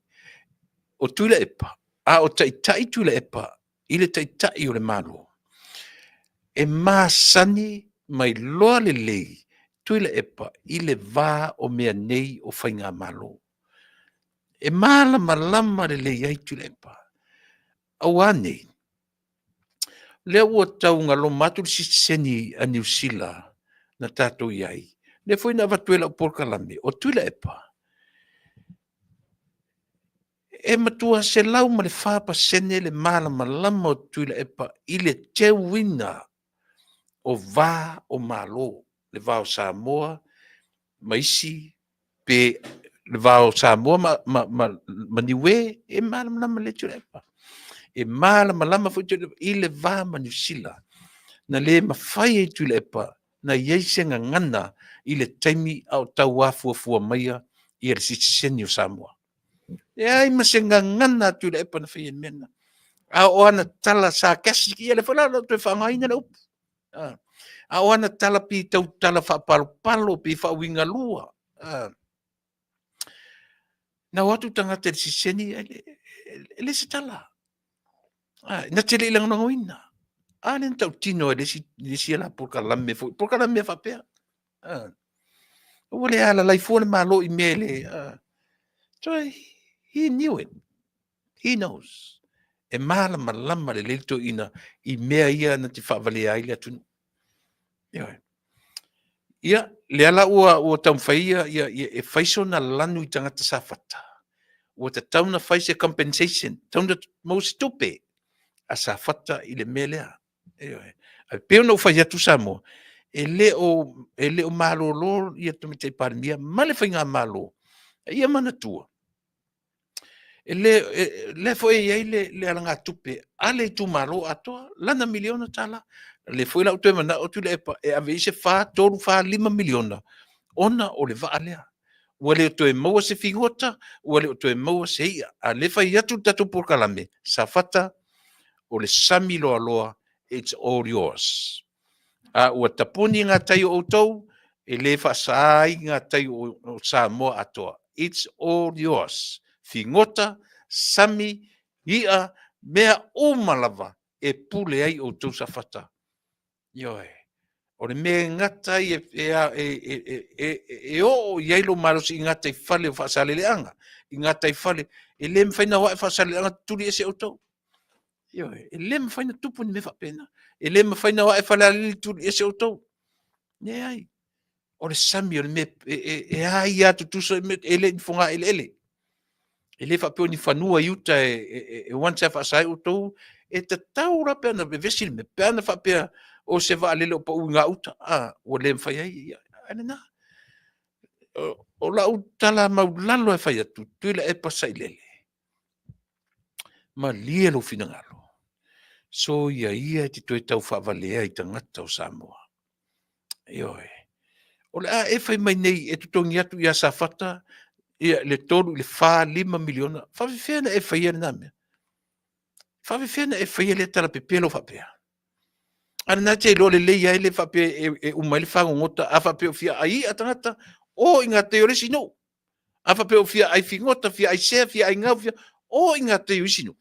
O tūle epa, o taitai tūle epa, I le taitai o le malo. E māsani mai loa le lei, tuile epa, I le vā o mea nei o whainga malo. E malama le lei ai tuile epa. Au anei, lea ua tau ngalo matu le siseni a New Zealand na tātou iai. Le foi na vatuela o Porkalame, o tuile epa. E matua se lau ma le whāpa sene le malama o tuile epa, I le te wina o vā o malo, le vā o Samoa, maisi, pe le vā o Samoa ma niwe, e malama le turepa. E malama I le vā ma New Zealand, na le mawhai e turepa, na ieise ngana I le taimi au tau afua maia I le siseni o Samoa. E ai mase ngana turepa na whaia mena. A o ana tala sa kasi ki ele whalala te whangaina le upu. A o ana tala pi tau tala whapalo pi whawinga lua. Na watu tangata le siseni, ele se tala. Na tele ilang nangoina. Alen tau tino ele si ala Porkalame whapea. Wale ala laifua le malo I mele. So he knew it. He knows. E malama le leito ina I mea ia na te whawale ai le atunu. Ia, le ala ua taumwhaia e whaiso na lanu I tangata sa whata. Ua ta tauna whaise compensation, tauna mausi tupe a sa whata I le melea. Peo na uwhai atu sa mo, e le o malo lo ia tumitei parimia, ma le whainga malo, ia mana tua. Le foi iai le alanga tupe, ale tu malo atoa, lana miliona tala, le foi la utu mana o tu le epa, e ave se fa toru fa 5 miliona, ona o le va alea. Wale o toe maua se fingota, wale o toe maua se ia, a le fai atu tatu Porkalame, sa fata o le sami loa loa, it's all yours. A ua tapuni ngā tai o tau, e le fa saai ngā tai o Samoa atoa, it's all yours. Fingota, sami, ia, mea umalava, e pule ai o tau sa fata. Ioe. O le mea ngata e o iailo marosi I ngata I fale o whaasale leanga. I ngata I fale, e le mwhaina hoa e whaasale leanga turi e se o tau. Ioe, e le mwhaina tupu ni me whapena. E le mwhaina hoa e whale alili turi e se o tau. Ne ai. O le sami o le me, e ai atu tuso e le nfonga ele. E le whapeo ni whanua iuta e wansa whaasai o tau, e te taura pia na bevesi me pia na whapea o se va lele o pa unga uta. O le mwhai ai, ane na. o la utala maulalo e fai atu, tuila e pasai lele. Ma lia lo finangalo. So ia te toi tau whavalea i tangata o Samoa. Ioe. O le a e fai mai nei e tutongi atu ia sa fata, ia le tolu le 5 miliona. Whawhiwhena e fai ana mea. Whawhiwhena e fai le tala pepelo whapea. Ana na te lo le leia ele whapea e umai le whangongota a whapea o fia ai a tangata o inga te oresi no. A whapea o fia ai fingota, fia ai sea, fia ai ngau, fia o inga te oresi no.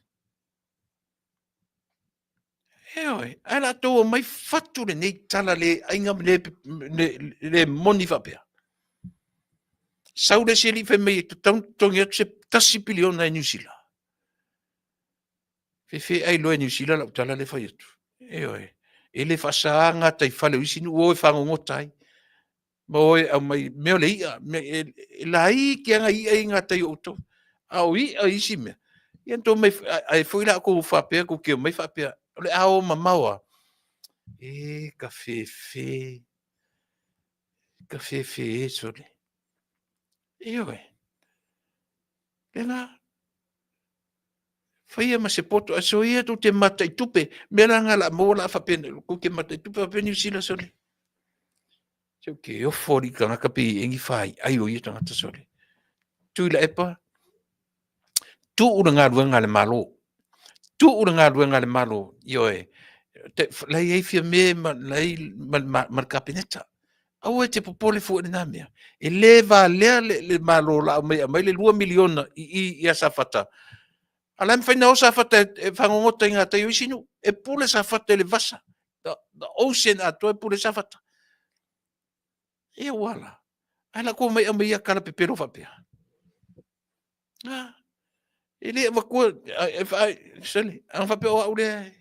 Eoi, ana tō mai whatu le nei tala le ainga le moni whapea. Saure se li whai mei e tongi atu se tasi piliona e New Zealand. Whewhe ai loe New Zealand lau tala le whai atu. Eoi, e le whasaanga tai whale uisinu o e whangongotai. Ma oe au mai meo le ia, e la i ki anga ia i ngā tai o tau. Au i a isi mea. Ian tō mai, ai whuila ko whapea, ko keo mai whapea. Ole ao mamaua. Ka whewhe. Ka whewhe e sole. Eoi. Pena. Whaia ma se poto. A so ia tu te mata i tupe. Mera ngala mola whapena. Ko ke mata i tupe whapena usila sole. So ke ofori ka ngaka pi engi whai. Ai o ia tangata sole. Tuila epa. Tu ura ngā ruenga le malo. Tu ura ngā ruenga le malo. Ioe. Lai ei fia me lai ma kapineta. Au e te popole fu e namia. E le va lea le malo la mai le 2 miliona i asa fata. Ala me whaina o sa fata e whangongota i ngā tai uisinu. E pule sa fata le vasa. The ocean ato e pule sa fata. E wala. Ala ko mai amai a kara pepero whapea. E le wakua sali. Ang whapea o aure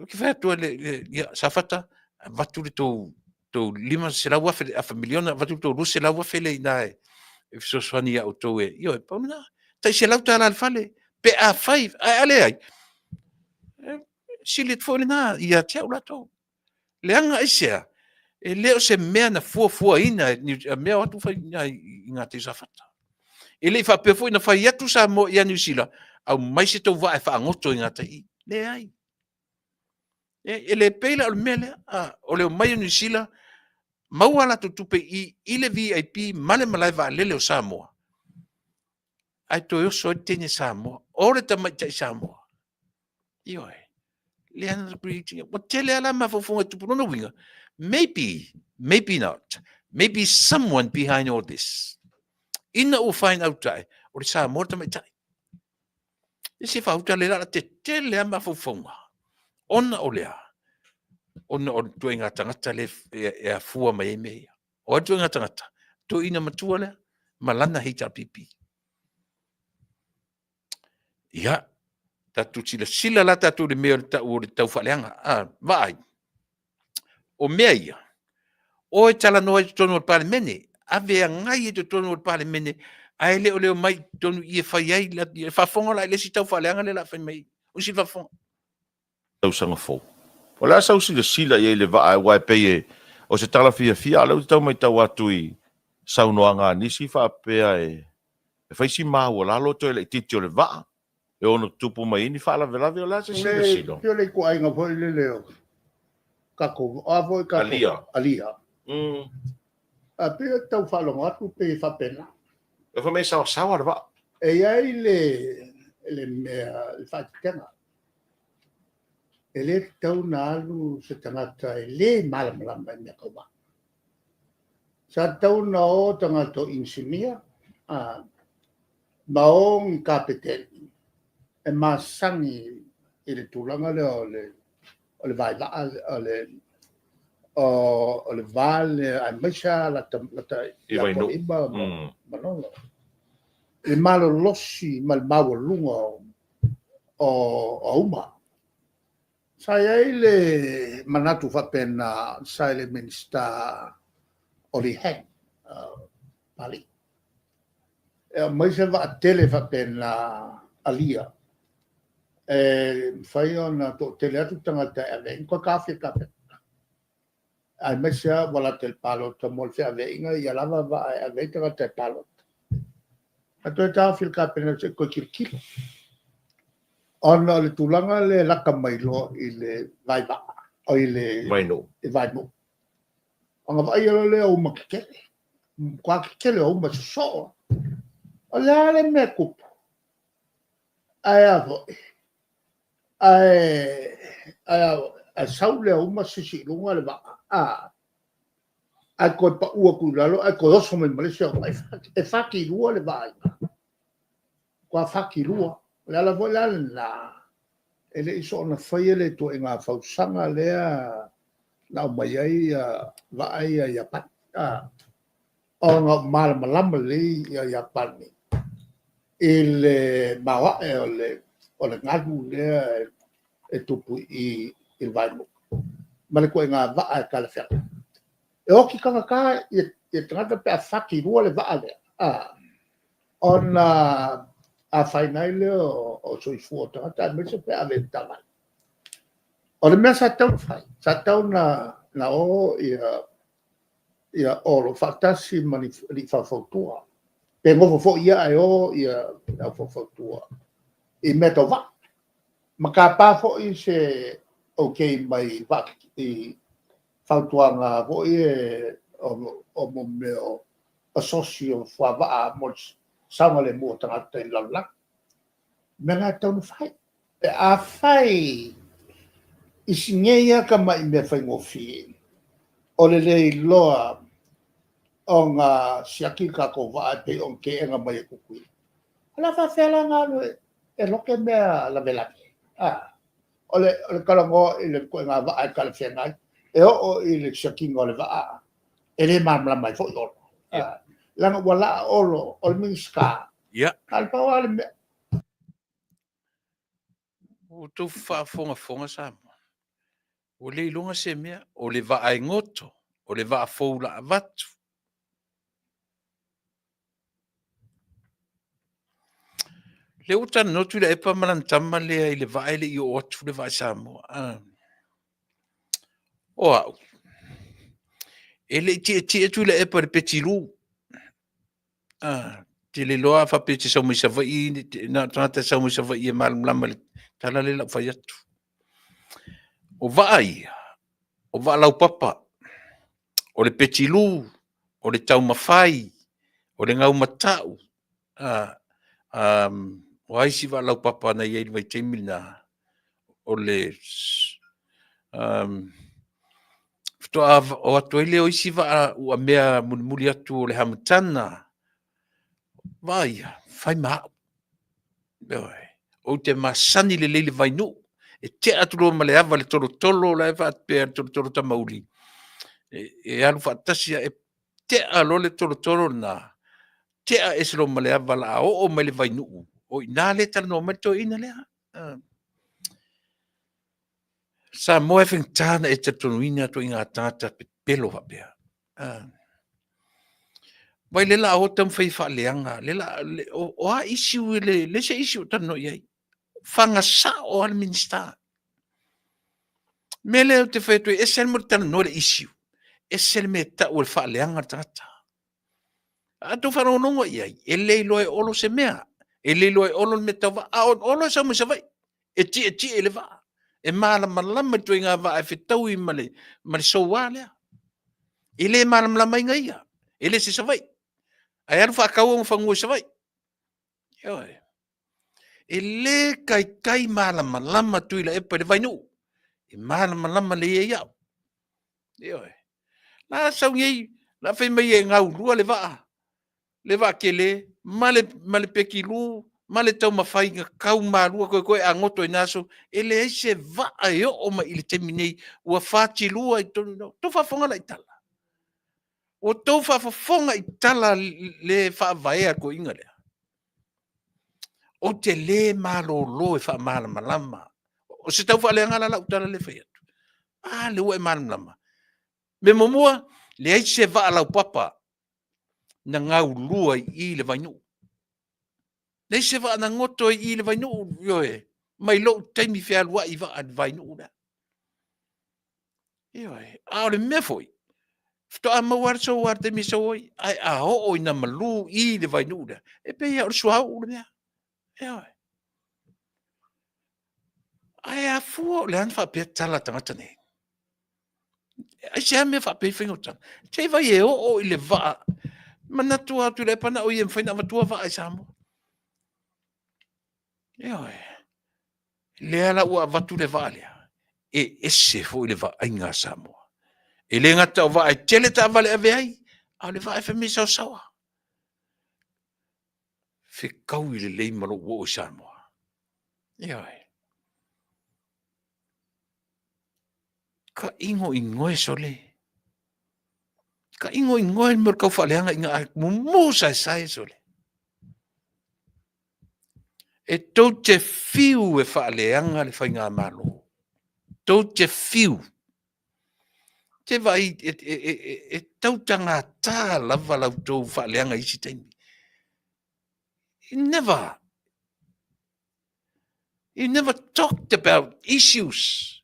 ki whai atua le sa fata. Vatu le tō 5 se lau wafe a miliona. Vatu tō 2 se lau wafe le inae. E fisoswani a o tō e. Io e pauna. Tai se lau tāla alfale. Pe a 5. Ale ai. Silit fōne nā. Ia tia ula tō. Le anga isea. E leo se mea na fua ina. Mea watu whai i ngā te sa fata. E le whapea fōi na whai atu sa mo i a New Zealand. Au mai se tō wae whaangoto i ngā tai. Le ai. E le peila o le mele. O leo mai o New Zealand. Maua la tutupe i le VIP male malai va lele o Samoa. Ai to yo so tene Samoa. Ore ta mai tai Samoa. Ioe. Le ana preaching. What tele ala ma fo fonga tupu no winga. Maybe not. Maybe someone behind all this. Ina o find out tai. O Samoa ta mai tai. Isi fa uta le la te tele ama fo fonga. Ona o lea. Ona o tu inga tangata le e a fua mai mea. O tu inga tangata. Tu ina matua le, malana hita pipi. Ia, tatu sila la tatu le mea o le tau whaleanga. Vai. O mea ia. O e tala noa i tonu o pale mene. Ave ngai e tonu o pale mene. Ai leo leo mai tonu i e whai ai. E whafonga la le si tau whaleanga le la whai mai. O si whafonga. Tau sanga fō. O la sau sila i le va ai wai pe o se tala fia lau tau mai tau atu i sau noanga nisi fa pea e fai si mau la lo to le titi o le va e ono tupu mai ni fa la vela o se sila. Pio le ko ai nga foi le leo. Kako avo ka alia. A pio tau fa lo atu pe fa pena. E fa mai sa va. E ai le fa tena. Ele tau na alu se tangata ele malam-malam me kawa. Sa tau na o tangata insinia, maong kapiten, e masangi ele tulanga o le vai o le vale a mesha la iba manolo. Le malo losi mal mau lunga o uma. Saya ile manatu whapena sa ile minista ori heng pali. Mai se va tele whapena alia. Whai ona to tele atu tangata ave. Ko kawhi kape. ai mesia wala te palo ta mol fe ave inga ia lava va ave te te palo ato ta fil ka pena se ko kirkil ona le tulanga le la kamailo ile vai ba o ile Vai no. vai no ona vai le o makele kwa kele o ma so o le me kupu ai avo ai saule o ma sisi lunga le ba ai ko pa ua kulalo ai ko oso me Malaysia e faki lua le vai kwa faki lua le ala vo la ele iso na fai le to inga fausanga le na mai ai va ai ya pa o nga mal malam le ya pa ni ele bawa o le ngadu le e tupu i il vai mo male ko inga va ai kala fa e o ki kanga ka e trata pe faki lua le va ale ona a whainai leo o soi fuota, ta me se pe ave tama. O le mea sa tau na o ia oro whaktasi mani li whawhautua. Pe ngofo fo ia e o ia whawhautua. I me to wa. Ma ka pā fo i se okay mai wak i whautua fo i o mo meo asosio whawaa mos sama le mo tangata i lala. Menga tau fai. A fai isi ngeia ka mai me fai ngofi. O le loa o ngā siaki ka ko waa te on ke enga mai kukui. Ala fa fela ngā e loke mea la velaki. O le kalango i le koe ngā waa e kala whengai. E o i le siaki ngā le waa. E le mamla mai fo i olo. Langa wala olo o le minska. Ya. Alpa wale me. O tu fonga sa. O le ilunga se mea, o le va ai ngoto, o le va foula avatu. Le uta notu le epa malantama le le va ele i o atu le va samo. O au. Ele ti tu le epa le petilu. Te le loa fa peti sa misa vai na tata sa misa vai e mal lama tala le la fa yatu. O vai. O va lau papa. O le petilu, o le tau mawhai, o le ngau matau. O aisi va lau papa na iei vai teimina. O le o atu ele o isi va ua mea muli atu o le hamatana. Vai, fai mau. O te masani le leile vai nu. E te atu ma le ava le tolo la eva pe tolo tamauli. E alu fantasia e te alo le tolo na. Te a eslo ma le ava la o ma le vai nu. O ina le tala no mato ina le. Sa mo e fengtana e te tonuina to inga tata pe pelo va bea. Vai le la o tam fai fa leanga. Le la o a issue le se issue tano iai. Fanga sa o al minister. Mele o te whaetu e sel mo tana no le issue. E sel me ta o le wha leanga tata. Ato whanonongo iai. E leilo e olo se mea. E leilo e olo me tawa. A on olo sa mo sa vai. E ti e le va. E malama tu inga va e whetau i male soa lea. E le malama inga ia. E le se sa vai. Ai alu whakau o whangua sa vai. Ioi. E le kai malama tu ila e pa le vai nu. E malama le ia iau. Ioi. La sau ngei, la whai mai e ngau rua le waa. Le waa ke le, male pekilu, male tau mawhai ngā kau mārua koe a ngoto i naso, e le eise waa e o ma ili te minei, ua whāti lua i tonu no. Tau whafonga la i tala. O tau whafonga i tala le whaavaya ko inga lea. O te le malo lo e wha malama. O se tau whaaleanga la utala le whaiatu. Le ua e malama. Me momua, le eise waa lau papa na ngau lua i le vainu. Le eise waa na ngoto i le vainu, yoe. Mai lo taimi whea lua i waa vainu. Ia a le me foi. Fto a mawar so war te mi so ai a ho ina malu I le vai nuda. E pe ia o sua u le mea. Ia ai a fu le an fa pe tala tangata nei. Ai se me fa pe fingo tang. Te vai e o I le va. Mana tua tu le pana o iem faina tua va ai samo. Ia le ala ua vatu le va le. E ese fo le va ai nga samo. E le ngata o va ai tele ta vale ave ai. A le va e femi sa sawa. Fe kau I le lei malo wo samo. Ia ka ingo ingoe sole. Ka ingo ingoe mo ka faleanga inga mo sai sai sole. E tau te fiu e faleanga le fainga malo. Tau te fiu. Te vai e tau tanga tā lava lau tau faleanga isi taimi. You never talked about issues.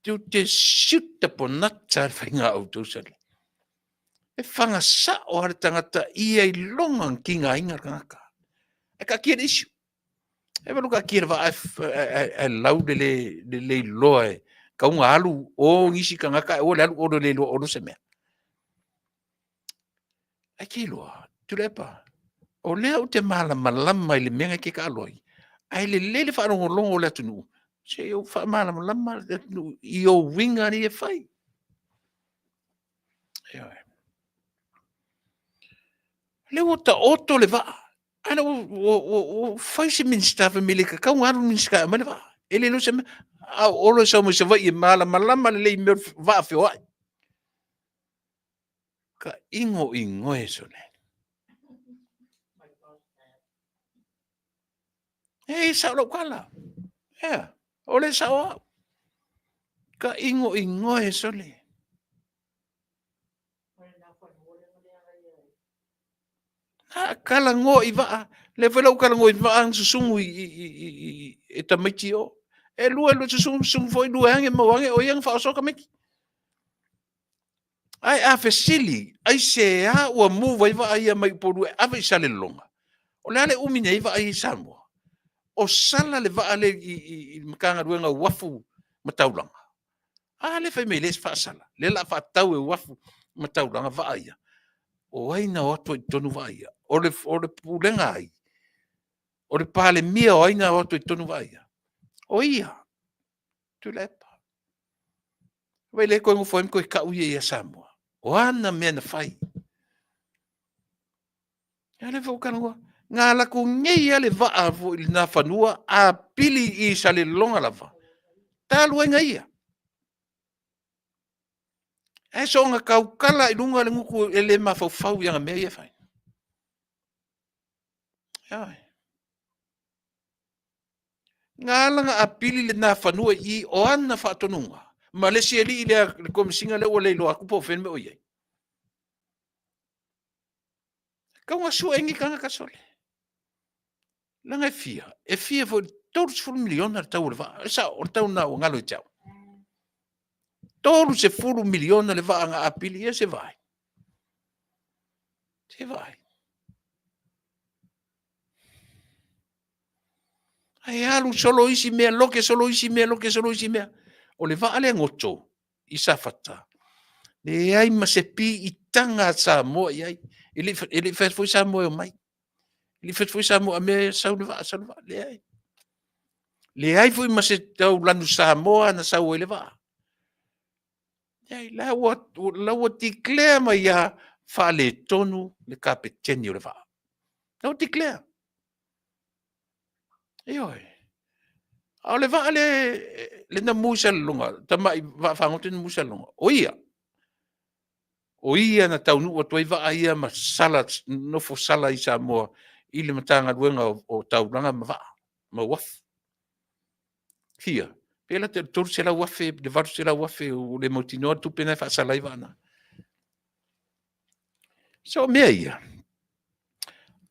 Tu te shoot upon nata fainga au tau sale. E whanga sa o hara tangata I ei longang ki ngā inga ngaka. E ka kia issue. E walu ka kia wa e lau le loa e kaunga alu o ngisi ka ngaka e o le alu o le loa o se mea. E ki loa, tu lepa. O lea o te malama I le menga ke ka aloi. Ai le whanongo longo le atunu. Se o malama le atunu I o winga ni e whai. Le o ta oto le vaa. Ana o faisi minsta fa mele ka kaunga alu minsta ka mele vaa. Ele no se me a olo sa mo se vai I malama le me vaa fe wai. Ka ingo e sone. Hey, sa lo kala. Yeah. Ole sa o. Ka ingo e sone. Kala ngo I vaa. Le whelau kala ngo I vaa ang susungu I tamaiti o. E lua susungu foi lua hange mawange o yang wha soka meki. Ai a fesili. Ai se a ua muwa I vaa ia mai poru e awe sale longa. O le ale umine I vaa I Samoa. O sala le vaa le I makanga ruenga wafu mataulanga. A le fai mei les wha sala. Le la wha tau e wafu mataulanga vaa ia. O aina o atu I tonu vaa ia. O le pulenga ai. O le pale mia o aina o atu I tonu vaa ia. O ia. Tu lepa. Wai le koe ngufoim koe ka uia ia Samoa. O ana mea na whai. Ia le whukana ngua. Ngā lako ngei ale vaa vo I na whanua a pili I sale longa lava. Tālu ai ngai ia. E so ngā kaukala I runga le nguku e le mawhau ianga mea ia whai. Ia. Ngā langa a pili le na whanua I o ana whaatonunga. Ma le sieli I le komisinga le o le loa kupo whenme o iei. Kau ngā sua engi kanga kasole. Langa e fia fo toru se miliona tau le vaa. Sa o tau na o ngalo I tau. Toru se miliona le vaa ngā apili e se vai. Se vai. Ai alu solo isi mea, loke solo isi mea. O le vaa le ngoto I safata. Le ai ma se pi I tanga sa moa I ai. Ele fes foi sa moa o mai. Ele fes foi sa moa me sa le vaa le ai. Le ai foi ma se tau lanu sa moa na sa o ele vaa. Ai la o declare ma ia fa le tonu le kapeteni o le vaa. La o declare. Ioi. A le vaa le na musa lunga. Tama I vaa whangote na musa lunga. O ia na taunu o toi vaa ia ma sala, nofo sala I Samoa I le matanga ruenga o tauranga ma vaa. Ma waf. Hia. Pela te toru se la wafe, le varu se la wafe o le motinoa tupena wha salai vana. So mea ia.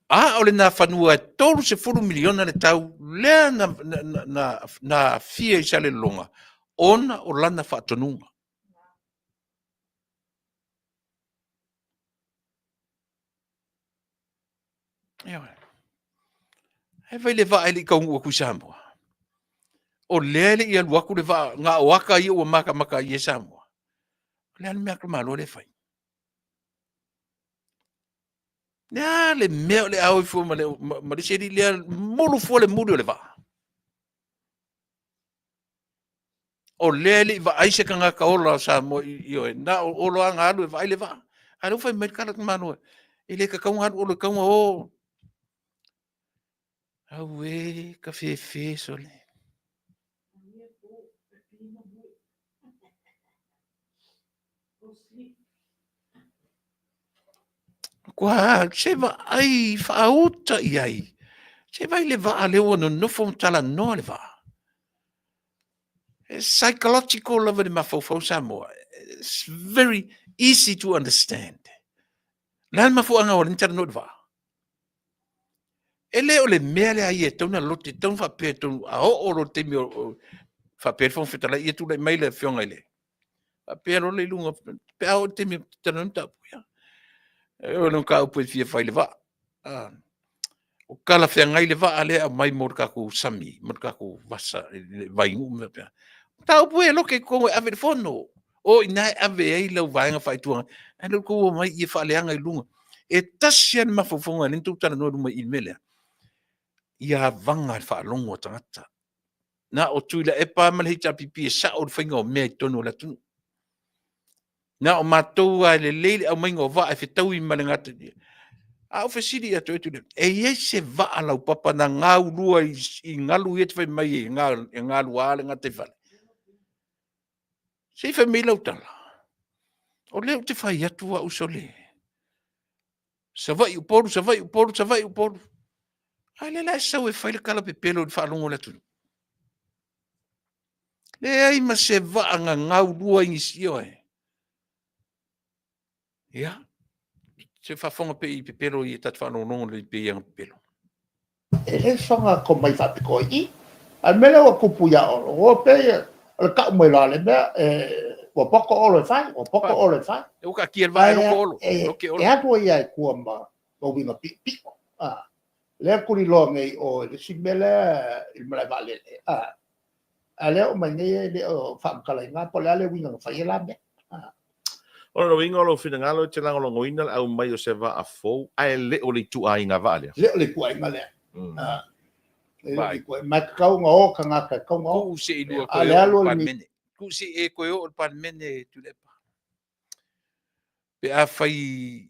A o le na whanua toru se miliona le tau lea na fia I sale longa. Ona o lana whaatonunga. Ia. He vai le va ele ka ngu ku Samoa. O lele ia luaku le va nga waka ia o maka ia Samoa. Le al mea ka malo le fai. Ya le mea le au fu ma le seri le mulu fu le mulu le va. O lele va aise ka nga ka ola Samoa io na o lo anga alu va ile va. Alu fai me ka mano. Ele ka kaunga o le kaunga o. Awe ka fe sole. Kwa se va ai fauta iai. Se vai le va le ono no fo tala no le va. Psychological level de mafofo Samoa. It's very easy to understand. Lan mafu anga o ntar no va. Ele o le mele ai e tona lote ton fa pe ton a o lo te mi fa pe fon fitala i tu le mail fionga ile. A pe ro le lunga pe o te mi tanon ta ya. O no ka o pe fie fa ile va. O kala fe ngai le va ale a mai mor ka ku sami, mor ka ku vasa vai ngu pe. Tau pue lo ke ko ave fono. O ina ave ai lo vai nga fai tuanga. Ando ko mai i fa le anga i lunga. E tasien mafofonga ni tu tana no mai i mele. Ia vanga fa longo tangata. Na o tuila e pa mal hita pipi sa o finga o me tono la tu. Na o matou ai le lele au maingo va e fitau i malangata. A o fesidi ya tu e ye se va ala papa na ngau lua i ngalu et fai mai e ngalu ala ngate fale. Se fa mi lautala. O leo te fai atu wa usole. Sa vai uporu, sa vai uporu, sa vai uporu. Ai le la sa we fai le kala pe pelo fa longo la tu. Le ai ma se va anga ngau lua i sio e. Ya. Se fa fonga pe i pe pelo i tat fa longo le pe yang pelo. Ele songa ko mai fa ko i. Al mele o kupu ya o pe al ka mo la le o poko o le fai, o poko o le fai. E o ka kiel vai no olo. E atu ia e kua ma o winga piko. Le kuri lo ngai o le simele il mele vale. A le o mai ngai le o fa kala nga po le winga fai la me. Ona no inga lo fina ngalo te lango longo ina au mai o se va a fou ai le o le tu ai nga vale. Le ku ai ngale. Le ku mai ka nga o ka nga ka nga. Ku se i lua ko o mene. Ku se e ko o pan mene tu le pa. Pe a fai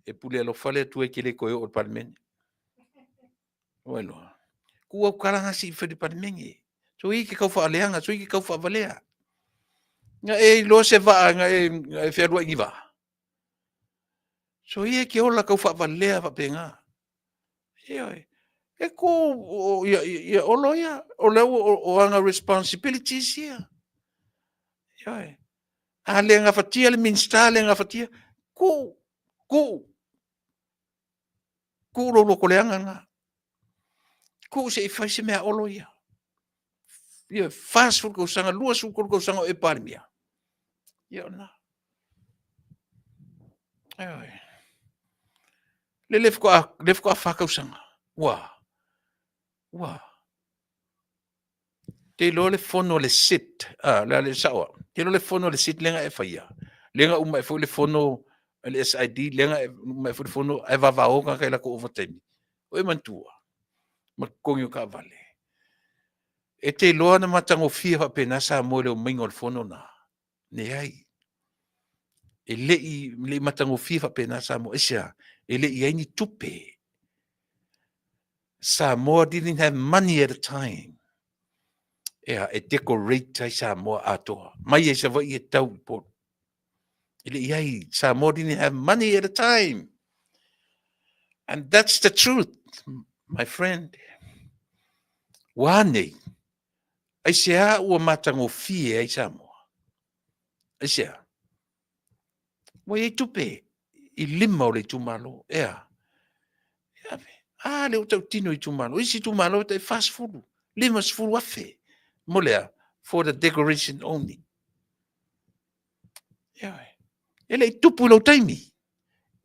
e pule lo fale tu e kele ko o pan mene. Bueno. Ku o kala si fe di pan mene. So i ke ka fa leanga, so i ke ka fa valea. Nga e lo se va nga e fe ro ngi va. So i ke ola ka fa valea va penga. E ko ya olo ya o le o anga responsibilities here. Ya. Ale nga fatia le minstale nga fatia ku lo ko le anga. Ku se fa se me olo ya. Ya fast food ko sanga lua su ko sanga e parmia. Ya na. Ai. Le lef ko fa ko sanga. Wa. Te lo le fono le sit. La le sawa. Te lo le fono le sit lenga e faia. Lenga uma e fo le fono le SID lenga uma e fo le fono e va o ka la ko overtime. O e mantua. Ma konyo ka vale. E te loa na matango fia fa pena sa mo le o mingo le fono na. Ne ai. E le matango fia fa pena sa mo esa. E le i ni tupe. Samoa didn't have money at the time. E decorate tai Samoa atoa. Mai e sa vai e tau po. Ele iai, Samoa didn't have money at the time. And that's the truth, my friend. Wane. Ai sea ua matango fie ai Samoa. Ai sea. Wa e tupe. I lima o le tumalo. Ea. Le o tau tino i tumalo. Isi tumalo te fast food. Lima sfuru afe. Molea. For the decoration only. Ele i tupu lo taimi.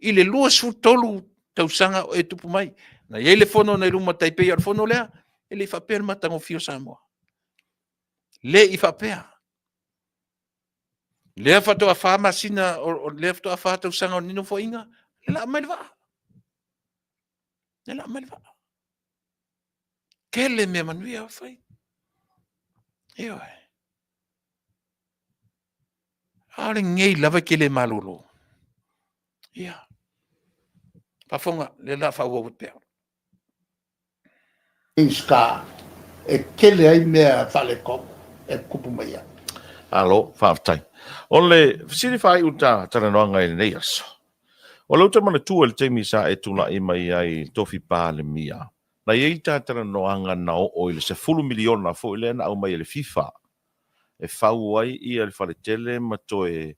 I le lua sfuru tolu tausanga o e tupu mai. Na iei le fono na iluma Taipei al fono lea, e le whapea matango fio Samoa. Le I whapea. Lea whatoa whamasina, o lea whatoa whatausanga o nino fo inga, le la mai le waa. Le la mai le waa. Kele mea manuia o whai. Eo e. Ale ngei lava ke le malolo. Ia. Pafonga, le la whaua pea. Iska, e kele ai mea whale kop, e kupu mai a. Alo, whaafitai. O le, siri whai uta tara noanga i nei aso. O lau ta mana tua le teimi sa e tuna I mai ai tofi pā le mia. Na iei ta tara noanga nao o le se 10 miliona fo I le na au mai le FIFA. E whau ai I le whale tele ma toe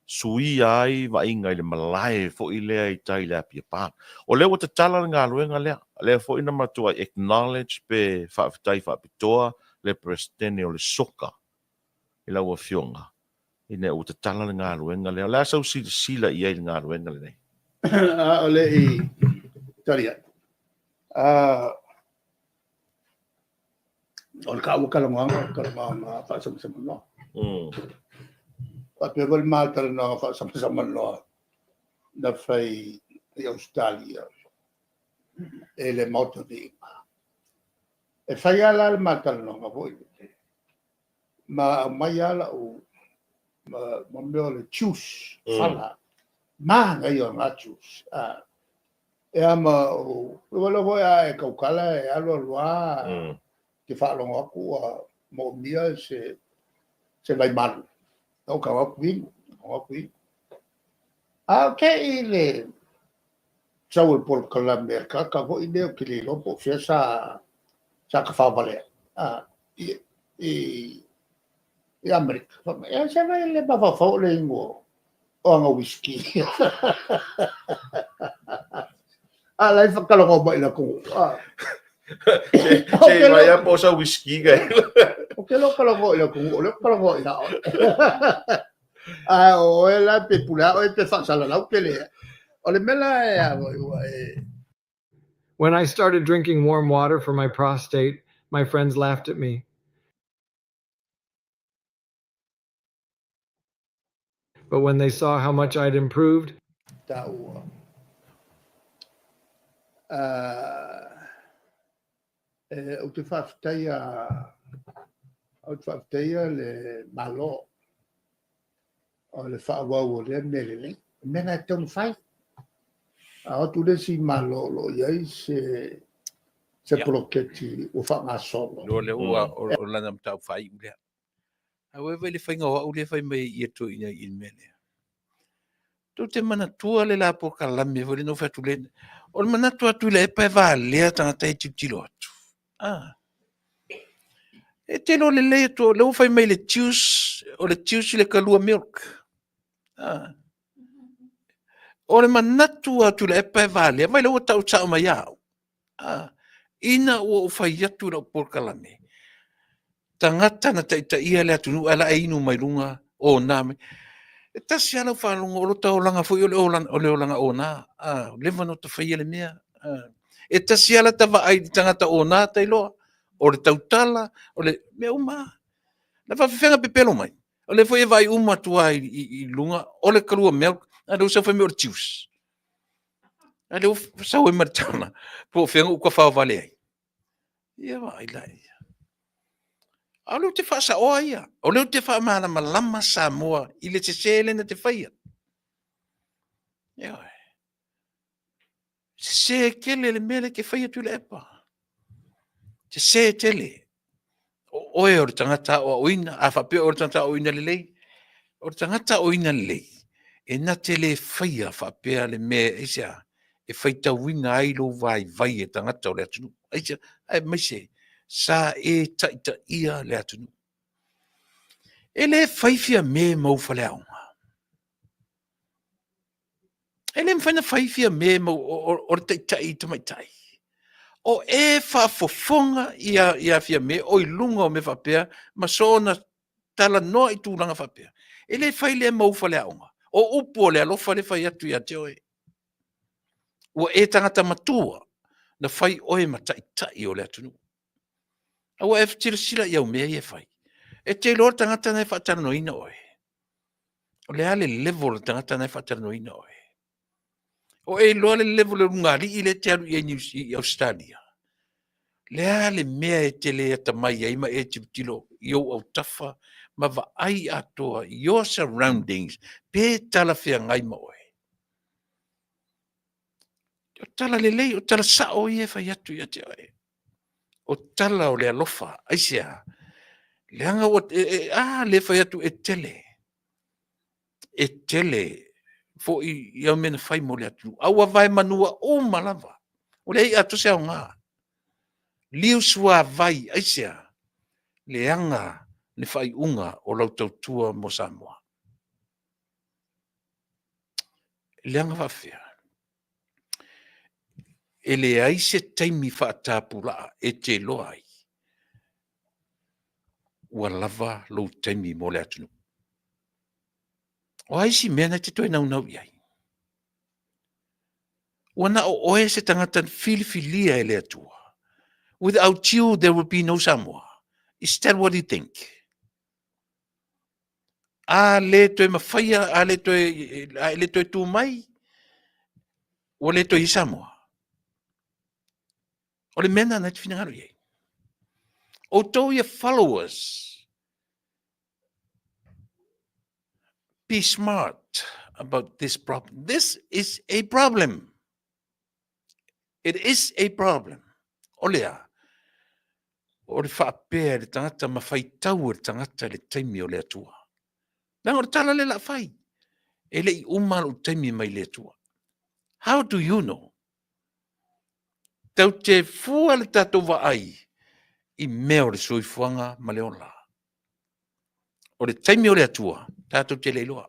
sui ai wa inga I le malae fo I lea I tai lea pia pā. O leo o te tala ngā luenga lea. Lea fo ina matua acknowledge pe whaafitai whaapitoa le presidente o le soka. I lau a fionga. Ine o te tala ngā luenga lea. Lea sau sila I ai ngā luenga le nei. Ole I taria. Ole ka kalangoanga whaasama no. Pape wal mātara no whaasama no. Na whai I Australia. E le moto di. E whai ala le mātara no ngā voi. Ma mai ala o ma meo le choose whala. Ma ngai o ngā choose. E ama o wala hoi a e kaukala e alo loa ke whaalonga aku a mo mia se vai maru. Au ka waku ingu. A ke I le sau e polo kalamea ka hoi leo ki le lopo fia sa ka whawale. I Amerika. E se vai le mawhawhau le ingo o anga whisky. A lai whakalongo mai la kong. Se vai a posa whisky gai. O ke lo kalongo I la kong. O le kalongo I la o. O e la pe pula o e pe whasala lau ke le. O le mela e. When I started drinking warm water for my prostate, my friends laughed at me. But when they saw how much I'd improved, o te whawhtaia le malo o le whaawau o le melele. Mena e tonu whai. A o tu le si malo lo iai se proketi o whangasolo. Lo le ua o lana mtau whai ulea. However, le whainga o le whai mai I ato ina I mele. Tu te mana tua le la po kalame vole no fatu le. O le mana tua tu le e pai va lea tangata I tilo atu. E te lo le le to le whai mai le juice o le juice le kalua milk. O le mana tua tu le e pai va lea mai le o tau tau mai au. Ina o whai atu la po kalame. Tangata na taita ia le atunu ala inu mai lunga o name. E tasi ala whalunga o lota o langa fui o le olanga o nā. Lewa no ta whaia le mea. E tasi ala tawa ai tangata o nā tailoa. O le tautala, o le mea uma. Na whawhiwhenga pepelo mai. O le whai vai uma tua I lunga. O le kalua milk. A le usa whai me o le juice. A le usau e maritana. Po whenga uka whawale ai. Ia wa ilai. A leo te whaasa oa ia. O leo te wha maana malama Samoa I le te sele na te whaia. Ia. Te se kele le mele ke whaia tu le epa. Te se tele. Oe o le tangata o oina. A whapea o le tangata o oina le lei. O le tangata o oina le lei. E na te le whaia whapea le mea eisa. E whaita winga ai lo vai e tangata o le atunu. Eisa. Ai maise. Sa e taita ia le atunu. E le whaifia me mau whaleaunga. E le mwhaina whaifia me mau o le taita I tamaitai. O e whafofonga ia fia me o I lunga o me whapea ma sona tala noa I tūranga whapea. E le whai le mau whaleaunga. O upo le alofa le whai atu ia te oe. ua e tangata matua na fai oe matai o le atunu. Aua e fitilasila iau mea ia fai. E te loa tangata nei whaataranoina oe. O le ale level tangata nei whaataranoina oe. O e loa le level e ngari i le te alu i Australia. Le ale mea e te le atamai ai ma e te tilo iau au tafa ma va ai atoa your surroundings pe tala fea ngai ma oe. O tala le lei, o tala sa o ie fai atu ia te oe. O tala o le alofa, aisea. Le anga o le fai atu e tele. E tele. Fo i au mena fai mo le atu. Aua vai manua o malava. O le atu se au ngā. Liu sua vai, aisea. Le anga le fai unga o lau tautua mo Samoa. Le anga whawhia. E le aise taimi whaatapula e te loai. Ua lava lo taimi mo le atunu. O aisi mena te toi nau iai. Ua na o oe se tangata filifilia e le atua. Without you, there would be no Samoa. Is that what you think? A le toi mawhaia, a le toi tu mai, o le toi i Samoa. O le mena na te whinangaru iai. O tau ia followers, be smart about this problem. This is a problem. It is a problem. O lea, o le whaapea le tangata mawhai tau le tangata le taimi o le atua. Nang o le tala le la whai. E le i umar o taimi mai le atua. How do you know? Tau te fua le tato wa ai i mea o le soifuanga ma le ola. O le taimi o le atua, tato te leiloa.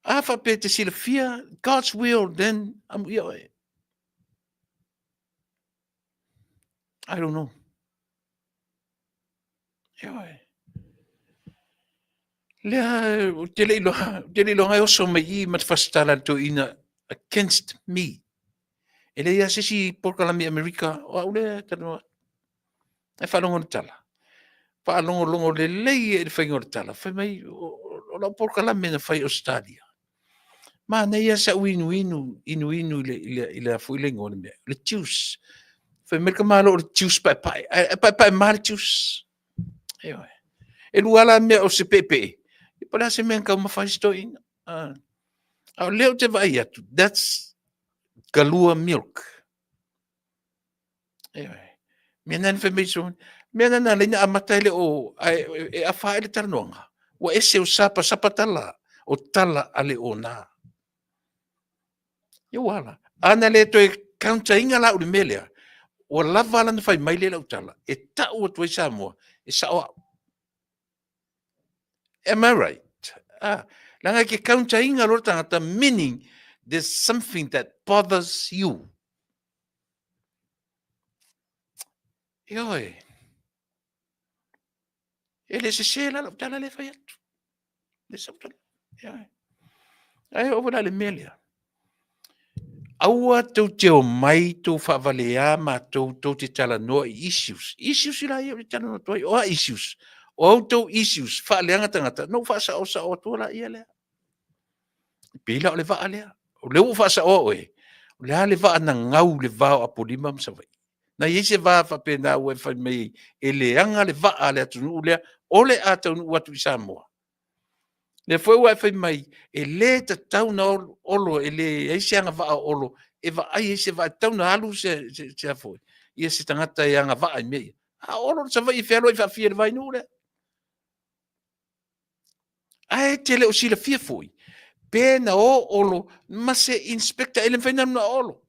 A whape te sila fia, God's will, then I'm yoe. I don't know. Yoe. Lea, te leiloa ngai oso me i mat fastala to ina against me. E le ia sisi porkalami Amerika, o au le tanoa. E whalongo na tala. Whalongo le lei e whaingo na tala. Whai mai, o la porkalami na whai Australia. Ma nei ia sa inu le afuilengo le mea. Le tius. Whai merka malo o le tius pai. Pai male tius. Ewa. E luala mea o se pepe. I pala se mea kau mawhai stoi. Au leo te vai atu. That's galua milk. Ewa. Mea nani whai meiso. Mea nana leina amataile o e a whaele taranoanga. Wa ese o sapa tala. O tala ale o nā. Ia wala. Ana le toi counter inga la uri melea. O lava lana whai mai le lau tala. E tau o tuai Samoa. E saoa. Am I right? Langa ke counter inga lor tangata, meaning there's something that bothers you. Ioi. E le se la lau tala le whai atu. Le sa utala. Ioi. Ai o wala le melea. Aua tau te o mai tau whawalea ma tau te tala noa issues. Issues ila ia te tala noa toi. Oa issues. O au tau issues. Whaaleanga tangata. No whaasa o sa o tuala ia lea. Pila o le waa lea. O leo whaasa o oe. O lea le waa na ngau le vao apolima msawai. Na iese waa whapena ue whai mei. E leanga le waa lea tunu lea. O le a tau nu watu i Samoa. Le foi wa fai mai e le ta tau na olo e le e se anga va olo e va ai se va tau na alu se foi ia se tangata e anga va ai me a olo se va i felo i fa fie vai no le ai tele o sila fie foi pe na o olo ma se inspector ele fai na olo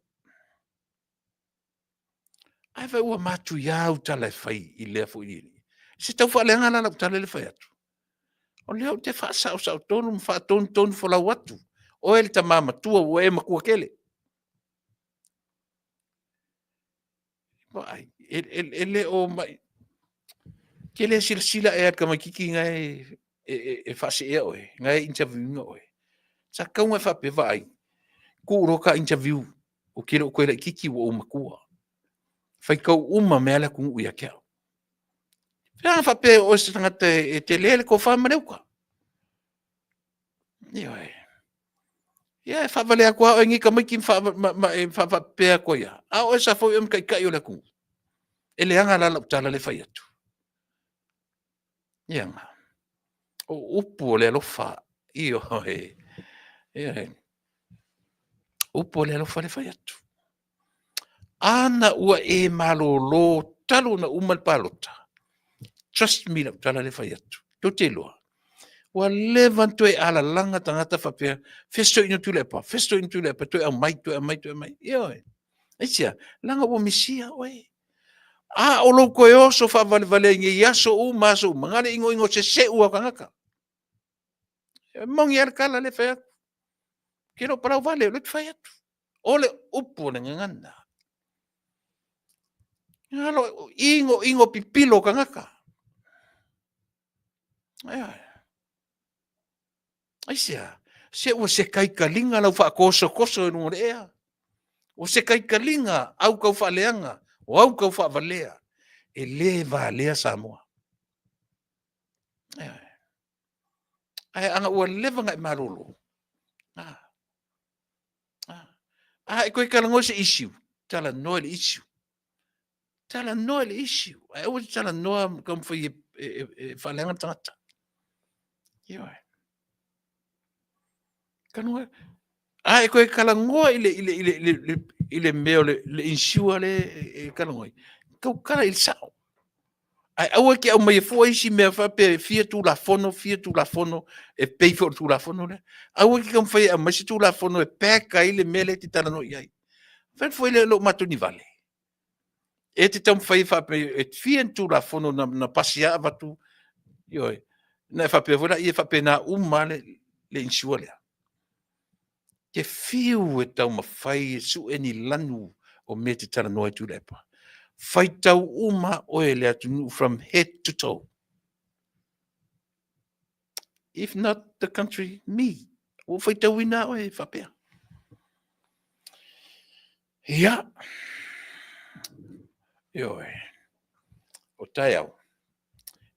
ai vai wa matu ya u tala fai i le foi se tau fa le anga la tala le fai atu. O leo te whaasau tonu, tonu whalau watu. O ele ta mama tua o e makua kele. Ele o mai. Kele sila e ka makiki ngai e whaase ea oe. Ngai interview nga oe. sa kaunga fa pe vai ku ro ka interview o kilo ko le kiki o makua fai kau uma me ala ku ia kia fa pe o se tanga te lele ko fa mare ka ia fa vale a kwa ngi ka mai ki fa fa pe ko ia a o sa fo em kai o le ku ele anga la tala le fai atu ia o upu le lo fa io upu le lo fa le fai atu ana ua e malolo talu na umal palota trust me la tala le fai atu to te loa wa levanto e ala langa tangata fa pe festo ino tu le pa to e mai io Aisia, langa o misia oe. A o lo koe oso fa vale ngi yaso u maso mangale ingo se ua kangaka. Mongi al kala le fa. Kero para vale le fa. Ole upo le nganda. Alo ingo pipilo kangaka. Aisia, se o se kai kalinga la fa koso no rea. O se kai kalinga au kau fa leanga, o au kau fa valea. E le valea Samoa. Ai anga ua leva ngai marolo. E koe kalango se issue. Tala noa le issue. Tala noa le issue. Ai o tala noa kam fai fa leanga tangata. Ioi. Kanua. Ai koe kalangoa ile meo le issue le kalangoa. Kau kala il sao. Ai aua ki au mai fo isi me fa pe fia tu la fono e pay for tu la fono le. Aua ki kam fai a masi tu la fono e peka ile mele ti tala no iai. Fen foi le lo matuni vale. E te tam fai fa pe e fia tu la fono na pasia vatu. Ioi. Na fa pe vola ia fa pe na umale le insua le. Ke fiu e tau ma fai su eni lanu o me te tala no tu lepa. Fai tau uma o e le atu from head to toe. If not the country, me. O fai tau ina o e whapea. Ia. Ioi. O tai au.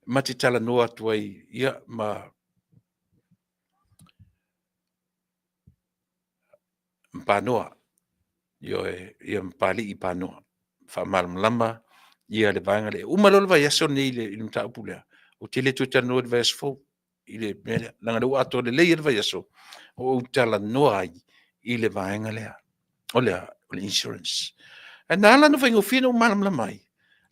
Mati tala noa tuai, ia ma mpanoa. Ioi, ia mpali I panoa. Whamal lama, ia le vanga le. Umalolo vai aso nei le ilumta upulea. O tele tu tala noa le vai aso fau. Ile mele, langa le ato le leia le vai aso. O tala noa ai, ile vanga lea. O le insurance. E nala no whaingo whina o malam la mai.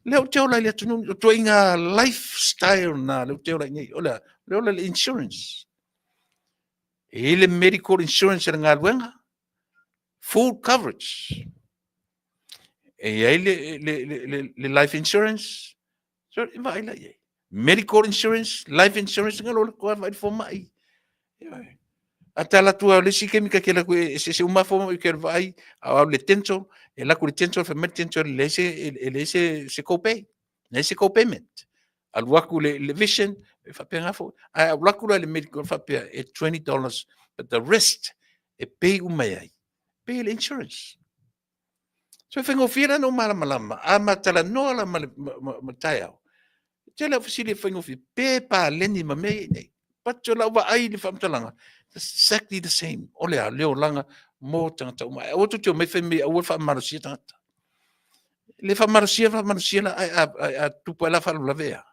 Leo teo lai le tunu, o tua inga lifestyle na, leo teo lai ngai. O leo le insurance. E le medical insurance e ngā luenga. Full coverage. E ai le life insurance. So, vai la ye. Medical insurance, life insurance, ngā lola kua vai fo mai. Atala tua le si kemika ke la koe se umafo ke vai au le tenso e la le tenso fa met tenso le se copay le se copayment al waku le vision fa penga fo ai waku le medical fa pe $20 but the rest e pay umai pay the insurance so fengo fira no malama ama tala no la mataya tela fasili fengo fi pe pa leni mame nei patso la wa ai le famtalanga exactly the same. Ole a leo langa mo tangata uma. O tu me fe me o fa marusia tangata. Le fa marusia la a tupa la fa la vea.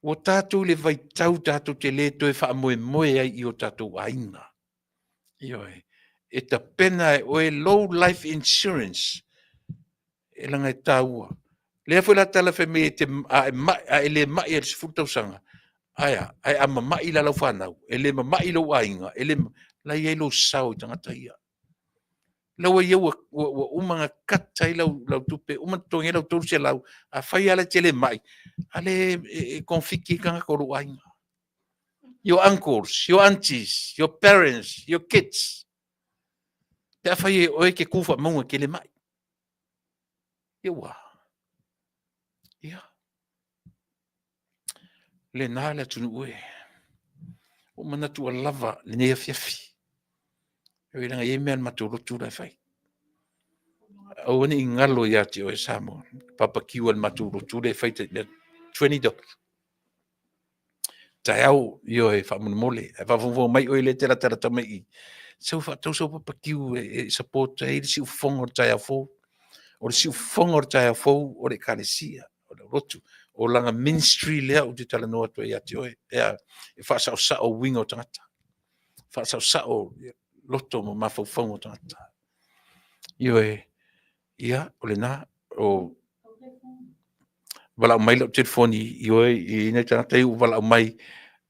O tatu le vai tau tatu te le to e fa moe ai I o tatu ainga. Ioi. E ta pena o e low life insurance. E langa e taua. Le foi la tala fe me te a le mai e futa usanga. Aya, ai ama mai la lau whanau, ele ma mai lau ainga, ele la iei lau sau tangata ia. Lau ai au umanga katai lau tupe, umantongi lau tausia lau, a whai ala tele mai, ale konfiki kanga koru ainga. Your uncles, your aunties, your parents, your kids. Te a whai oe ke kufa maunga ke le mai. Iwa. Ia. Le nā le tunu ue. o manatu lava le ne fiafi e nga ye me matu rotu la fai o ni ngalo ya ti o Samoa papa kiwa matu rotu le fai te $20 tau yo e fa mun mole e fa vo mai o le tera tera tamai so fa to so papa kiu e support e si fongo tai fo o si fongo tai fo o le kalesia o le rotu o langa ministry le o te tala no to ya ti o e fa sa o wingo tata fa sa o loto mo ma fo fongo tata yo e ia o le na o wala mai lo telefoni yo e ina tata i wala mai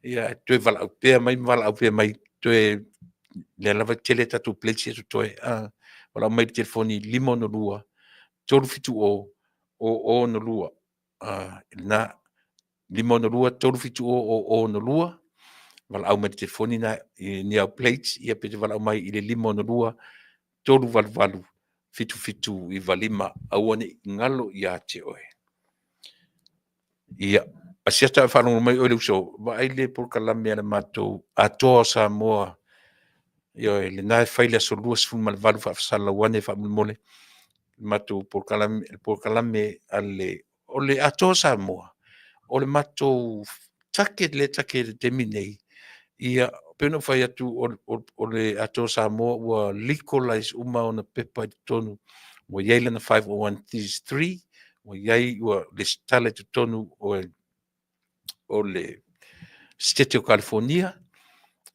ia tu wala pe mai wala pe mai tu le lava tele tatu plechi tu toe wala mai telefoni limo no lua tolu fitu o no lua na limo no lua tolu fitu o no lua wala au mai telefoni na ni au plate ia pe wala mai ile limo no lua tolu valu fitu i valima au ne ngalo ia te oe ia asiata fa no mai o le so va ile por kalame ana mato ato Samoa yo le na faile so luas fu mal valu fa sala wane fa mole mato por kalame alle ole ato Samoa ole mato take te minei ia peno fa atu ole ato Samoa wa legalize uma ona pepa tonu wa yele na 501c3 wa yai wa le stale tonu o le State of California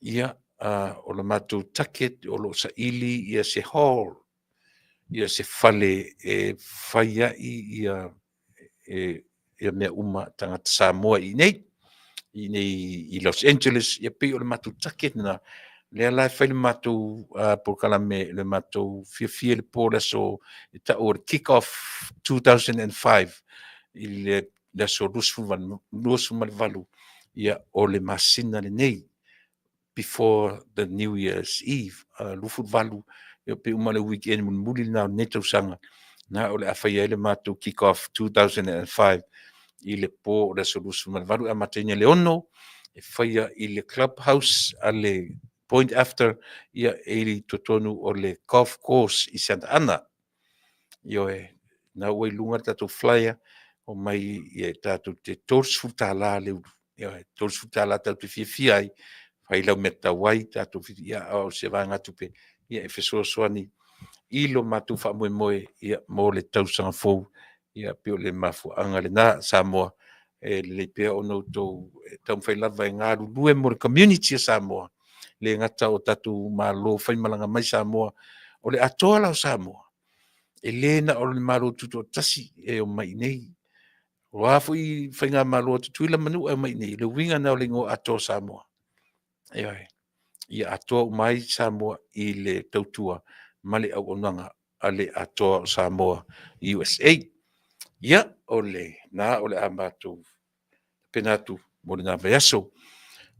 ia o le matou take o lo saili ia se hall ia se fale e faia ia ia mea uma tangata Samoa i nei Los Angeles ia pe o le matou take na le ala fai le matou por kalame le matou fia le pole so ta o kick off 2005 le so lusu valu ia o le masina le nei before the New Year's Eve lufu valu ia pe uma le weekend muli na neto sanga na o le afai le matou kick off 2005 i le po le so lusu valu a matenya le ono e faia i le clubhouse ale point after ia e totonu o le golf course i Santa Ana io e na oi lunga tatu flyer o mai e tatu te torsfutala le io e torsfutala tatu fia ai fai lau meta wai tatu ia o se vanga tupe ia e feso soani ilo matu fa moe ia mo le tausanga fou ia pe le mafu anga le na Samoa e le pe ono to tam fai lava nga lu mo community Samoa le ngata o tatu malo fai malanga mai Samoa o le atola o Samoa e lena o le malo tuto tasi e o mai nei o afu i fai nga malo tutu ila manu e mai nei le winga na o le ngo ato Samoa ia ato mai Samoa i le tautua male au onanga ale ato Samoa USA ia ole na ole amatu penatu mo na veaso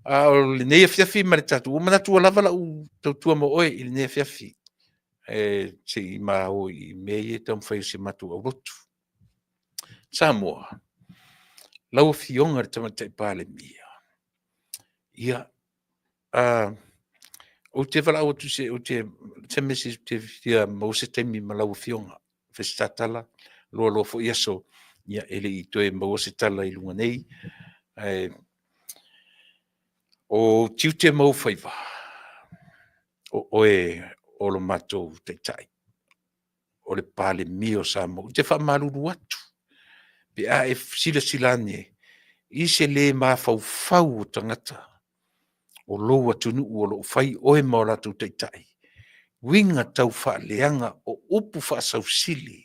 o le nei fiafi male tatu o manatu lava la u tautua mo oi i nei fiafi si ma o i mei tam fai si matu o rotu Samoa lau fionga te pale mia ia o te vala o tu se o te mesi te fia mo se te mi malau fionga festatala lo fo iaso ia ele i toe mo se tala i lunga nei o tiu te mo faiva o lo matou te tai o le pale mio Samoa te fa malulu atu pe a e silane i se le ma fau tangata o lo atunu o lo fai oe maora tu te tai winga tau fa leanga o upu fa sausili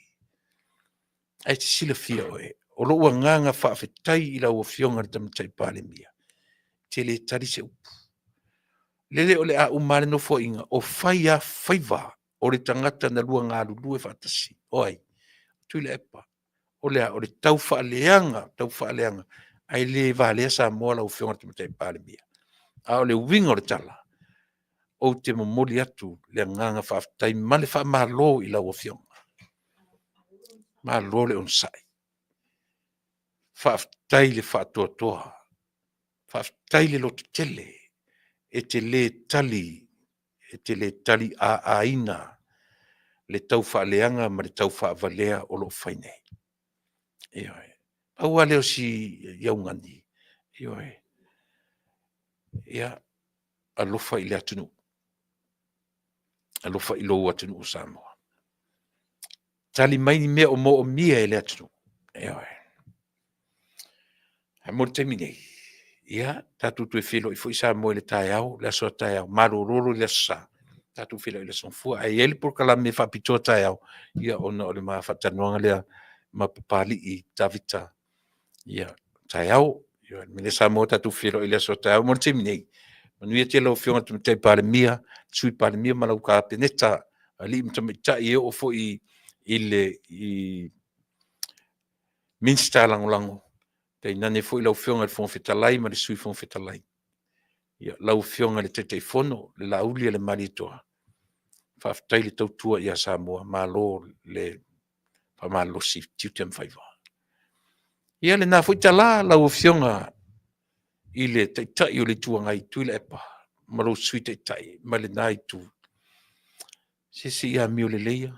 ai te sila fia oe o lo nganga fa fetai ila o fionga tam tai pale mia te le tari se upu lele o le a umare no fo inga o fai a faiva o le tangata na lua ngā lulu e fatasi oi tu le epa o le tau fa leanga ai le va le Samoa o fionga tam tai pale mia a o le winga o le tala o te momoli atu le nganga whaftai male wha malo i lau o fionga. Malo le on sai. Whaftai le whatoa toa. Whaftai le loto tele. e te le tali a aina le tau whaaleanga ma le tau whaavalea o lo whainei. Ioi. Aua leo si iaungani. Ioi. Ia, alofa i le atunu. Alofa i lo atunu o Samoa. Tali mai ni mea o mo o mia e le atunu. Ioi. Hamor te minei. Ia, tatu tu e filo i fo Samoa le tae au, le aso tae au, marororo le aso sa. Tatu filo i le sonfua. Ai ele por kala me whapitoa tae au. Ia, ona o le maa whatanuanga lea ma papali i Davita. Ia, tae au. Ia, mene Samoa tatu filo i le aso tae au, mor te minei. Manuia te lau fionga tu te pare mia, sui pare mia malau ka peneta, ali mtamita i o fo i minsta lango. Te nane fo i lau fionga le fon fetalai, ma le sui fon fetalai. Ia, lau fionga le te fono, le laulia le maritoa. Whaftai le tautua ia Samoa, malo le pamalo si tiutem faiva. Ia le na fo i tala, lau fionga i le taitai o le tuangai tui le epa. Malo sui taitai, ma le nai tu. Se ia mio le leia.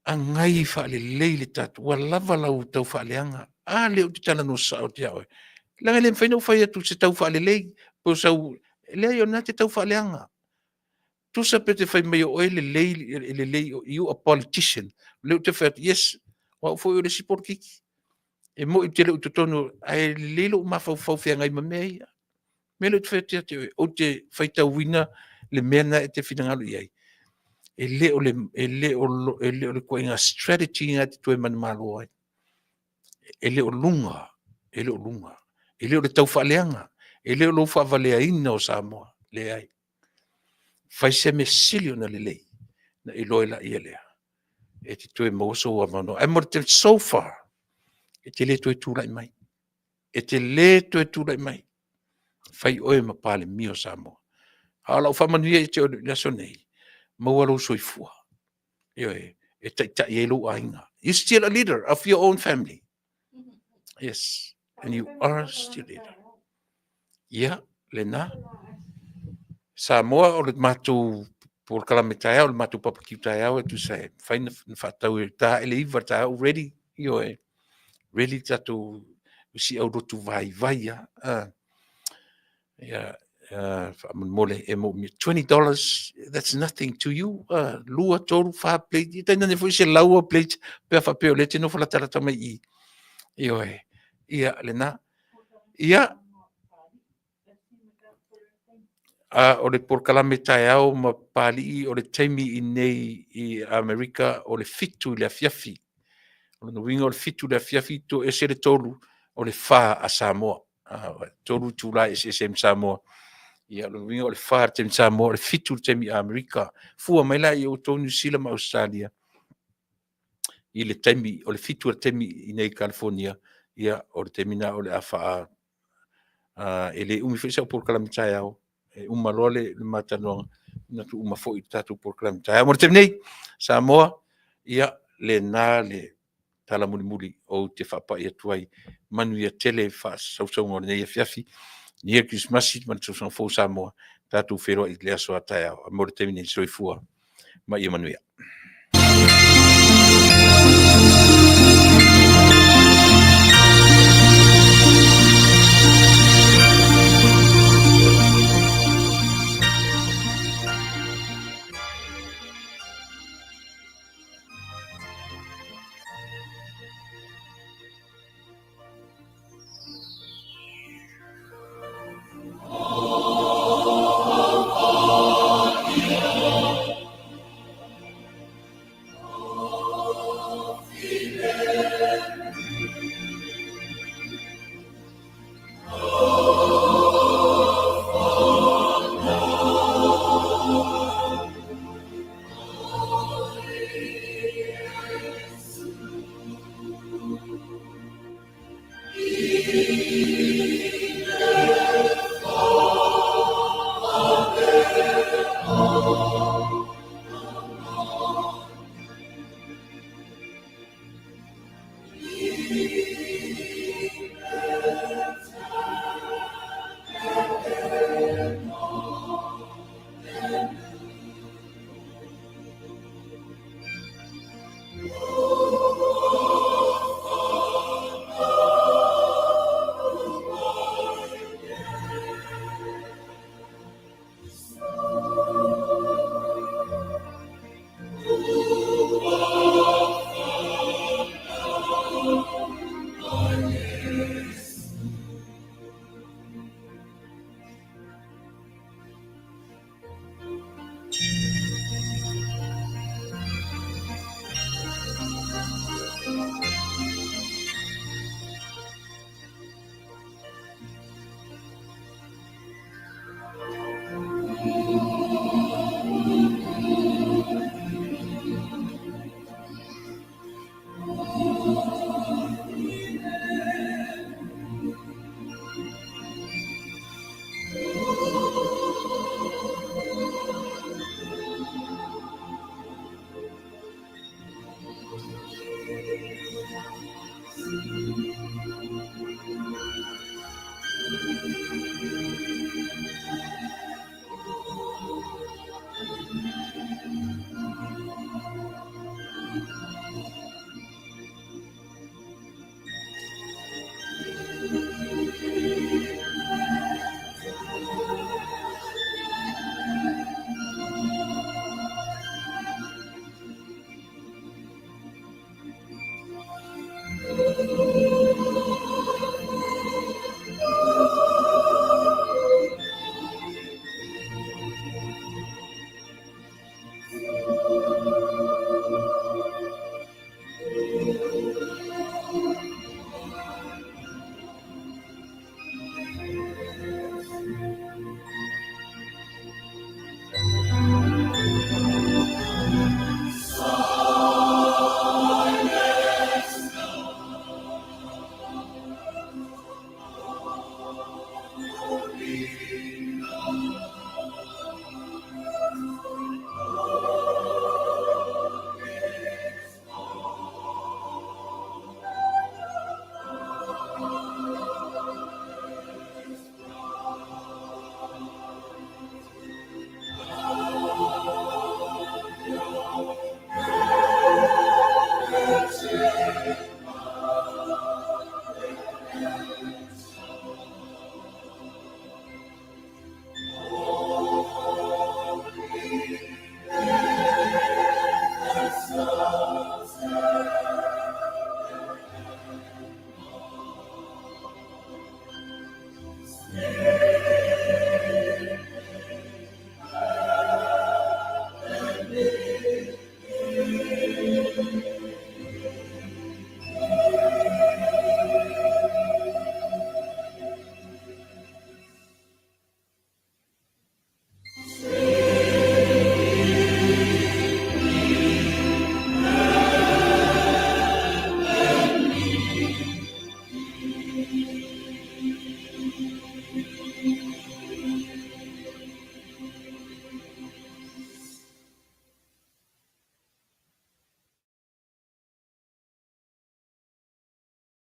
Angai fa le lei le tatu, wa lava lau tau fa leanga. Le o te tala no sa o te aoe. Langa le mwhaino whai atu se tau fa le lei, po sau, lea i o na te tau fa leanga. Tu sa pe te whai mai o le lei, you a politician. Leo te whai, yes, wa o fwoi o le sipor kiki. E mo i te leo te tono, ai lelo ma fau fia ngai ma mea ia. Me leo te whai te o te whai tau wina, le mea na e te whinangalu iai. E le o le koinga strategy nga te tue man malo ai. E le o lunga. E le o le tau whaaleanga. E le o lo whaavalea ina o Samoa. Le ai. Fai se me silio na le lei. Na i loe la ia lea. E te tue mauso wa mano. E mor te so far. E te le tue tūlai mai. Fai oe ma pale mi o Samoa. Hala o whamanuia e te o naso nei. Mawaro soifua. You're still a leader of your own family. Yes. And you are still a leader. Yeah, Lena. Samoa o le matu por kalamitai o le matu papakiutai au tu sai. Faina fatau e ta ele iwa ta already. You're ready to si au rotu vai ya. Yeah. $20, that's nothing to you. Lua toru fa plate. Ita nane foi se laua plate pe fa pe le tino fala tara tama i. Ia lena. Ia o le por kalame tai au ma pali o le taimi i nei i Amerika o le fitu le afiafi. O le winga o le fitu le afiafi to e se le tolu o le fa a Samoa. Tolu tula e se Samoa. Ia lo winga o le fa te Samoa le fitu te mi Amerika fua mai la i o to New Zealand ma Australia i le temi o le fitu o temi i nei California ia o le temina o le afa e le umi fesa por kalamitai au e uma lole le matano na tu uma foi tatu por kalamitai au mo te nei Samoa ia le na le tala muli o te whapa ia tuai manu ia tele fa sau ngore nei fiafi ni e Christmas man so fo Samoa tatu fero i le aso atai au mo te nei soifua ma ia manu ia